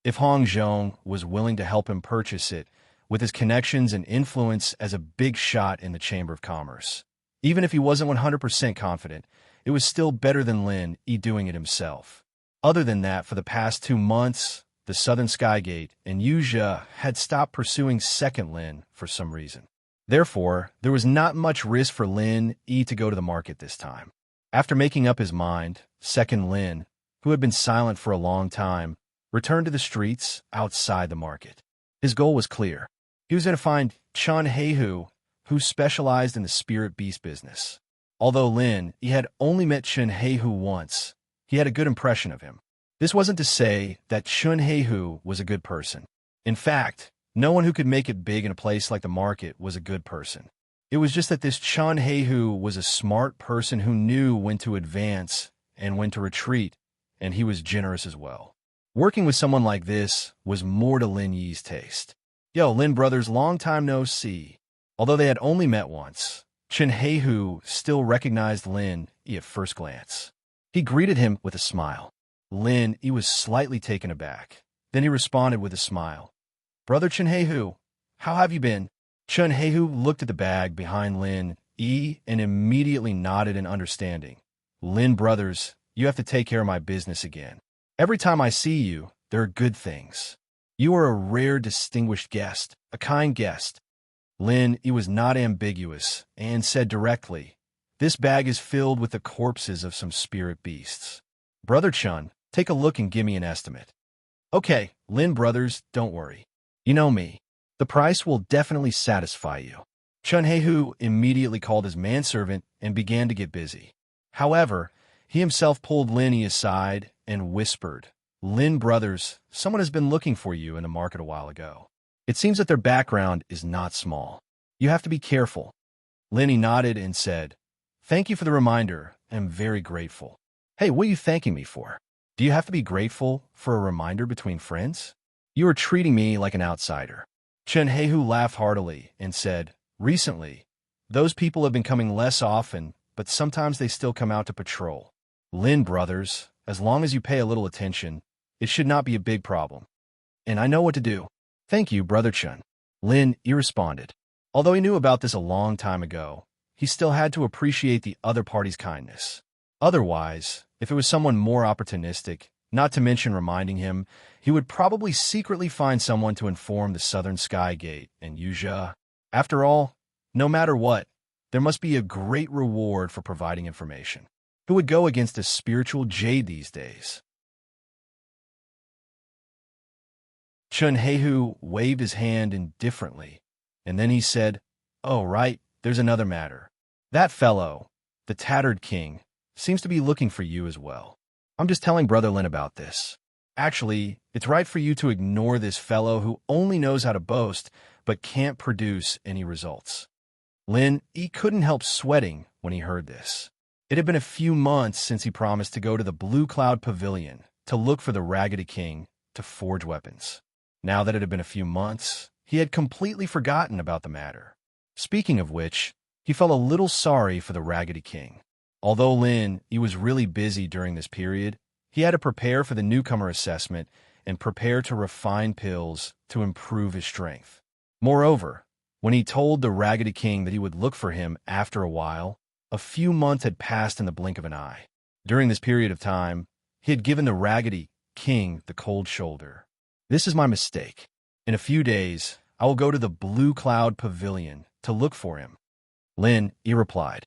If Hong Zhong was willing to help him purchase it, with his connections and influence as a big shot in the Chamber of Commerce, even if he wasn't 100% confident, it was still better than Lin doing it himself. Other than that, for the past 2 months, the Southern Skygate and Yuzhe had stopped pursuing Second Lin for some reason. Therefore, there was not much risk for Lin to go to the market this time. After making up his mind, Second Lin, who had been silent for a long time, returned to the streets outside the market. His goal was clear. He was going to find Chun Heihu, who specialized in the spirit beast business. Although Lin had only met Chun Heihu once, he had a good impression of him. This wasn't to say that Chun Heihu was a good person. In fact, no one who could make it big in a place like the market was a good person. It was just that this Chun Heihu was a smart person who knew when to advance and when to retreat, and he was generous as well. Working with someone like this was more to Lin Yi's taste. Yo, Lin brothers, long time no see. Although they had only met once, Chun Heihu still recognized Lin at first glance. He greeted him with a smile. Lin was slightly taken aback. Then he responded with a smile. Brother Chun Heihu, how have you been? Chun Heihu looked at the bag behind Lin and immediately nodded in understanding. Lin brothers, you have to take care of my business again. Every time I see you, there are good things. You are a rare, distinguished guest, a kind guest. Lin was not ambiguous and said directly, this bag is filled with the corpses of some spirit beasts. Brother Chun, take a look and give me an estimate. Okay, Lin brothers, don't worry. You know me. The price will definitely satisfy you. Chun Heihu immediately called his manservant and began to get busy. However, he himself pulled Lin aside and whispered, Lin brothers, someone has been looking for you in the market a while ago. It seems that their background is not small. You have to be careful. Lin nodded and said, thank you for the reminder. I'm very grateful. Hey, what are you thanking me for? Do you have to be grateful for a reminder between friends? You are treating me like an outsider. Chun Heihu laughed heartily and said, recently, those people have been coming less often, but sometimes they still come out to patrol. Lin brothers, as long as you pay a little attention, it should not be a big problem. And I know what to do. Thank you, Brother Chun. Lin responded. Although he knew about this a long time ago, he still had to appreciate the other party's kindness. Otherwise, if it was someone more opportunistic, not to mention reminding him, he would probably secretly find someone to inform the Southern Skygate and Yuzhe. After all, no matter what, there must be a great reward for providing information. Who would go against a spiritual jade these days? Chun Heihu waved his hand indifferently, and then he said, oh, right, there's another matter. That fellow, the Tattered King, seems to be looking for you as well. I'm just telling Brother Lin about this. Actually, it's right for you to ignore this fellow who only knows how to boast, but can't produce any results. Lin couldn't help sweating when he heard this. It had been a few months since he promised to go to the Blue Cloud Pavilion to look for the Raggedy King to forge weapons. Now that it had been a few months, he had completely forgotten about the matter. Speaking of which, he felt a little sorry for the Raggedy King. Although he was really busy during this period, he had to prepare for the newcomer assessment and prepare to refine pills to improve his strength. Moreover, when he told the Raggedy King that he would look for him after a while, a few months had passed in the blink of an eye. During this period of time, he had given the Raggedy King the cold shoulder. This is my mistake. In a few days, I will go to the Blue Cloud Pavilion to look for him. He replied.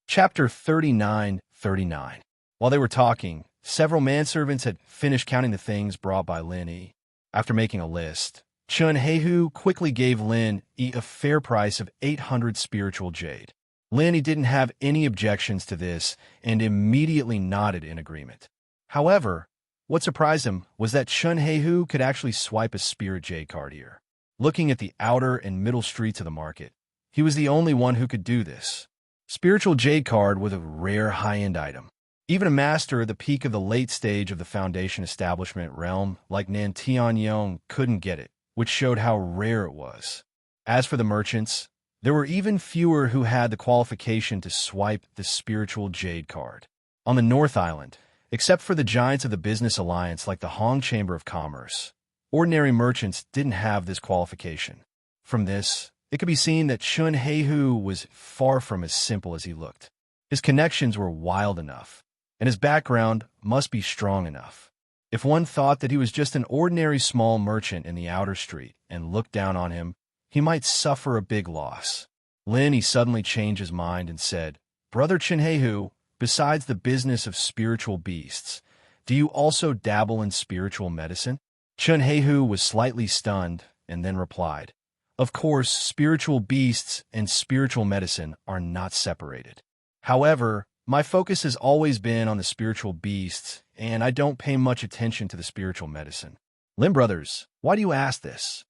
Chapter 39:39. While they were talking, several manservants had finished counting the things brought by Lin. After making a list, Chun Heihu quickly gave Lin a fair price of 800 spiritual jade. Lin didn't have any objections to this and immediately nodded in agreement. However, what surprised him was that Chun Heihu could actually swipe a spirit jade card here. Looking at the outer and middle streets of the market, he was the only one who could do this. Spiritual jade card was a rare high-end item. Even a master at the peak of the late stage of the Foundation establishment realm like Nan Tianyong couldn't get it, which showed how rare it was. As for the merchants, there were even fewer who had the qualification to swipe the spiritual jade card. On the North Island, except for the giants of the business alliance like the Hong Chamber of Commerce, ordinary merchants didn't have this qualification. From this, it could be seen that Chun Heihu was far from as simple as he looked. His connections were wild enough, and his background must be strong enough. If one thought that he was just an ordinary small merchant in the outer street and looked down on him, he might suffer a big loss. He suddenly changed his mind and said, "Brother Chun Heihu, besides the business of spiritual beasts, do you also dabble in spiritual medicine?" Chun Heihu was slightly stunned and then replied, "Of course, spiritual beasts and spiritual medicine are not separated. However, my focus has always been on the spiritual beasts, and I don't pay much attention to the spiritual medicine." "Lin brothers, why do you ask this?"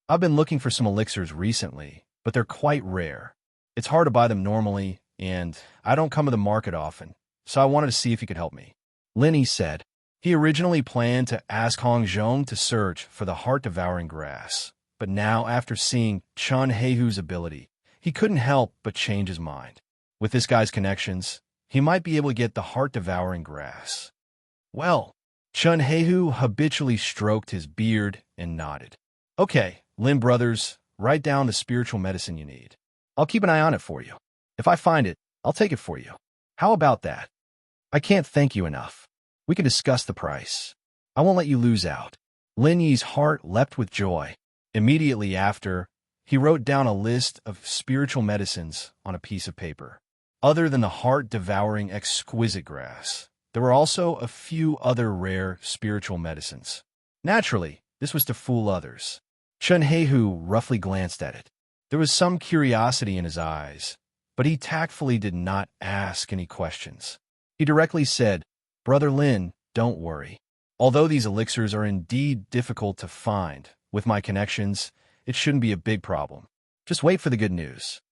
"I've been looking for some elixirs recently, but they're quite rare. It's hard to buy them normally, and I don't come to the market often, so I wanted to see if you could help me." Lin said. He originally planned to ask Hong Zhong to search for the heart-devouring grass, but now, after seeing Chun Heihu's ability, he couldn't help but change his mind. With this guy's connections, he might be able to get the heart-devouring grass. Well, Chun Heihu habitually stroked his beard and nodded. "Okay, Lin brothers, write down the spiritual medicine you need. I'll keep an eye on it for you. If I find it, I'll take it for you. How about that? I can't thank you enough. We can discuss the price. I won't let you lose out." Lin Yi's heart leapt with joy. Immediately after, he wrote down a list of spiritual medicines on a piece of paper. Other than the heart-devouring exquisite grass, there were also a few other rare spiritual medicines. Naturally, this was to fool others. Chun Heihu roughly glanced at it. There was some curiosity in his eyes, but he tactfully did not ask any questions. He directly said, "Brother Lin, don't worry. Although these elixirs are indeed difficult to find, with my connections, it shouldn't be a big problem. Just wait for the good news."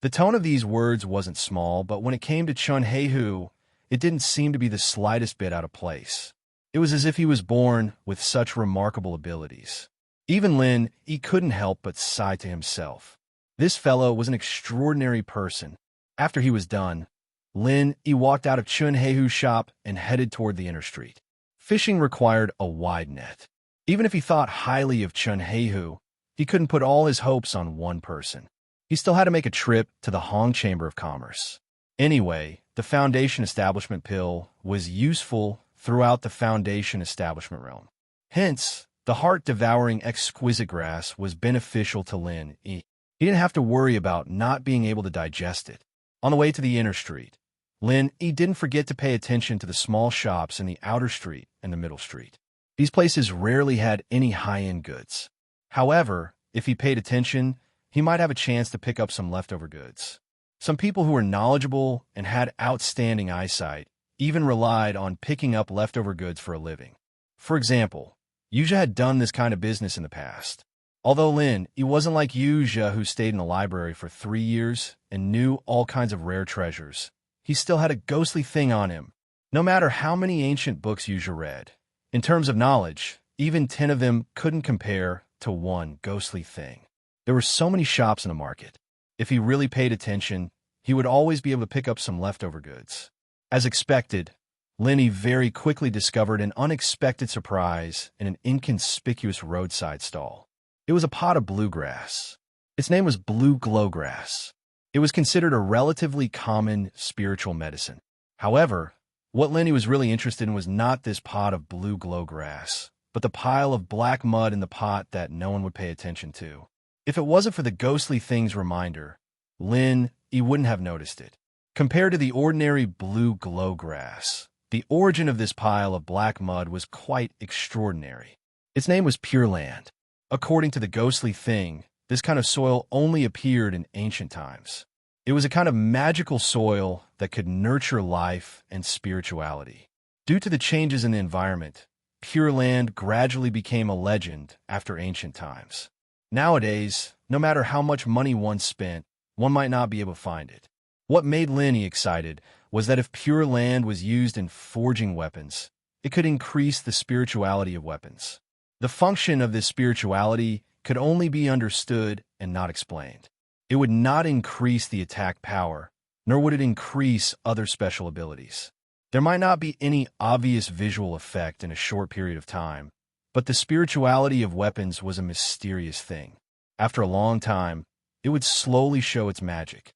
The tone of these words wasn't small, but when it came to Chun Heihu, it didn't seem to be the slightest bit out of place. It was as if he was born with such remarkable abilities. Even he couldn't help but sigh to himself. This fellow was an extraordinary person. After he was done, he walked out of Chun Heihu's shop and headed toward the inner street. Fishing required a wide net. Even if he thought highly of Chun Heihu, he couldn't put all his hopes on one person. He still had to make a trip to the Hong Chamber of Commerce. Anyway, the Foundation establishment pill was useful throughout the Foundation establishment realm. Hence, the heart-devouring exquisite grass was beneficial to Lin. He didn't have to worry about not being able to digest it. On the way to the inner street, he didn't forget to pay attention to the small shops in the outer street and the middle street. These places rarely had any high-end goods. However, if he paid attention, he might have a chance to pick up some leftover goods. Some people who were knowledgeable and had outstanding eyesight even relied on picking up leftover goods for a living. For example, Yuja had done this kind of business in the past. Although Lin, he wasn't like Yuja who stayed in the library for 3 years and knew all kinds of rare treasures. He still had a ghostly thing on him, no matter how many ancient books Yuja read. In terms of knowledge, even 10 of them couldn't compare to one ghostly thing. There were so many shops in the market. If he really paid attention, he would always be able to pick up some leftover goods. As expected, Lenny very quickly discovered an unexpected surprise in an inconspicuous roadside stall. It was a pot of bluegrass. Its name was blue glowgrass. It was considered a relatively common spiritual medicine. However, what Lenny was really interested in was not this pot of blue glowgrass, but the pile of black mud in the pot that no one would pay attention to. If it wasn't for the ghostly thing's reminder, he wouldn't have noticed it. Compared to the ordinary blue glowgrass, the origin of this pile of black mud was quite extraordinary. Its name was Pure Land. According to the ghostly thing, this kind of soil only appeared in ancient times. It was a kind of magical soil that could nurture life and spirituality. Due to the changes in the environment, Pure Land gradually became a legend after ancient times. Nowadays, no matter how much money one spent, one might not be able to find it. What made Lenny excited was that if Pure Land was used in forging weapons, it could increase the spirituality of weapons. The function of this spirituality could only be understood and not explained. It would not increase the attack power, nor would it increase other special abilities. There might not be any obvious visual effect in a short period of time, but the spirituality of weapons was a mysterious thing. After a long time, it would slowly show its magic.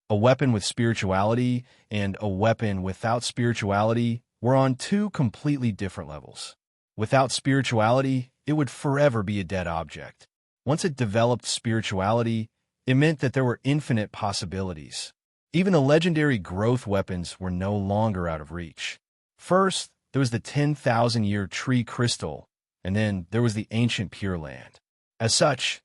A weapon with spirituality and a weapon without spirituality were on two completely different levels. Without spirituality, it would forever be a dead object. Once it developed spirituality, it meant that there were infinite possibilities. Even the legendary growth weapons were no longer out of reach. First, there was the 10,000-year tree crystal, and then there was the ancient Pure Land. As such,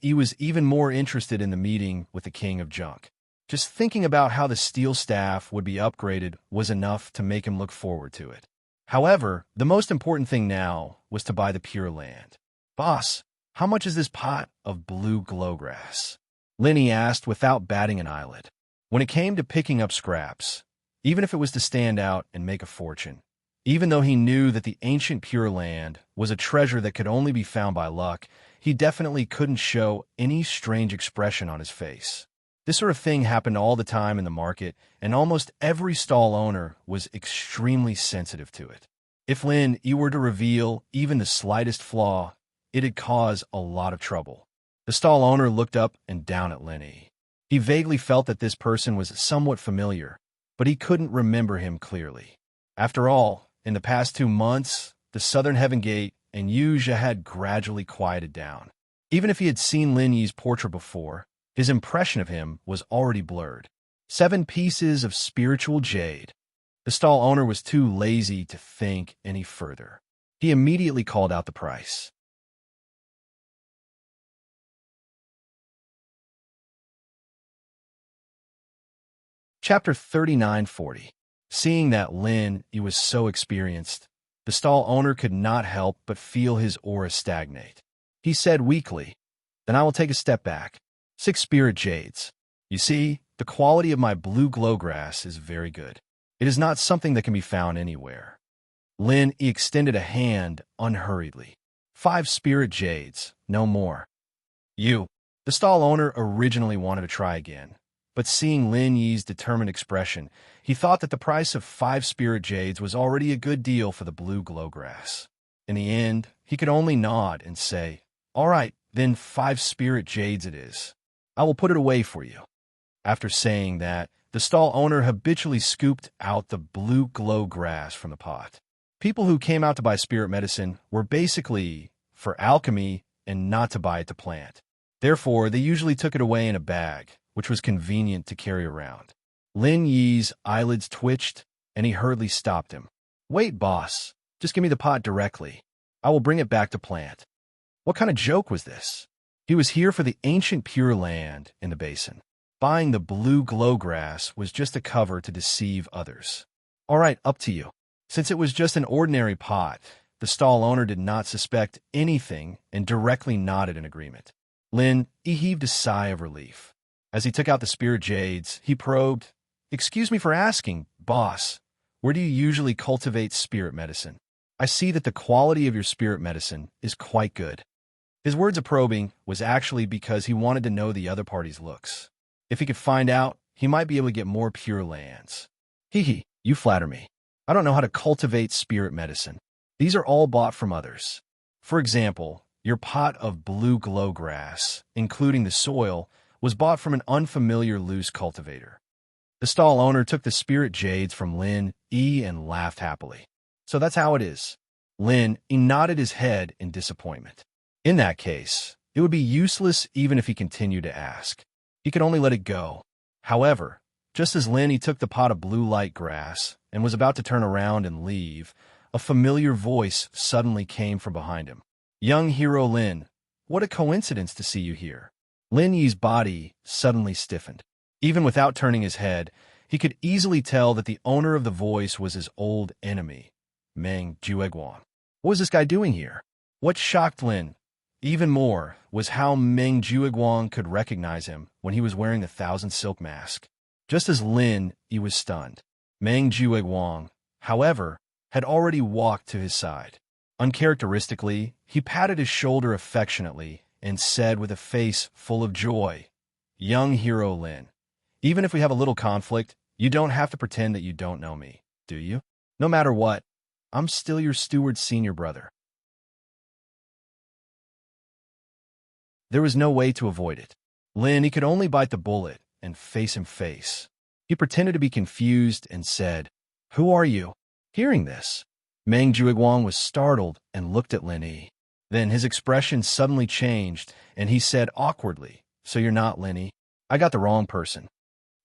he was even more interested in the meeting with the King of Junk. Just thinking about how the steel staff would be upgraded was enough to make him look forward to it. However, the most important thing now was to buy the Pure Land. "Boss, how much is this pot of blue glowgrass?" Lenny asked without batting an eyelid. When it came to picking up scraps, even if it was to stand out and make a fortune, even though he knew that the ancient Pure Land was a treasure that could only be found by luck, he definitely couldn't show any strange expression on his face. This sort of thing happened all the time in the market, and almost every stall owner was extremely sensitive to it. If he were to reveal even the slightest flaw, it'd cause a lot of trouble. The stall owner looked up and down at Lenny. He vaguely felt that this person was somewhat familiar, but he couldn't remember him clearly. After all, in the past 2 months, the Southern Heaven Gate and Yuja had gradually quieted down. Even if he had seen Lenny's portrait before, his impression of him was already blurred. 7 pieces of spiritual jade. The stall owner was too lazy to think any further. He immediately called out the price. Chapter 3940. Seeing that he was so experienced, the stall owner could not help but feel his aura stagnate. He said weakly, "Then I will take a step back. 6 spirit jades. You see, the quality of my blue glowgrass is very good. It is not something that can be found anywhere." He extended a hand unhurriedly. 5 spirit jades, no more. "You." The stall owner originally wanted to try again, but seeing Yi's determined expression, he thought that the price of 5 spirit jades was already a good deal for the blue glowgrass. In the end, he could only nod and say, "All right, then 5 spirit jades it is. I will put it away for you." After saying that, the stall owner habitually scooped out the blue glowgrass from the pot. People who came out to buy spirit medicine were basically for alchemy and not to buy it to plant. Therefore, they usually took it away in a bag, which was convenient to carry around. Yi's eyelids twitched, and he hurriedly stopped him. "Wait, boss. Just give me the pot directly. I will bring it back to plant." What kind of joke was this? He was here for the ancient Pure Land in the basin. Buying the blue glowgrass was just a cover to deceive others. All right, up to you. Since it was just an ordinary pot, the stall owner did not suspect anything and directly nodded in agreement. He heaved a sigh of relief. As he took out the spirit jades, he probed, "Excuse me for asking, boss, where do you usually cultivate spirit medicine? I see that the quality of your spirit medicine is quite good." His words of probing was actually because he wanted to know the other party's looks. If he could find out, he might be able to get more pure lands. You flatter me. I don't know how to cultivate spirit medicine. These are all bought from others. For example, your pot of blue glowgrass, including the soil, was bought from an unfamiliar loose cultivator. The stall owner took the spirit jades from and laughed happily. So that's how it is. He nodded his head in disappointment. In that case, it would be useless even if he continued to ask. He could only let it go. However, just as he took the pot of blue light grass and was about to turn around and leave, a familiar voice suddenly came from behind him. "Young hero Lin, what a coincidence to see you here." Lin Yi's body suddenly stiffened. Even without turning his head, he could easily tell that the owner of the voice was his old enemy, Meng Jueguang. What was this guy doing here? What shocked Lin even more was how Meng Jueguang could recognize him when he was wearing the thousand silk mask. Just as he was stunned. Meng Jueguang, however, had already walked to his side. Uncharacteristically, he patted his shoulder affectionately and said with a face full of joy, "Young hero Lin, even if we have a little conflict, you don't have to pretend that you don't know me, do you? No matter what, I'm still your steward's senior brother." There was no way to avoid it. He could only bite the bullet and face him face. He pretended to be confused and said, "Who are you?" Hearing this, Meng Jueguang was startled and looked at Lin Yi. Then his expression suddenly changed, and he said awkwardly, "So you're not Lin Yi? I got the wrong person."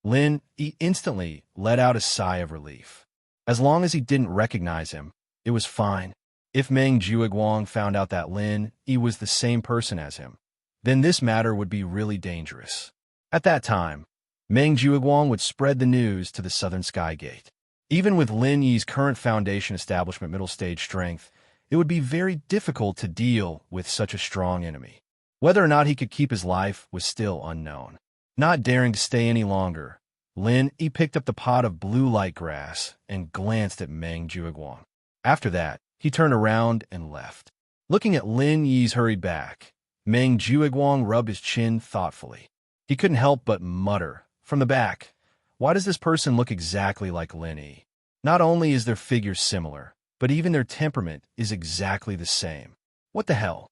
Lin Yi instantly let out a sigh of relief. As long as he didn't recognize him, it was fine. If Meng Jueguang found out that Lin Yi was the same person as him, then this matter would be really dangerous. At that time, Meng Jueguang would spread the news to the Southern Sky Gate. Even with Lin Yi's current Foundation establishment middle stage strength, it would be very difficult to deal with such a strong enemy. Whether or not he could keep his life was still unknown. Not daring to stay any longer, Lin Yi picked up the pot of blue light grass and glanced at Meng Jueguang. After that, he turned around and left. Looking at Lin Yi's hurried back, Meng Jueguang rubbed his chin thoughtfully. He couldn't help but mutter, from the back, "Why does this person look exactly like Lin Yi? Not only is their figure similar, but even their temperament is exactly the same. What the hell?"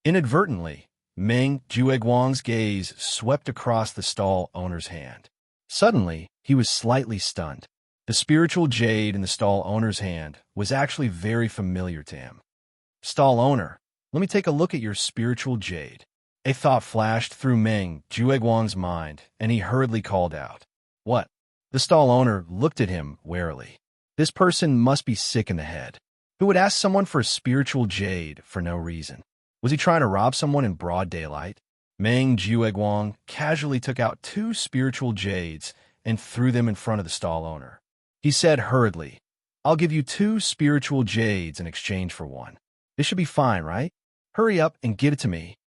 Inadvertently, Meng Jueguang's gaze swept across the stall owner's hand. Suddenly, he was slightly stunned. The spiritual jade in the stall owner's hand was actually very familiar to him. "Stall owner, let me take a look at your spiritual jade." A thought flashed through Meng Jueguang's mind, and he hurriedly called out, "What?" The stall owner looked at him warily. This person must be sick in the head. Who would ask someone for a spiritual jade for no reason? Was he trying to rob someone in broad daylight? Meng Jueguang casually took out 2 spiritual jades and threw them in front of the stall owner. He said hurriedly, "I'll give you 2 spiritual jades in exchange for 1. This should be fine, right? Hurry up and get it to me."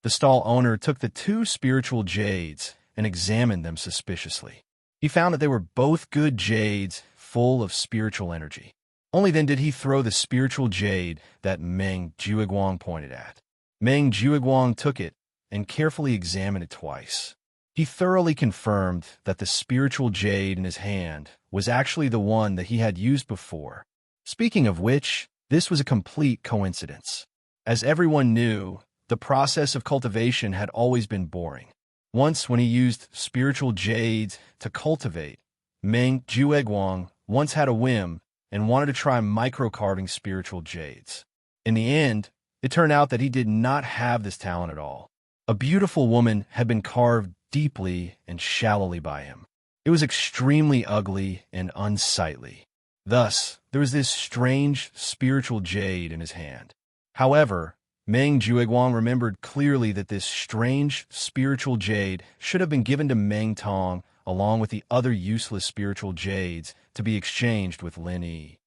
The stall owner took the 2 spiritual jades and examined them suspiciously. He found that they were both good jades full of spiritual energy. Only then did he throw the spiritual jade that Meng Jueguang pointed at. Meng Jueguang took it and carefully examined it twice. He thoroughly confirmed that the spiritual jade in his hand was actually the one that he had used before. Speaking of which, this was a complete coincidence. As everyone knew, the process of cultivation had always been boring. Once when he used spiritual jades to cultivate, Meng Jueguang once had a whim and wanted to try micro-carving spiritual jades. In the end, it turned out that he did not have this talent at all. A beautiful woman had been carved deeply and shallowly by him. It was extremely ugly and unsightly. Thus, there was this strange spiritual jade in his hand. However, Meng Jueguang remembered clearly that this strange spiritual jade should have been given to Meng Tong along with the other useless spiritual jades to be exchanged with Lin Yi.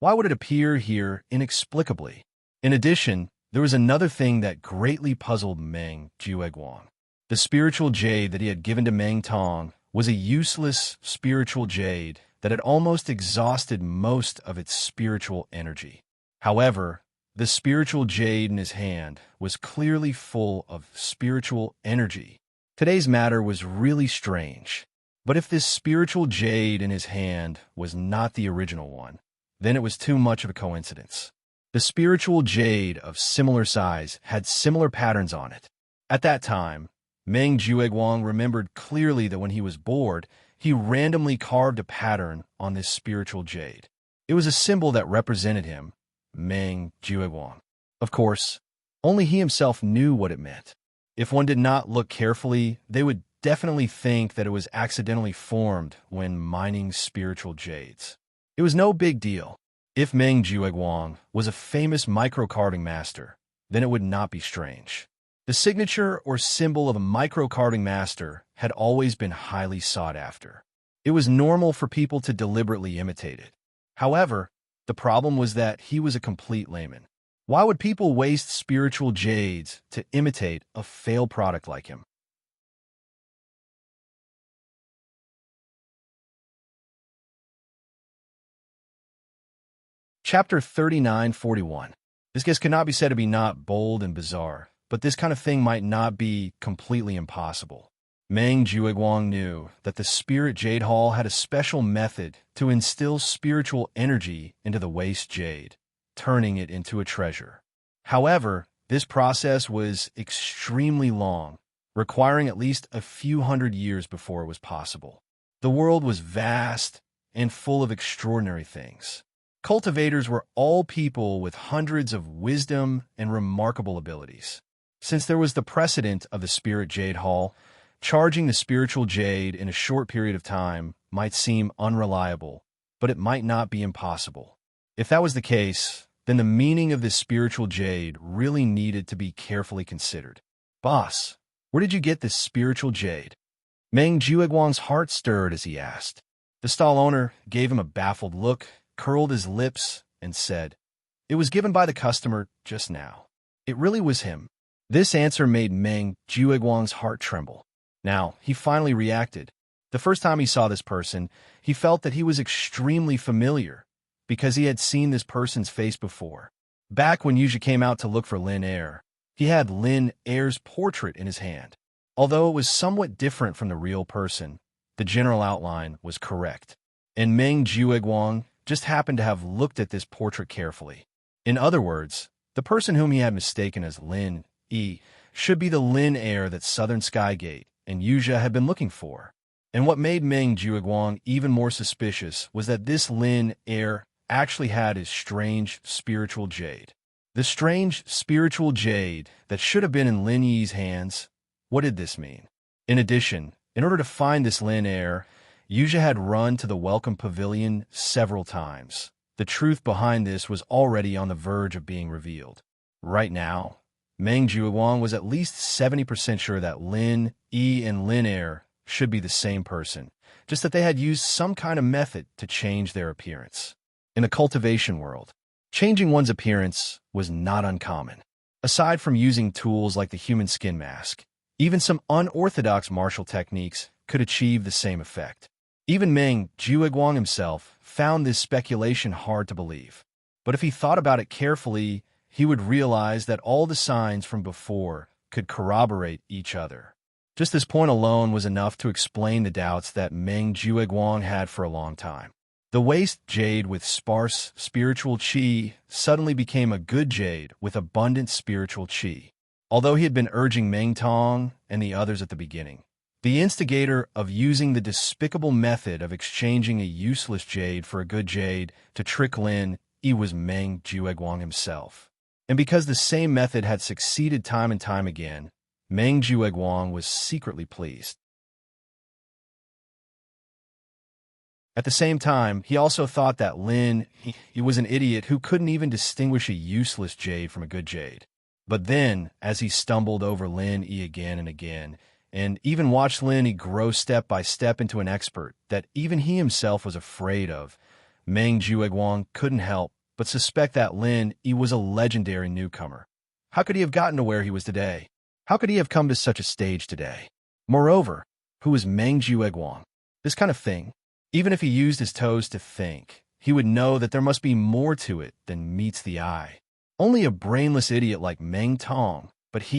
Why would it appear here inexplicably? In addition, there was another thing that greatly puzzled Meng Jueguang. The spiritual jade that he had given to Meng Tong was a useless spiritual jade that had almost exhausted most of its spiritual energy. However, the spiritual jade in his hand was clearly full of spiritual energy. Today's matter was really strange. But if this spiritual jade in his hand was not the original one, then it was too much of a coincidence. The spiritual jade of similar size had similar patterns on it. At that time, Meng Jueguang remembered clearly that when he was bored, he randomly carved a pattern on this spiritual jade. It was a symbol that represented him, Meng Jueguang. Of course, only he himself knew what it meant. If one did not look carefully, they would definitely think that it was accidentally formed when mining spiritual jades. It was no big deal. If Meng Jueguang was a famous microcarving master, then it would not be strange. The signature or symbol of a microcarving master had always been highly sought after. It was normal for people to deliberately imitate it. However, the problem was that he was a complete layman. Why would people waste spiritual jades to imitate a failed product like him? Chapter 3941. This case cannot be said to be not bold and bizarre, but this kind of thing might not be completely impossible. Meng Jueguang knew that the Spirit Jade Hall had a special method to instill spiritual energy into the waste jade, turning it into a treasure. However, this process was extremely long, requiring at least a few hundred years before it was possible. The world was vast and full of extraordinary things. Cultivators were all people with hundreds of wisdom and remarkable abilities. Since there was the precedent of the Spirit Jade Hall, charging the spiritual jade in a short period of time might seem unreliable, but it might not be impossible. If that was the case, then the meaning of this spiritual jade really needed to be carefully considered. Boss, where did you get this spiritual jade? Meng Jueguang's heart stirred as he asked. The stall owner gave him a baffled look, curled his lips, and said, "It was given by the customer just now. It really was him." This answer made Meng Jueguang's heart tremble. Now, he finally reacted. The first time he saw this person, he felt that he was extremely familiar, because he had seen this person's face before. Back when Yuja came out to look for Lin Air, he had Lin Air's portrait in his hand. Although it was somewhat different from the real person, the general outline was correct. And Meng Jueguang just happened to have looked at this portrait carefully. In other words, the person whom he had mistaken as Lin Yi should be the Lin Air that Southern Skygate and Yuja had been looking for. And what made Meng Jueguang even more suspicious was that this Lin Air actually had his strange spiritual jade. The strange spiritual jade that should have been in Lin Yi's hands. What did this mean? In addition, in order to find this Lin Air, Yuja had run to the Welcome Pavilion several times. The truth behind this was already on the verge of being revealed. Right now, Meng Jueguang was at least 70% sure that Lin Yi and Lin Air should be the same person, just that they had used some kind of method to change their appearance. In the cultivation world, changing one's appearance was not uncommon. Aside from using tools like the human skin mask, even some unorthodox martial techniques could achieve the same effect. Even Meng Jueguang himself found this speculation hard to believe. But if he thought about it carefully, he would realize that all the signs from before could corroborate each other. Just this point alone was enough to explain the doubts that Meng Jueguang had for a long time. The waste jade with sparse spiritual qi suddenly became a good jade with abundant spiritual qi. Although he had been urging Meng Tong and the others at the beginning, the instigator of using the despicable method of exchanging a useless jade for a good jade to trick Lin Yi was Meng Jueguang himself. And because the same method had succeeded time and time again, Meng Jueguang was secretly pleased. At the same time, he also thought that he was an idiot who couldn't even distinguish a useless jade from a good jade. But then, as he stumbled over Lin Yi again and again, and even watched Lin Yi grow step by step into an expert that even he himself was afraid of, Meng Jueguang couldn't help but suspect that Lin Yi was a legendary newcomer. How could he have gotten to where he was today? How could he have come to such a stage today? Moreover, who was Meng Jueguang? This kind of thing. Even if he used his toes to think, he would know that there must be more to it than meets the eye. Only a brainless idiot like Meng Tong, but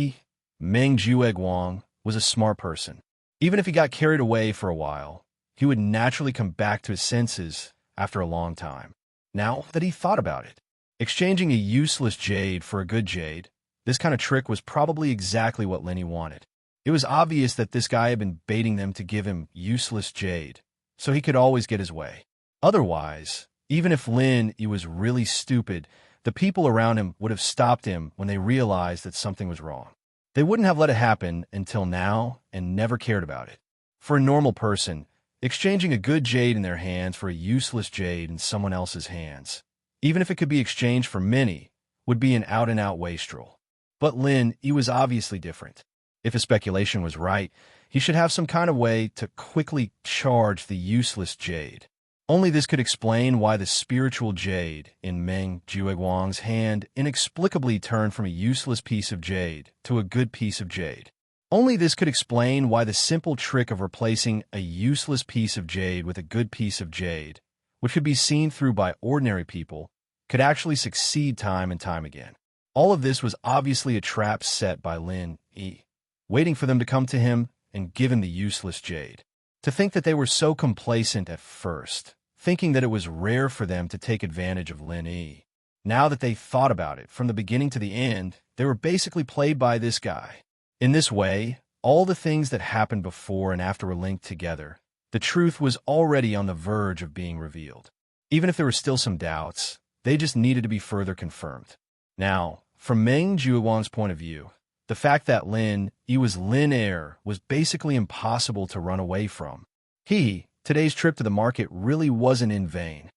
Meng Jueguang, was a smart person. Even if he got carried away for a while, he would naturally come back to his senses after a long time. Now that he thought about it, exchanging a useless jade for a good jade, this kind of trick was probably exactly what Lin Yi wanted. It was obvious that this guy had been baiting them to give him useless jade, so he could always get his way. Otherwise, even if Lin Yi was really stupid, the people around him would have stopped him when they realized that something was wrong. They wouldn't have let it happen until now and never cared about it. For a normal person, exchanging a good jade in their hands for a useless jade in someone else's hands, even if it could be exchanged for many, would be an out-and-out wastrel. But Lin Yi was obviously different. If his speculation was right, he should have some kind of way to quickly charge the useless jade. Only this could explain why the spiritual jade in Meng Jueguang's hand inexplicably turned from a useless piece of jade to a good piece of jade. Only this could explain why the simple trick of replacing a useless piece of jade with a good piece of jade, which could be seen through by ordinary people, could actually succeed time and time again. All of this was obviously a trap set by Lin Yi, waiting for them to come to him and give him the useless jade. To think that they were so complacent at first, thinking that it was rare for them to take advantage of Lin Yi. Now that they thought about it from the beginning to the end, they were basically played by this guy. In this way, all the things that happened before and after were linked together. The truth was already on the verge of being revealed. Even if there were still some doubts, they just needed to be further confirmed. Now, from Meng Jueguang's point of view, the fact that Lin Yi was Lin Air was basically impossible to run away from. Today's trip to the market really wasn't in vain.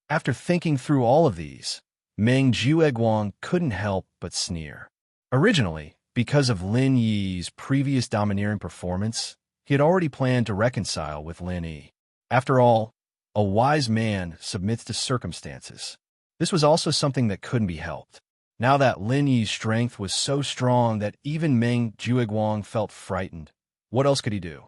After thinking through all of these, Meng Jueguang couldn't help but sneer. Originally, because of Lin Yi's previous domineering performance, he had already planned to reconcile with Lin Yi. After all, a wise man submits to circumstances. This was also something that couldn't be helped. Now that Lin Yi's strength was so strong that even Meng Jueguang felt frightened, what else could he do?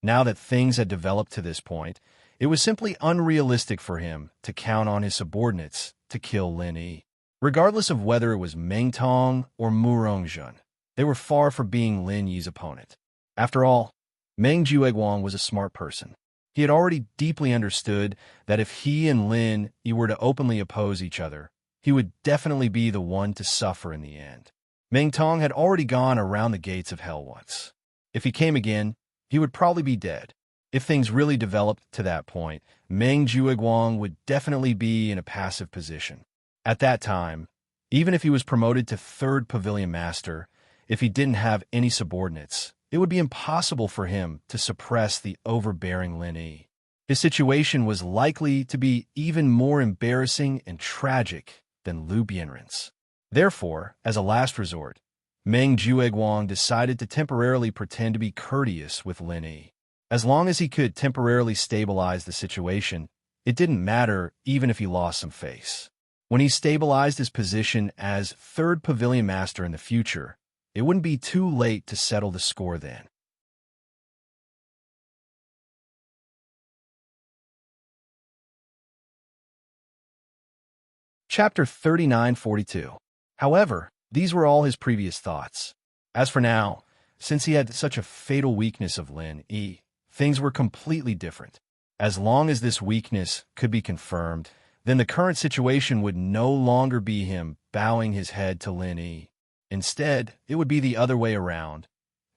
Now that things had developed to this point, it was simply unrealistic for him to count on his subordinates to kill Lin Yi. Regardless of whether it was Meng Tong or Mu Rongjun, they were far from being Lin Yi's opponent. After all, Meng Jueguang was a smart person. He had already deeply understood that if he and Lin Yi were to openly oppose each other, he would definitely be the one to suffer in the end. Meng Tong had already gone around the gates of hell once. If he came again, he would probably be dead. If things really developed to that point, Meng Jueguang would definitely be in a passive position. At that time, even if he was promoted to 3rd Pavilion Master, if he didn't have any subordinates, it would be impossible for him to suppress the overbearing Lin Yi. His situation was likely to be even more embarrassing and tragic than Liu Bianren's. Therefore, as a last resort, Meng Jueguang decided to temporarily pretend to be courteous with Lin Yi. As long as he could temporarily stabilize the situation, it didn't matter even if he lost some face. When he stabilized his position as 3rd Pavilion Master in the future, it wouldn't be too late to settle the score then. Chapter 3942. However, these were all his previous thoughts. As for now, since he had such a fatal weakness of Lin Yi, things were completely different. As long as this weakness could be confirmed, then the current situation would no longer be him bowing his head to Lin Yi. Instead, it would be the other way around,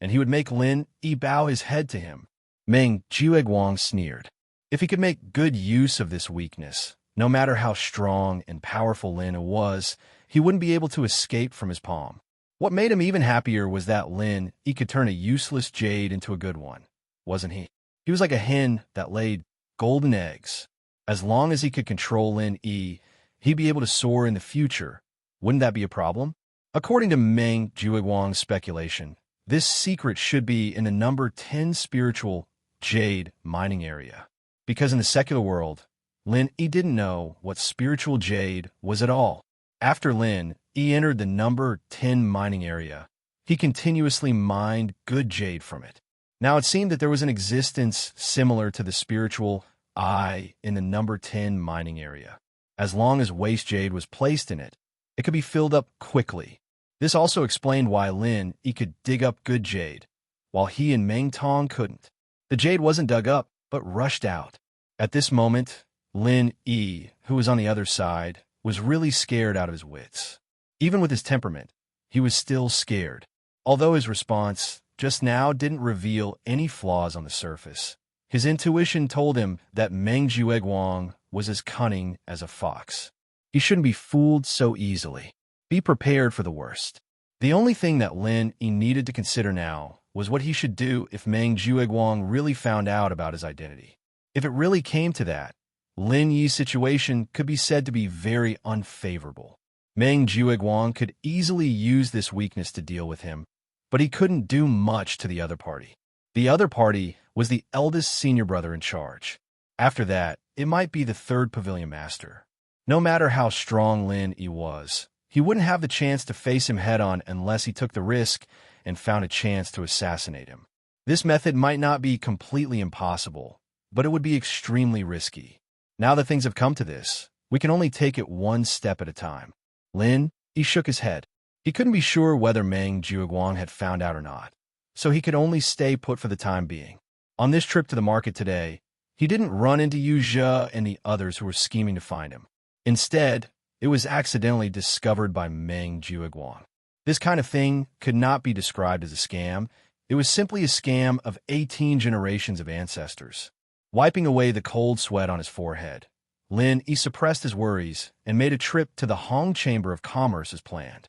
and he would make Lin Yi bow his head to him. Meng Jueguang sneered. If he could make good use of this weakness, no matter how strong and powerful Lin Yi was, he wouldn't be able to escape from his palm. What made him even happier was that Lin Yi could turn a useless jade into a good one. wasn't he? He was like a hen that laid golden eggs. As long as he could control Lin Yi, he'd be able to soar in the future. Wouldn't that be a problem? According to Meng Juiguang's speculation, this secret should be in the number 10 spiritual jade mining area. Because in the secular world, Lin Yi didn't know what spiritual jade was at all. After Lin Yi entered the number 10 mining area, he continuously mined good jade from it. Now it seemed that there was an existence similar to the spiritual eye in the number 10 mining area. As long as waste jade was placed in it, it could be filled up quickly. This also explained why Lin Yi could dig up good jade, while he and Meng Tong couldn't. The jade wasn't dug up, but rushed out. At this moment, Lin Yi, who was on the other side, was really scared out of his wits. Even with his temperament, he was still scared. Although his response just now didn't reveal any flaws on the surface, his intuition told him that Meng Juiguang was as cunning as a fox. He shouldn't be fooled so easily. Be prepared for the worst. The only thing that Lin Yi needed to consider now was what he should do if Meng Juiguang really found out about his identity. If it really came to that, Lin Yi's situation could be said to be very unfavorable. Meng Juiguang could easily use this weakness to deal with him, but he couldn't do much to the other party. The other party was the eldest senior brother in charge. After that, it might be the third pavilion master. No matter how strong Lin Yi was, he wouldn't have the chance to face him head-on unless he took the risk and found a chance to assassinate him. This method might not be completely impossible, but it would be extremely risky. Now that things have come to this, we can only take it one step at a time. Lin Yi shook his head. He couldn't be sure whether Meng Juiguang had found out or not, so he could only stay put for the time being. On this trip to the market today, he didn't run into Yu Zhe and the others who were scheming to find him. Instead, it was accidentally discovered by Meng Juiguang. This kind of thing could not be described as a scam. It was simply a scam of 18 generations of ancestors. Wiping away the cold sweat on his forehead, Lin Yi suppressed his worries and made a trip to the Hong Chamber of Commerce as planned.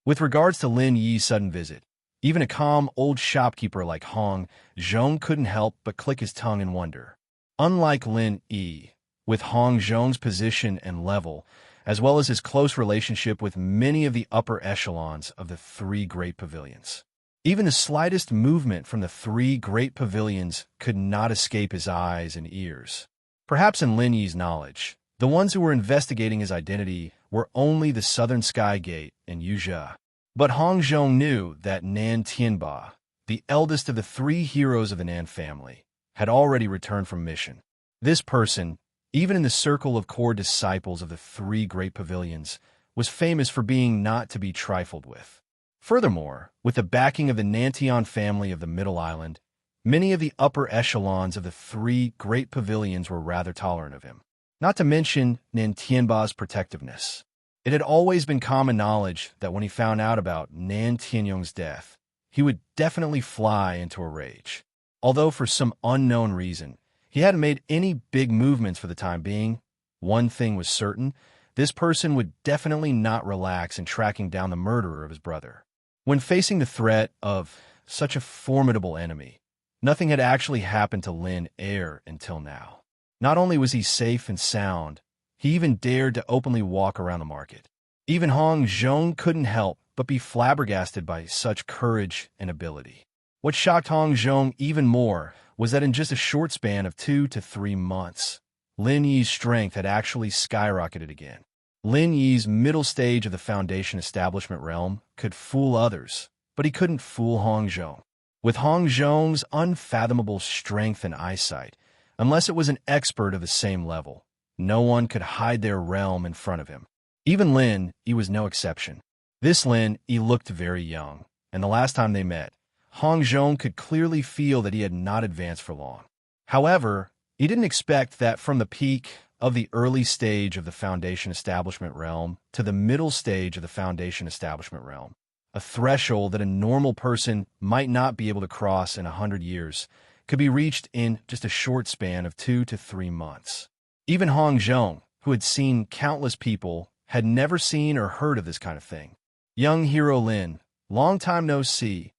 With regards to Lin Yi's sudden visit, even a calm old shopkeeper like Hong Zhong couldn't help but click his tongue in wonder. Unlike Lin Yi, with Hong Zhong's position and level, as well as his close relationship with many of the upper echelons of the three great pavilions, even the slightest movement from the three great pavilions could not escape his eyes and ears. Perhaps in Lin Yi's knowledge, the ones who were investigating his identity were only the Southern Sky Gate and Yu Zhe. But Hong Zhong knew that Nan Tianba, the eldest of the three heroes of the Nan family, had already returned from mission. This person, even in the circle of core disciples of the three great pavilions, was famous for being not to be trifled with. Furthermore, with the backing of the Nantian family of the Middle Island, many of the upper echelons of the three great pavilions were rather tolerant of him. Not to mention Nan Tianba's protectiveness. It had always been common knowledge that when he found out about Nan Tianyong's death, he would definitely fly into a rage. Although for some unknown reason, he hadn't made any big movements for the time being, one thing was certain: this person would definitely not relax in tracking down the murderer of his brother. When facing the threat of such a formidable enemy, nothing had actually happened to Lin Yi until now. Not only was he safe and sound, he even dared to openly walk around the market. Even Hong Zhong couldn't help but be flabbergasted by such courage and ability. What shocked Hong Zhong even more was that in just a short span of 2 to 3 months, Lin Yi's strength had actually skyrocketed again. Lin Yi's middle stage of the Foundation establishment realm could fool others, but he couldn't fool Hong Zhong. With Hong Zhong's unfathomable strength and eyesight, unless it was an expert of the same level, no one could hide their realm in front of him. Even Lin Yi was no exception. This Lin Yi looked very young, and the last time they met, Hong Zhong could clearly feel that he had not advanced for long. However, he didn't expect that from the peak of the early stage of the Foundation establishment realm to the middle stage of the Foundation establishment realm, a threshold that a normal person might not be able to cross in 100 years, could be reached in just a short span of 2 to 3 months. Even Hong Zhong, who had seen countless people, had never seen or heard of this kind of thing. Young hero Lin, long time no see,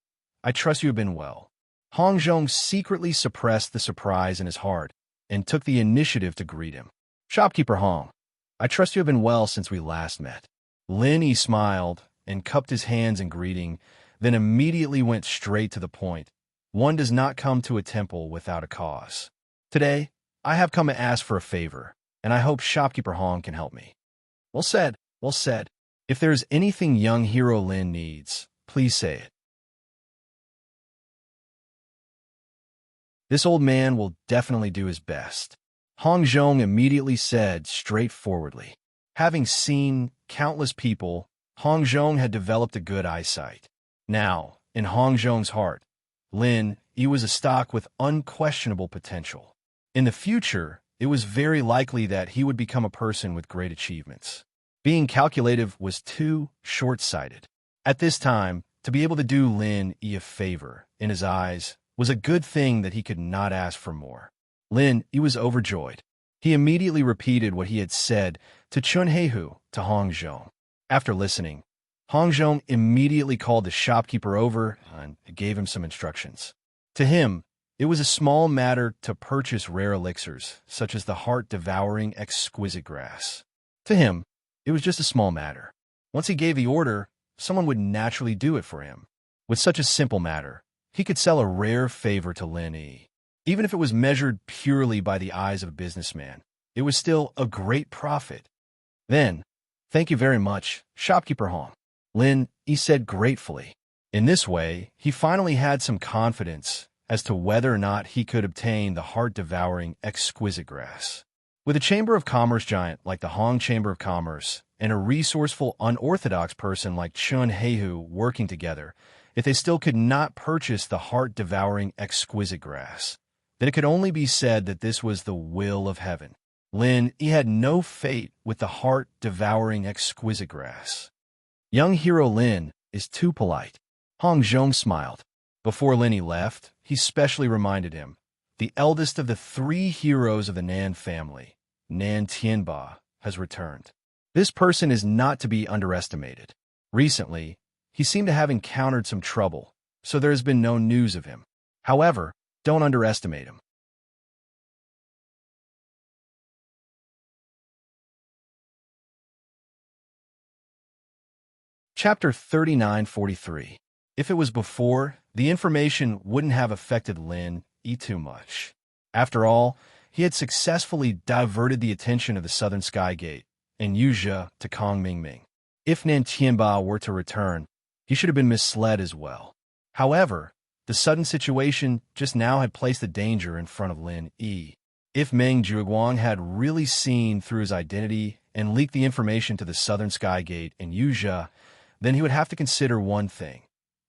I trust you have been well. Hong Zhong secretly suppressed the surprise in his heart and took the initiative to greet him. Shopkeeper Hong, I trust you have been well since we last met. Lin Yi smiled and cupped his hands in greeting, then immediately went straight to the point. One does not come to a temple without a cause. Today, I have come to ask for a favor, and I hope Shopkeeper Hong can help me. Well said, well said. If there's anything young hero Lin needs, please say it. This old man will definitely do his best. Hong Zhong immediately said straightforwardly. Having seen countless people, Hong Zhong had developed a good eyesight. Now, in Hong Zhong's heart, Lin Yi was a stock with unquestionable potential. In the future, it was very likely that he would become a person with great achievements. Being calculative was too short-sighted. At this time, to be able to do Lin Yi a favor, in his eyes, was a good thing that he could not ask for more. Lin Yi was overjoyed. He immediately repeated what he had said to Chun Heihu to Hong Zhong. After listening, Hong Zhong immediately called the shopkeeper over and gave him some instructions. To him, it was a small matter to purchase rare elixirs, such as the heart-devouring exquisite grass. To him, it was just a small matter. Once he gave the order, someone would naturally do it for him. With such a simple matter, he could sell a rare favor to Lin Yi. Even if it was measured purely by the eyes of a businessman, it was still a great profit. Then, thank you very much, Shopkeeper Hong, Lin Yi said gratefully. In this way, he finally had some confidence as to whether or not he could obtain the heart-devouring exquisite grass. With a Chamber of Commerce giant like the Hong Chamber of Commerce and a resourceful, unorthodox person like Chun Heihu working together, if they still could not purchase the heart-devouring exquisite grass, then it could only be said that this was the will of heaven. Lin Yi had no fate with the heart-devouring exquisite grass. Young hero Lin is too polite. Hong Zhong smiled. Before Lin Yi left, he specially reminded him, the eldest of the 3 heroes of the Nan family, Nan Tianba, has returned. This person is not to be underestimated. Recently, he seemed to have encountered some trouble, so there has been no news of him. However, don't underestimate him. Chapter 3943. If it was before, the information wouldn't have affected Lin Yi too much. After all, he had successfully diverted the attention of the Southern Sky Gate and Yuzhe to Kong Mingming. If Nan Tianba were to return, he should have been misled as well. However, the sudden situation just now had placed the danger in front of Lin Yi. If Meng Zhuguang had really seen through his identity and leaked the information to the Southern Sky Gate and Yuzhe, then he would have to consider one thing: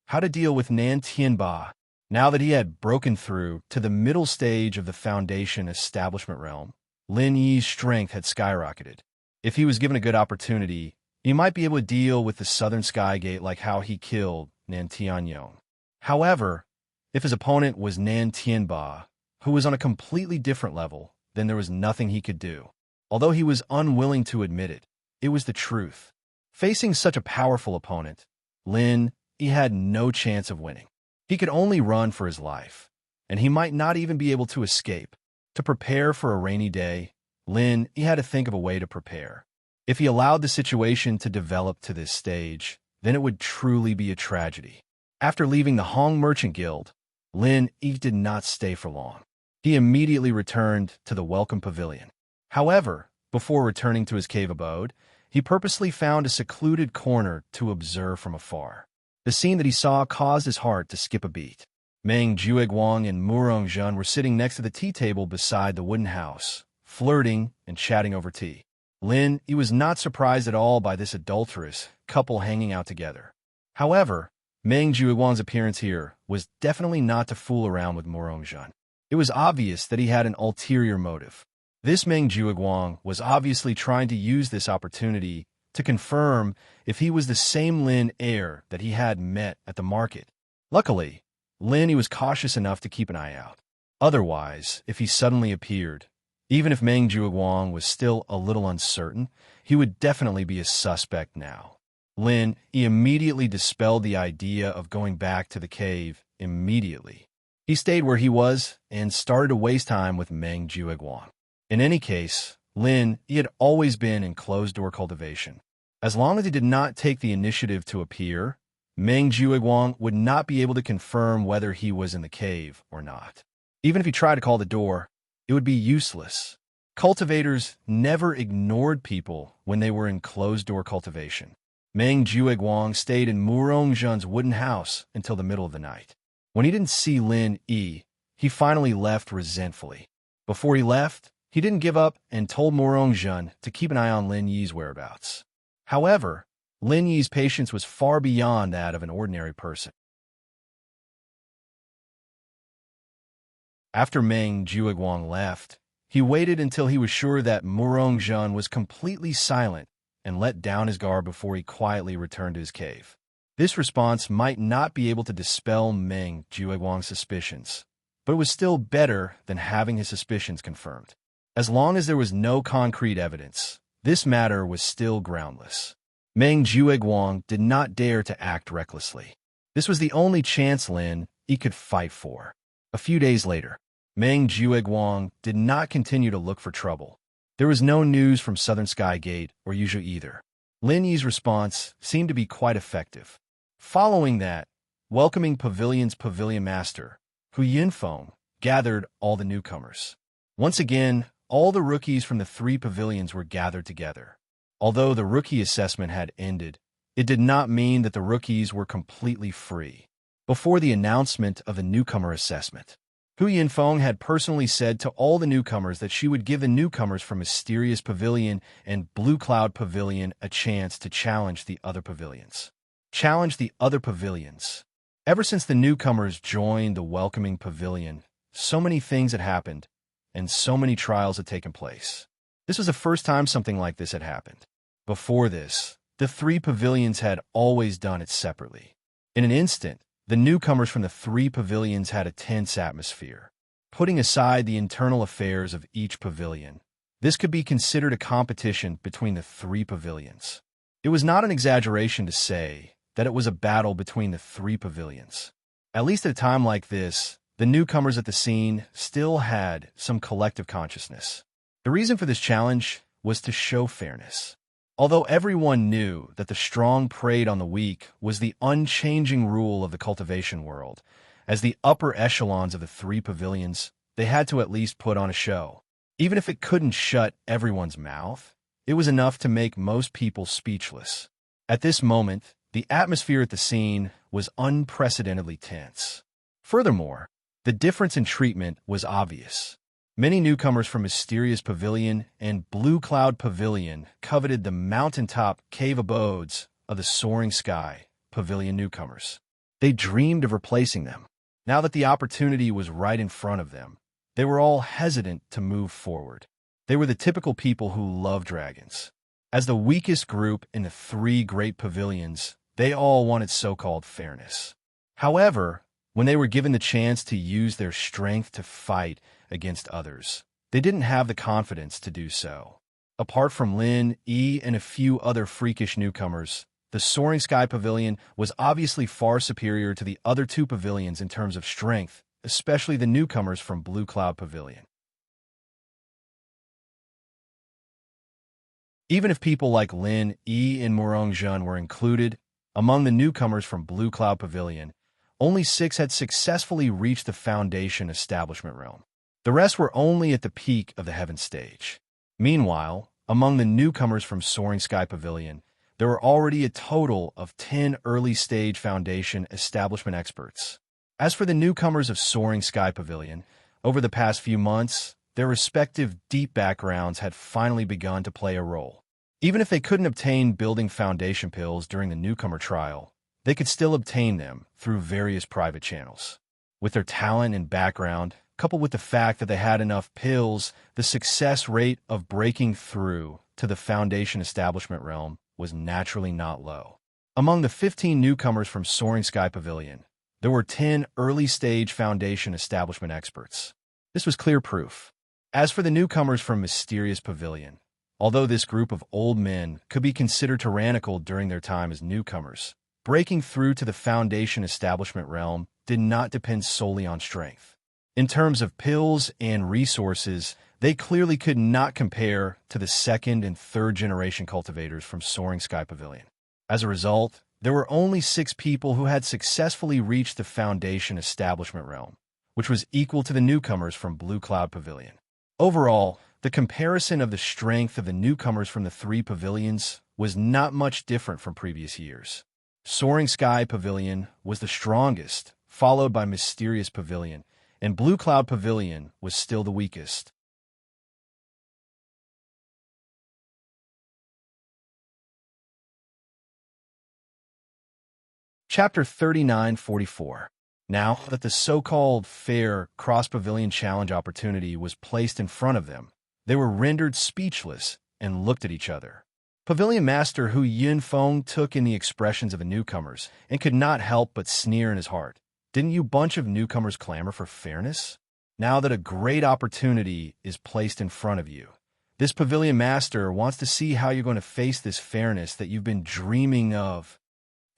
how to deal with Nan Tianba now that he had broken through to the middle stage of the Foundation establishment realm. Lin Yi's strength had skyrocketed. If he was given a good opportunity, he might be able to deal with the Southern Sky Gate like how he killed Nan Tianyong. However, if his opponent was Nan Tianba, who was on a completely different level, then there was nothing he could do. Although he was unwilling to admit it, it was the truth. Facing such a powerful opponent, Lin Yi had no chance of winning. He could only run for his life, and he might not even be able to escape. To prepare for a rainy day, Lin Yi had to think of a way to prepare. If he allowed the situation to develop to this stage, then it would truly be a tragedy. After leaving the Hong Merchant Guild, Lin Yi did not stay for long. He immediately returned to the Welcome Pavilion. However, before returning to his cave abode, he purposely found a secluded corner to observe from afar. The scene that he saw caused his heart to skip a beat. Meng Zhuguang and Murong Zhen were sitting next to the tea table beside the wooden house, flirting and chatting over tea. Lin Yi was not surprised at all by this adulterous couple hanging out together. However, Meng Zhuguang's appearance here was definitely not to fool around with Murong Zhen. It was obvious that he had an ulterior motive. This Meng Zhuguang was obviously trying to use this opportunity to confirm if he was the same Lin heir that he had met at the market. Luckily, Lin Yi was cautious enough to keep an eye out. Otherwise, if he suddenly appeared, even if Meng Zhuguang was still a little uncertain, he would definitely be a suspect now. Lin Yi immediately dispelled the idea of going back to the cave immediately. He stayed where he was and started to waste time with Meng Jueguang. In any case, Lin Yi had always been in closed-door cultivation. As long as he did not take the initiative to appear, Meng Jueguang would not be able to confirm whether he was in the cave or not. Even if he tried to call the door, it would be useless. Cultivators never ignored people when they were in closed-door cultivation. Meng Jueguang stayed in Murongzhen's wooden house until the middle of the night. When he didn't see Lin Yi, he finally left resentfully. Before he left, he didn't give up and told Murongzhen to keep an eye on Lin Yi's whereabouts. However, Lin Yi's patience was far beyond that of an ordinary person. After Meng Jueguang left, he waited until he was sure that Murongzhen was completely silent and let down his guard before he quietly returned to his cave. This response might not be able to dispel Meng Jueguang's suspicions, but it was still better than having his suspicions confirmed. As long as there was no concrete evidence, this matter was still groundless. Meng Jueguang did not dare to act recklessly. This was the only chance Lin Yi could fight for. A few days later, Meng Jueguang did not continue to look for trouble. There was no news from Southern Sky Gate or Yuzhou either. Lin Yi's response seemed to be quite effective. Following that, welcoming Pavilion's pavilion master, Hu Yinfeng, gathered all the newcomers. Once again, all the rookies from the 3 pavilions were gathered together. Although the rookie assessment had ended, it did not mean that the rookies were completely free. Before the announcement of the newcomer assessment, Hu Yinfeng had personally said to all the newcomers that she would give the newcomers from Mysterious Pavilion and Blue Cloud Pavilion a chance to challenge the other pavilions. Challenge the other pavilions. Ever since the newcomers joined the welcoming pavilion, so many things had happened, and so many trials had taken place. This was the first time something like this had happened. Before this, the 3 pavilions had always done it separately. In an instant, the newcomers from the 3 pavilions had a tense atmosphere. Putting aside the internal affairs of each pavilion, this could be considered a competition between the 3 pavilions. It was not an exaggeration to say that it was a battle between the 3 pavilions. At least at a time like this, the newcomers at the scene still had some collective consciousness. The reason for this challenge was to show fairness. Although everyone knew that the strong preyed on the weak was the unchanging rule of the cultivation world, as the upper echelons of the 3 pavilions, they had to at least put on a show. Even if it couldn't shut everyone's mouth, it was enough to make most people speechless. At this moment, the atmosphere at the scene was unprecedentedly tense. Furthermore, the difference in treatment was obvious. Many newcomers from Mysterious Pavilion and Blue Cloud Pavilion coveted the mountaintop cave abodes of the Soaring Sky Pavilion newcomers. They dreamed of replacing them. Now that the opportunity was right in front of them, they were all hesitant to move forward. They were the typical people who love dragons. As the weakest group in the 3 great pavilions, they all wanted so-called fairness. However, when they were given the chance to use their strength to fight against others, they didn't have the confidence to do so. Apart from Lin Yi and a few other freakish newcomers, the Soaring Sky Pavilion was obviously far superior to the other 2 pavilions in terms of strength, especially the newcomers from Blue Cloud Pavilion. Even if people like Lin Yi and Murongzhen were included, among the newcomers from Blue Cloud Pavilion, only 6 had successfully reached the Foundation Establishment realm. The rest were only at the peak of the Heaven stage. Meanwhile, among the newcomers from Soaring Sky Pavilion, there were already a total of 10 early-stage Foundation Establishment experts. As for the newcomers of Soaring Sky Pavilion, over the past few months, their respective deep backgrounds had finally begun to play a role. Even if they couldn't obtain building foundation pills during the newcomer trial, they could still obtain them through various private channels. With their talent and background, coupled with the fact that they had enough pills, the success rate of breaking through to the Foundation Establishment realm was naturally not low. Among the 15 newcomers from Soaring Sky Pavilion, there were 10 early-stage Foundation Establishment experts. This was clear proof. As for the newcomers from Mysterious Pavilion, although this group of old men could be considered tyrannical during their time as newcomers, breaking through to the Foundation Establishment realm did not depend solely on strength. In terms of pills and resources, they clearly could not compare to the second and third generation cultivators from Soaring Sky Pavilion. As a result, there were only 6 people who had successfully reached the Foundation establishment realm, which was equal to the newcomers from Blue Cloud Pavilion. Overall, the comparison of the strength of the newcomers from the 3 pavilions was not much different from previous years. Soaring Sky Pavilion was the strongest, followed by Mysterious Pavilion, and Blue Cloud Pavilion was still the weakest. Chapter 3944. Now that the so-called fair cross-pavilion challenge opportunity was placed in front of them, they were rendered speechless and looked at each other. Pavilion Master Hu Yunfeng took in the expressions of the newcomers and could not help but sneer in his heart. Didn't you bunch of newcomers clamor for fairness? Now that a great opportunity is placed in front of you, this Pavilion Master wants to see how you're going to face this fairness that you've been dreaming of.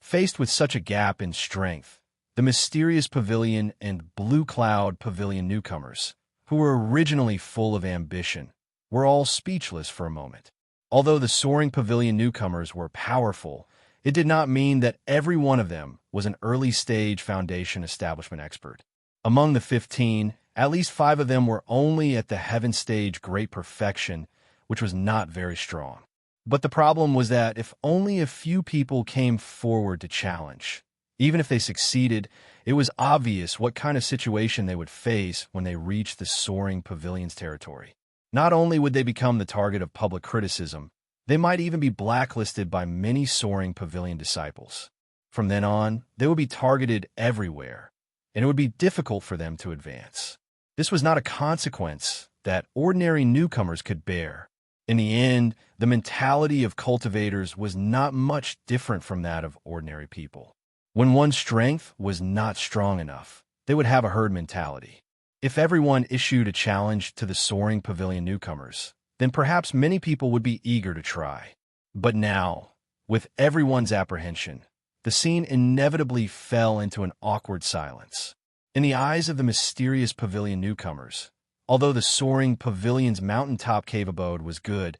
Faced with such a gap in strength, the Mysterious Pavilion and Blue Cloud Pavilion newcomers, who were originally full of ambition, were all speechless for a moment. Although the Soaring Pavilion newcomers were powerful, it did not mean that every one of them was an early-stage Foundation establishment expert. Among the 15, at least 5 of them were only at the Heaven Stage Great Perfection, which was not very strong. But the problem was that if only a few people came forward to challenge, even if they succeeded, it was obvious what kind of situation they would face when they reached the Soaring Pavilion's territory. Not only would they become the target of public criticism, they might even be blacklisted by many Soaring Pavilion disciples. From then on, they would be targeted everywhere, and it would be difficult for them to advance. This was not a consequence that ordinary newcomers could bear. In the end, the mentality of cultivators was not much different from that of ordinary people. When one's strength was not strong enough, they would have a herd mentality. If everyone issued a challenge to the Soaring Pavilion newcomers, then perhaps many people would be eager to try. But now, with everyone's apprehension, the scene inevitably fell into an awkward silence. In the eyes of the Mysterious Pavilion newcomers, although the Soaring Pavilion's mountaintop cave abode was good,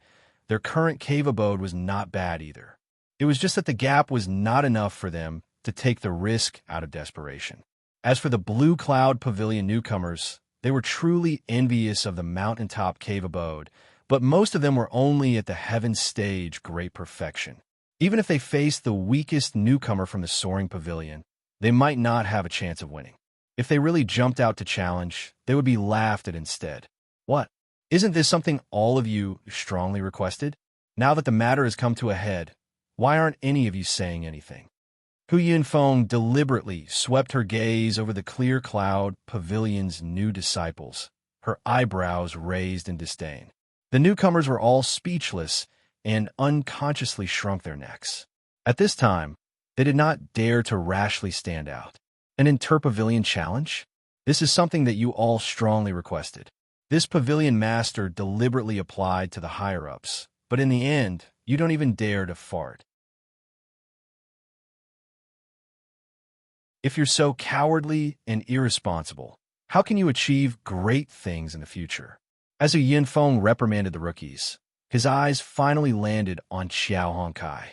their current cave abode was not bad either. It was just that the gap was not enough for them to take the risk out of desperation. As for the Blue Cloud Pavilion newcomers, they were truly envious of the mountaintop cave abode, but most of them were only at the Heaven Stage Great Perfection. Even if they faced the weakest newcomer from the Soaring Pavilion, they might not have a chance of winning. If they really jumped out to challenge, they would be laughed at instead. What? Isn't this something all of you strongly requested? Now that the matter has come to a head, why aren't any of you saying anything? Hu Yunfeng deliberately swept her gaze over the clear cloud pavilion's new disciples, her eyebrows raised in disdain. The newcomers were all speechless and unconsciously shrunk their necks. At this time, they did not dare to rashly stand out. An inter-pavilion challenge? This is something that you all strongly requested. This pavilion master deliberately applied to the higher-ups, but in the end, you don't even dare to fart. If you're so cowardly and irresponsible, how can you achieve great things in the future? As Hu Yunfeng reprimanded the rookies, his eyes finally landed on Xiao Hongkai.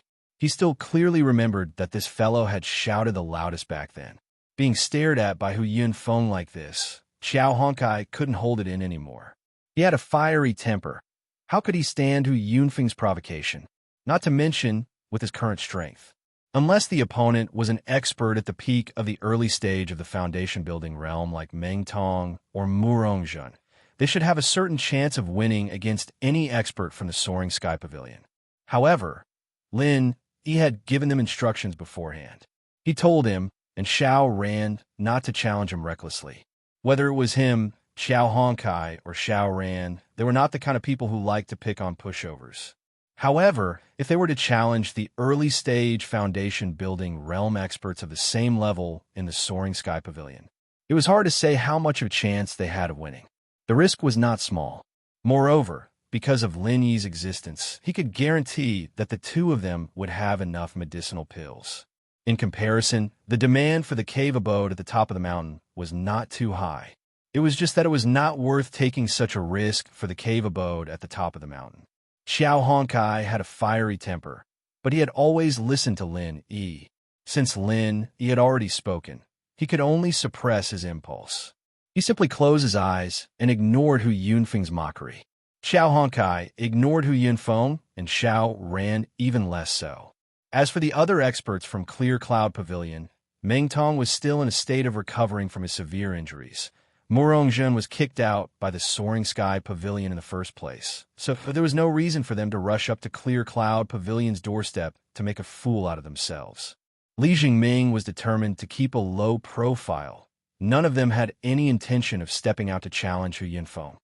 He still clearly remembered that this fellow had shouted the loudest back then. Being stared at by Hu Yunfeng like this, Xiao Hongkai couldn't hold it in anymore. He had a fiery temper. How could he stand Hu Yunfeng's provocation? Not to mention with his current strength. Unless the opponent was an expert at the peak of the early stage of the foundation building realm like Meng Tong or Murongjun, they should have a certain chance of winning against any expert from the Soaring Sky Pavilion. However, Lin, he had given them instructions beforehand. He told him, and Xiao Ran, not to challenge him recklessly. Whether it was him, Xiao Hongkai, or Xiao Ran, they were not the kind of people who liked to pick on pushovers. However, if they were to challenge the early-stage foundation-building realm experts of the same level in the Soaring Sky Pavilion, it was hard to say how much of a chance they had of winning. The risk was not small. Moreover, because of Lin Yi's existence, he could guarantee that the two of them would have enough medicinal pills. In comparison, the demand for the cave abode at the top of the mountain was not too high. It was just that it was not worth taking such a risk for the cave abode at the top of the mountain. Xiao Honkai had a fiery temper, but he had always listened to Lin Yi. Since Lin Yi had already spoken, he could only suppress his impulse. He simply closed his eyes and ignored Hu Yunfeng's mockery. Xiao Honkai ignored Hu Yunfeng, and Xiao ran even less so. As for the other experts from Clear Cloud Pavilion, Meng Tong was still in a state of recovering from his severe injuries. Morongjun was kicked out by the Soaring Sky Pavilion in the first place, so there was no reason for them to rush up to Clear Cloud Pavilion's doorstep to make a fool out of themselves. Li Jingming was determined to keep a low profile. None of them had any intention of stepping out to challenge Hu Yunfeng.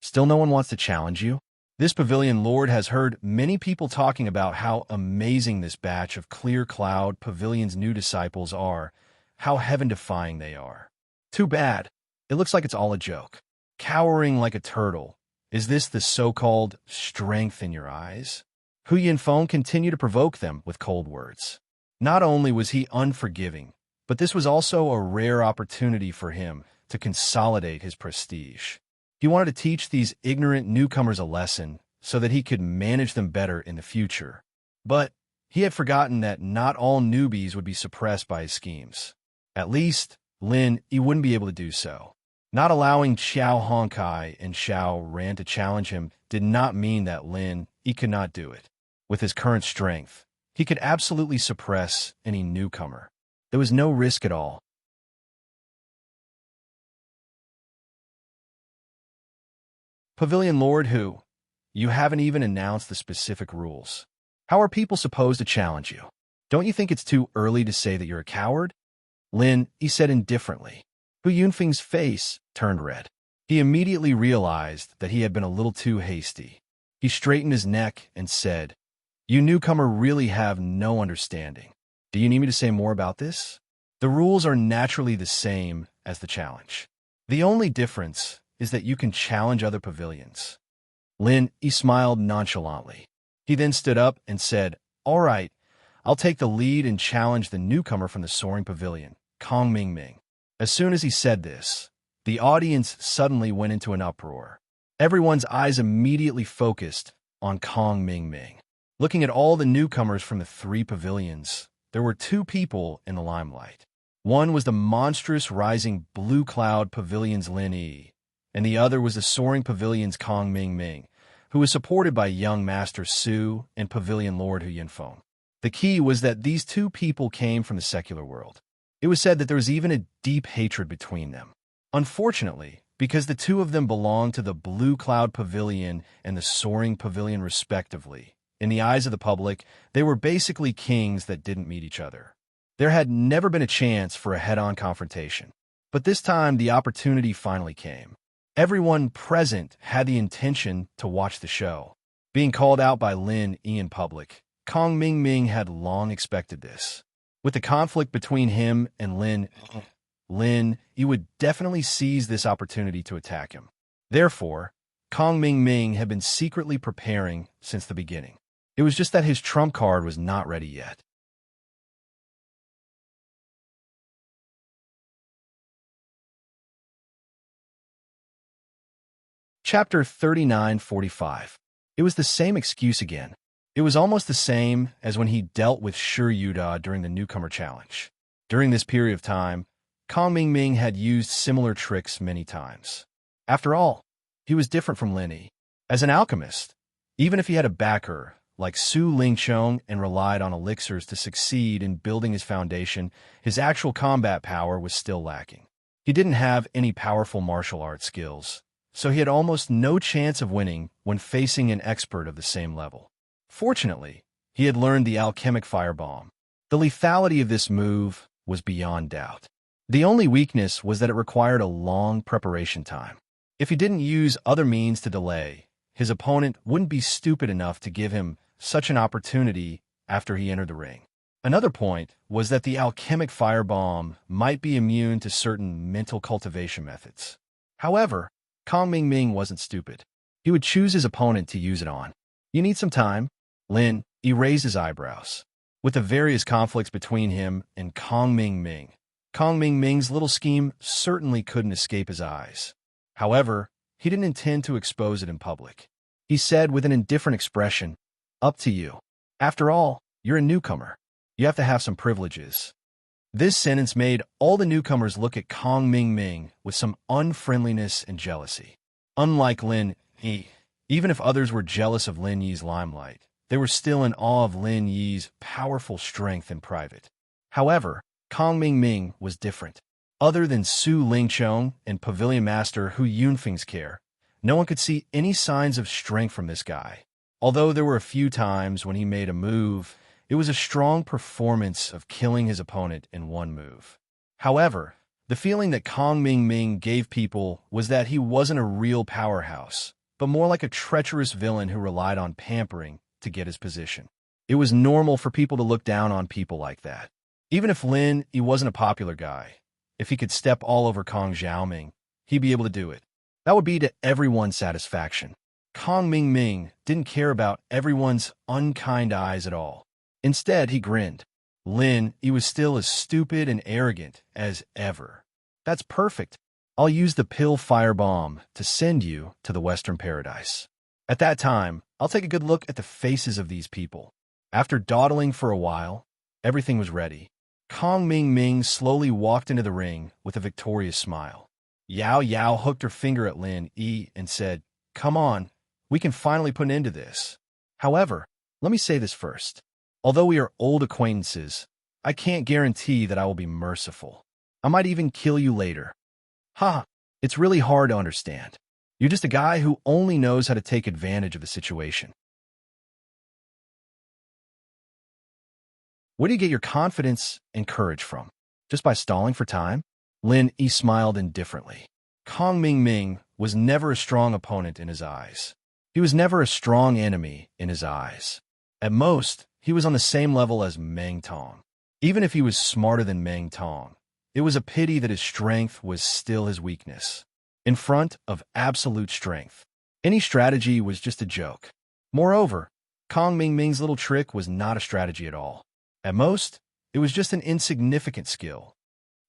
Still no one wants to challenge you? This pavilion lord has heard many people talking about how amazing this batch of Clear Cloud Pavilion's new disciples are, how heaven-defying they are. Too bad. It looks like it's all a joke. Cowering like a turtle. Is this the so-called strength in your eyes? Hu Yunfeng continued to provoke them with cold words. Not only was he unforgiving, but this was also a rare opportunity for him to consolidate his prestige. He wanted to teach these ignorant newcomers a lesson so that he could manage them better in the future. But he had forgotten that not all newbies would be suppressed by his schemes. At least, Lin Yi wouldn't be able to do so. Not allowing Xiao Honkai and Xiao Ran to challenge him did not mean that Lin Yi could not do it. With his current strength, he could absolutely suppress any newcomer. There was no risk at all. Pavilion Lord Hu, you haven't even announced the specific rules. How are people supposed to challenge you? Don't you think it's too early to say that you're a coward? Lin Yi said indifferently. Hu Yunfeng's face turned red. He immediately realized that he had been a little too hasty. He straightened his neck and said, "You newcomer really have no understanding. Do you need me to say more about this? The rules are naturally the same as the challenge. The only difference is that you can challenge other pavilions." Lin Yi smiled nonchalantly. He then stood up and said, "All right, I'll take the lead and challenge the newcomer from the Soaring Pavilion, Kong Mingming." As soon as he said this, the audience suddenly went into an uproar. Everyone's eyes immediately focused on Kong Mingming. Looking at all the newcomers from the three pavilions, there were two people in the limelight. One was the monstrous rising Blue Cloud Pavilion's Lin Yi, and the other was the Soaring Pavilion's Kong Mingming, who was supported by young Master Su and Pavilion Lord Hu Yunfeng. The key was that these two people came from the secular world. It was said that there was even a deep hatred between them. Unfortunately, because the two of them belonged to the Blue Cloud Pavilion and the Soaring Pavilion respectively, in the eyes of the public, they were basically kings that didn't meet each other. There had never been a chance for a head-on confrontation. But this time, the opportunity finally came. Everyone present had the intention to watch the show. Being called out by Lin Yi in public, Kong Mingming had long expected this. With the conflict between him and Lin Yi would definitely seize this opportunity to attack him. Therefore, Kong Mingming had been secretly preparing since the beginning. It was just that his trump card was not ready yet. Chapter 3945. It was the same excuse again. It was almost the same as when he dealt with Shi Yuda during the newcomer challenge. During this period of time, Kong Mingming had used similar tricks many times. After all, he was different from Lin Yi. As an alchemist, even if he had a backer like Su Lingqiong and relied on elixirs to succeed in building his foundation, his actual combat power was still lacking. He didn't have any powerful martial arts skills, so he had almost no chance of winning when facing an expert of the same level. Fortunately, he had learned the alchemic firebomb. The lethality of this move was beyond doubt. The only weakness was that it required a long preparation time. If he didn't use other means to delay, his opponent wouldn't be stupid enough to give him such an opportunity after he entered the ring. Another point was that the alchemic firebomb might be immune to certain mental cultivation methods. However, Kong Mingming wasn't stupid. He would choose his opponent to use it on. "You need some time?" Lin Yi raised his eyebrows. with the various conflicts between him and Kong Ming Ming. Kong Ming Ming's little scheme certainly couldn't escape his eyes. However, he didn't intend to expose it in public. He said with an indifferent expression, "Up to you. After all, you're a newcomer. You have to have some privileges." This sentence made all the newcomers look at Kong Ming Ming with some unfriendliness and jealousy. Unlike Lin Yi, even if others were jealous of Lin Yi's limelight, they were still in awe of Lin Yi's powerful strength in private. However, Kong Ming Ming was different. Other than Su Lingchong and Pavilion Master Hu Yunfeng's care, no one could see any signs of strength from this guy. Although there were a few times when he made a move, it was a strong performance of killing his opponent in one move. However, the feeling that Kong Ming Ming gave people was that he wasn't a real powerhouse, but more like a treacherous villain who relied on pampering to get his position. It was normal for people to look down on people like that. Even if Lin Yi wasn't a popular guy, if he could step all over Kong Xiaoming, he'd be able to do it. That would be to everyone's satisfaction. Kong Ming Ming didn't care about everyone's unkind eyes at all. Instead, he grinned. Lin Yi was still as stupid and arrogant as ever. "That's perfect. I'll use the pill firebomb to send you to the Western Paradise. At that time, I'll take a good look at the faces of these people." After dawdling for a while, everything was ready. Kong Ming Ming slowly walked into the ring with a victorious smile. Yao Yao hooked her finger at Lin Yi and said, "Come on, we can finally put an end to this. However, let me say this first. Although we are old acquaintances, I can't guarantee that I will be merciful. I might even kill you later." "Ha, it's really hard to understand. You're just a guy who only knows how to take advantage of the situation. Where do you get your confidence and courage from? Just by stalling for time?" Lin Yi smiled indifferently. Kong Ming Ming was never a strong opponent in his eyes. He was never a strong enemy in his eyes. At most, he was on the same level as Meng Tong. Even if he was smarter than Meng Tong, it was a pity that his strength was still his weakness. In front of absolute strength, any strategy was just a joke. Moreover, Kong Ming Ming's little trick was not a strategy at all. At most, it was just an insignificant skill.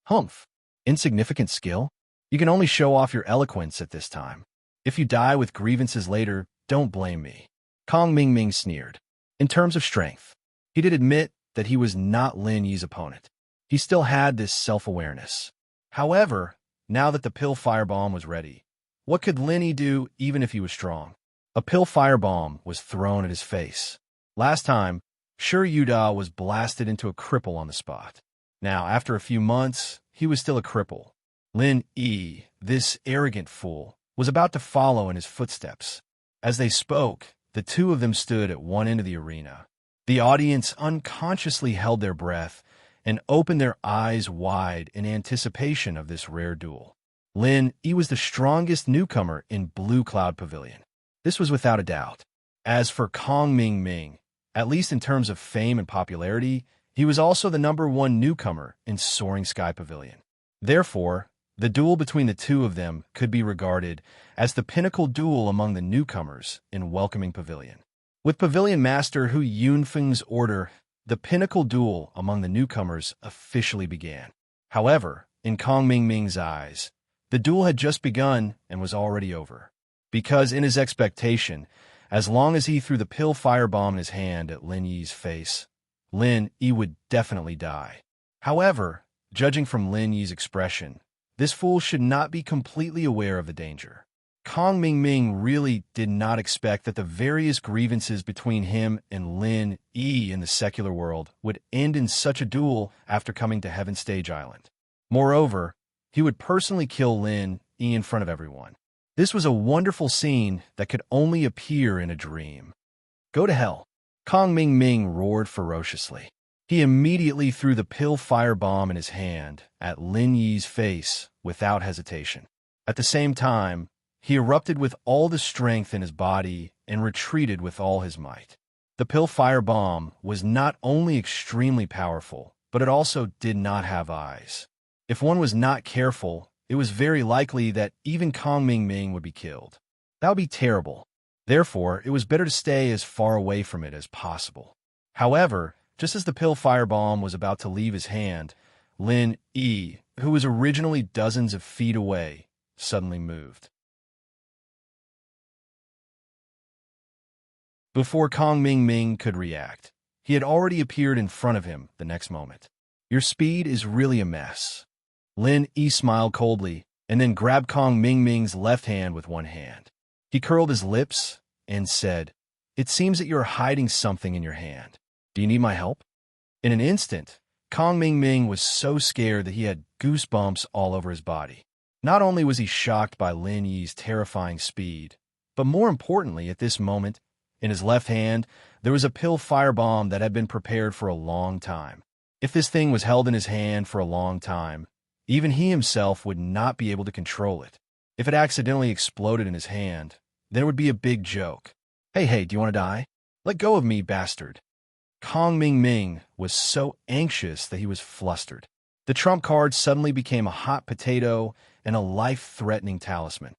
Humph! Insignificant skill? You can only show off your eloquence at this time. If you die with grievances later, don't blame me. Kong Ming Ming sneered. In terms of strength, he did admit that he was not Lin Yi's opponent. He still had this self-awareness. However, now that the pill firebomb was ready, what could Lin Yi do even if he was strong? A pill firebomb was thrown at his face. Last time, Shi Yuda was blasted into a cripple on the spot. Now, after a few months, he was still a cripple. Lin Yi, this arrogant fool, was about to follow in his footsteps. As they spoke, the two of them stood at one end of the arena. The audience unconsciously held their breath and opened their eyes wide in anticipation of this rare duel. Lin Yi was the strongest newcomer in Blue Cloud Pavilion. This was without a doubt. As for Kong Ming Ming, at least in terms of fame and popularity, he was also the #1 newcomer in Soaring Sky Pavilion. Therefore, the duel between the two of them could be regarded as the pinnacle duel among the newcomers in Welcoming Pavilion. With Pavilion Master Hu Yunfeng's order, the pinnacle duel among the newcomers officially began. However, in Kong Ming Ming's eyes, the duel had just begun and was already over. Because in his expectation, as long as he threw the pill firebomb in his hand at Lin Yi's face, Lin Yi would definitely die. However, judging from Lin Yi's expression, this fool should not be completely aware of the danger. Kong Ming Ming really did not expect that the various grievances between him and Lin Yi in the secular world would end in such a duel after coming to Heaven Stage Island. Moreover, he would personally kill Lin Yi in front of everyone. This was a wonderful scene that could only appear in a dream. "Go to hell!" Kong Ming Ming roared ferociously. He immediately threw the pill firebomb in his hand at Lin Yi's face without hesitation. At the same time, he erupted with all the strength in his body and retreated with all his might. The pill firebomb was not only extremely powerful, but it also did not have eyes. If one was not careful, it was very likely that even Kong Ming Ming would be killed. That would be terrible. Therefore, it was better to stay as far away from it as possible. However, Just as the pill firebomb was about to leave his hand, Lin Yi, who was originally dozens of feet away, suddenly moved. Before Kong Ming Ming could react, he had already appeared in front of him the next moment. Your speed is really a mess. Lin Yi smiled coldly and then grabbed Kong Ming Ming's left hand with one hand. He curled his lips and said, "It seems that you are hiding something in your hand. Do you need my help?" In an instant, Kong Ming Ming was so scared that he had goosebumps all over his body. Not only was he shocked by Lin Yi's terrifying speed, but more importantly, at this moment, in his left hand, there was a pill firebomb that had been prepared for a long time. If this thing was held in his hand for a long time, even he himself would not be able to control it. If it accidentally exploded in his hand, then it would be a big joke. Hey, do you want to die? Let go of me, bastard." Kong Ming Ming was so anxious that he was flustered. The trump card suddenly became a hot potato and a life-threatening talisman.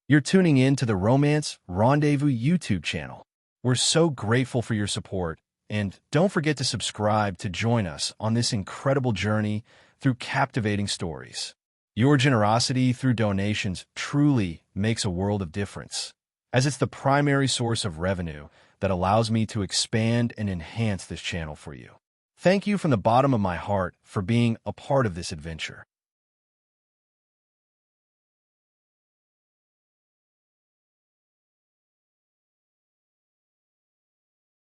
You're tuning in to the Romance Rendezvous YouTube channel. We're so grateful for your support, and don't forget to subscribe to join us on this incredible journey through captivating stories. Your generosity through donations truly makes a world of difference, as it's the primary source of revenue that allows me to expand and enhance this channel for you. Thank you from the bottom of my heart for being a part of this adventure.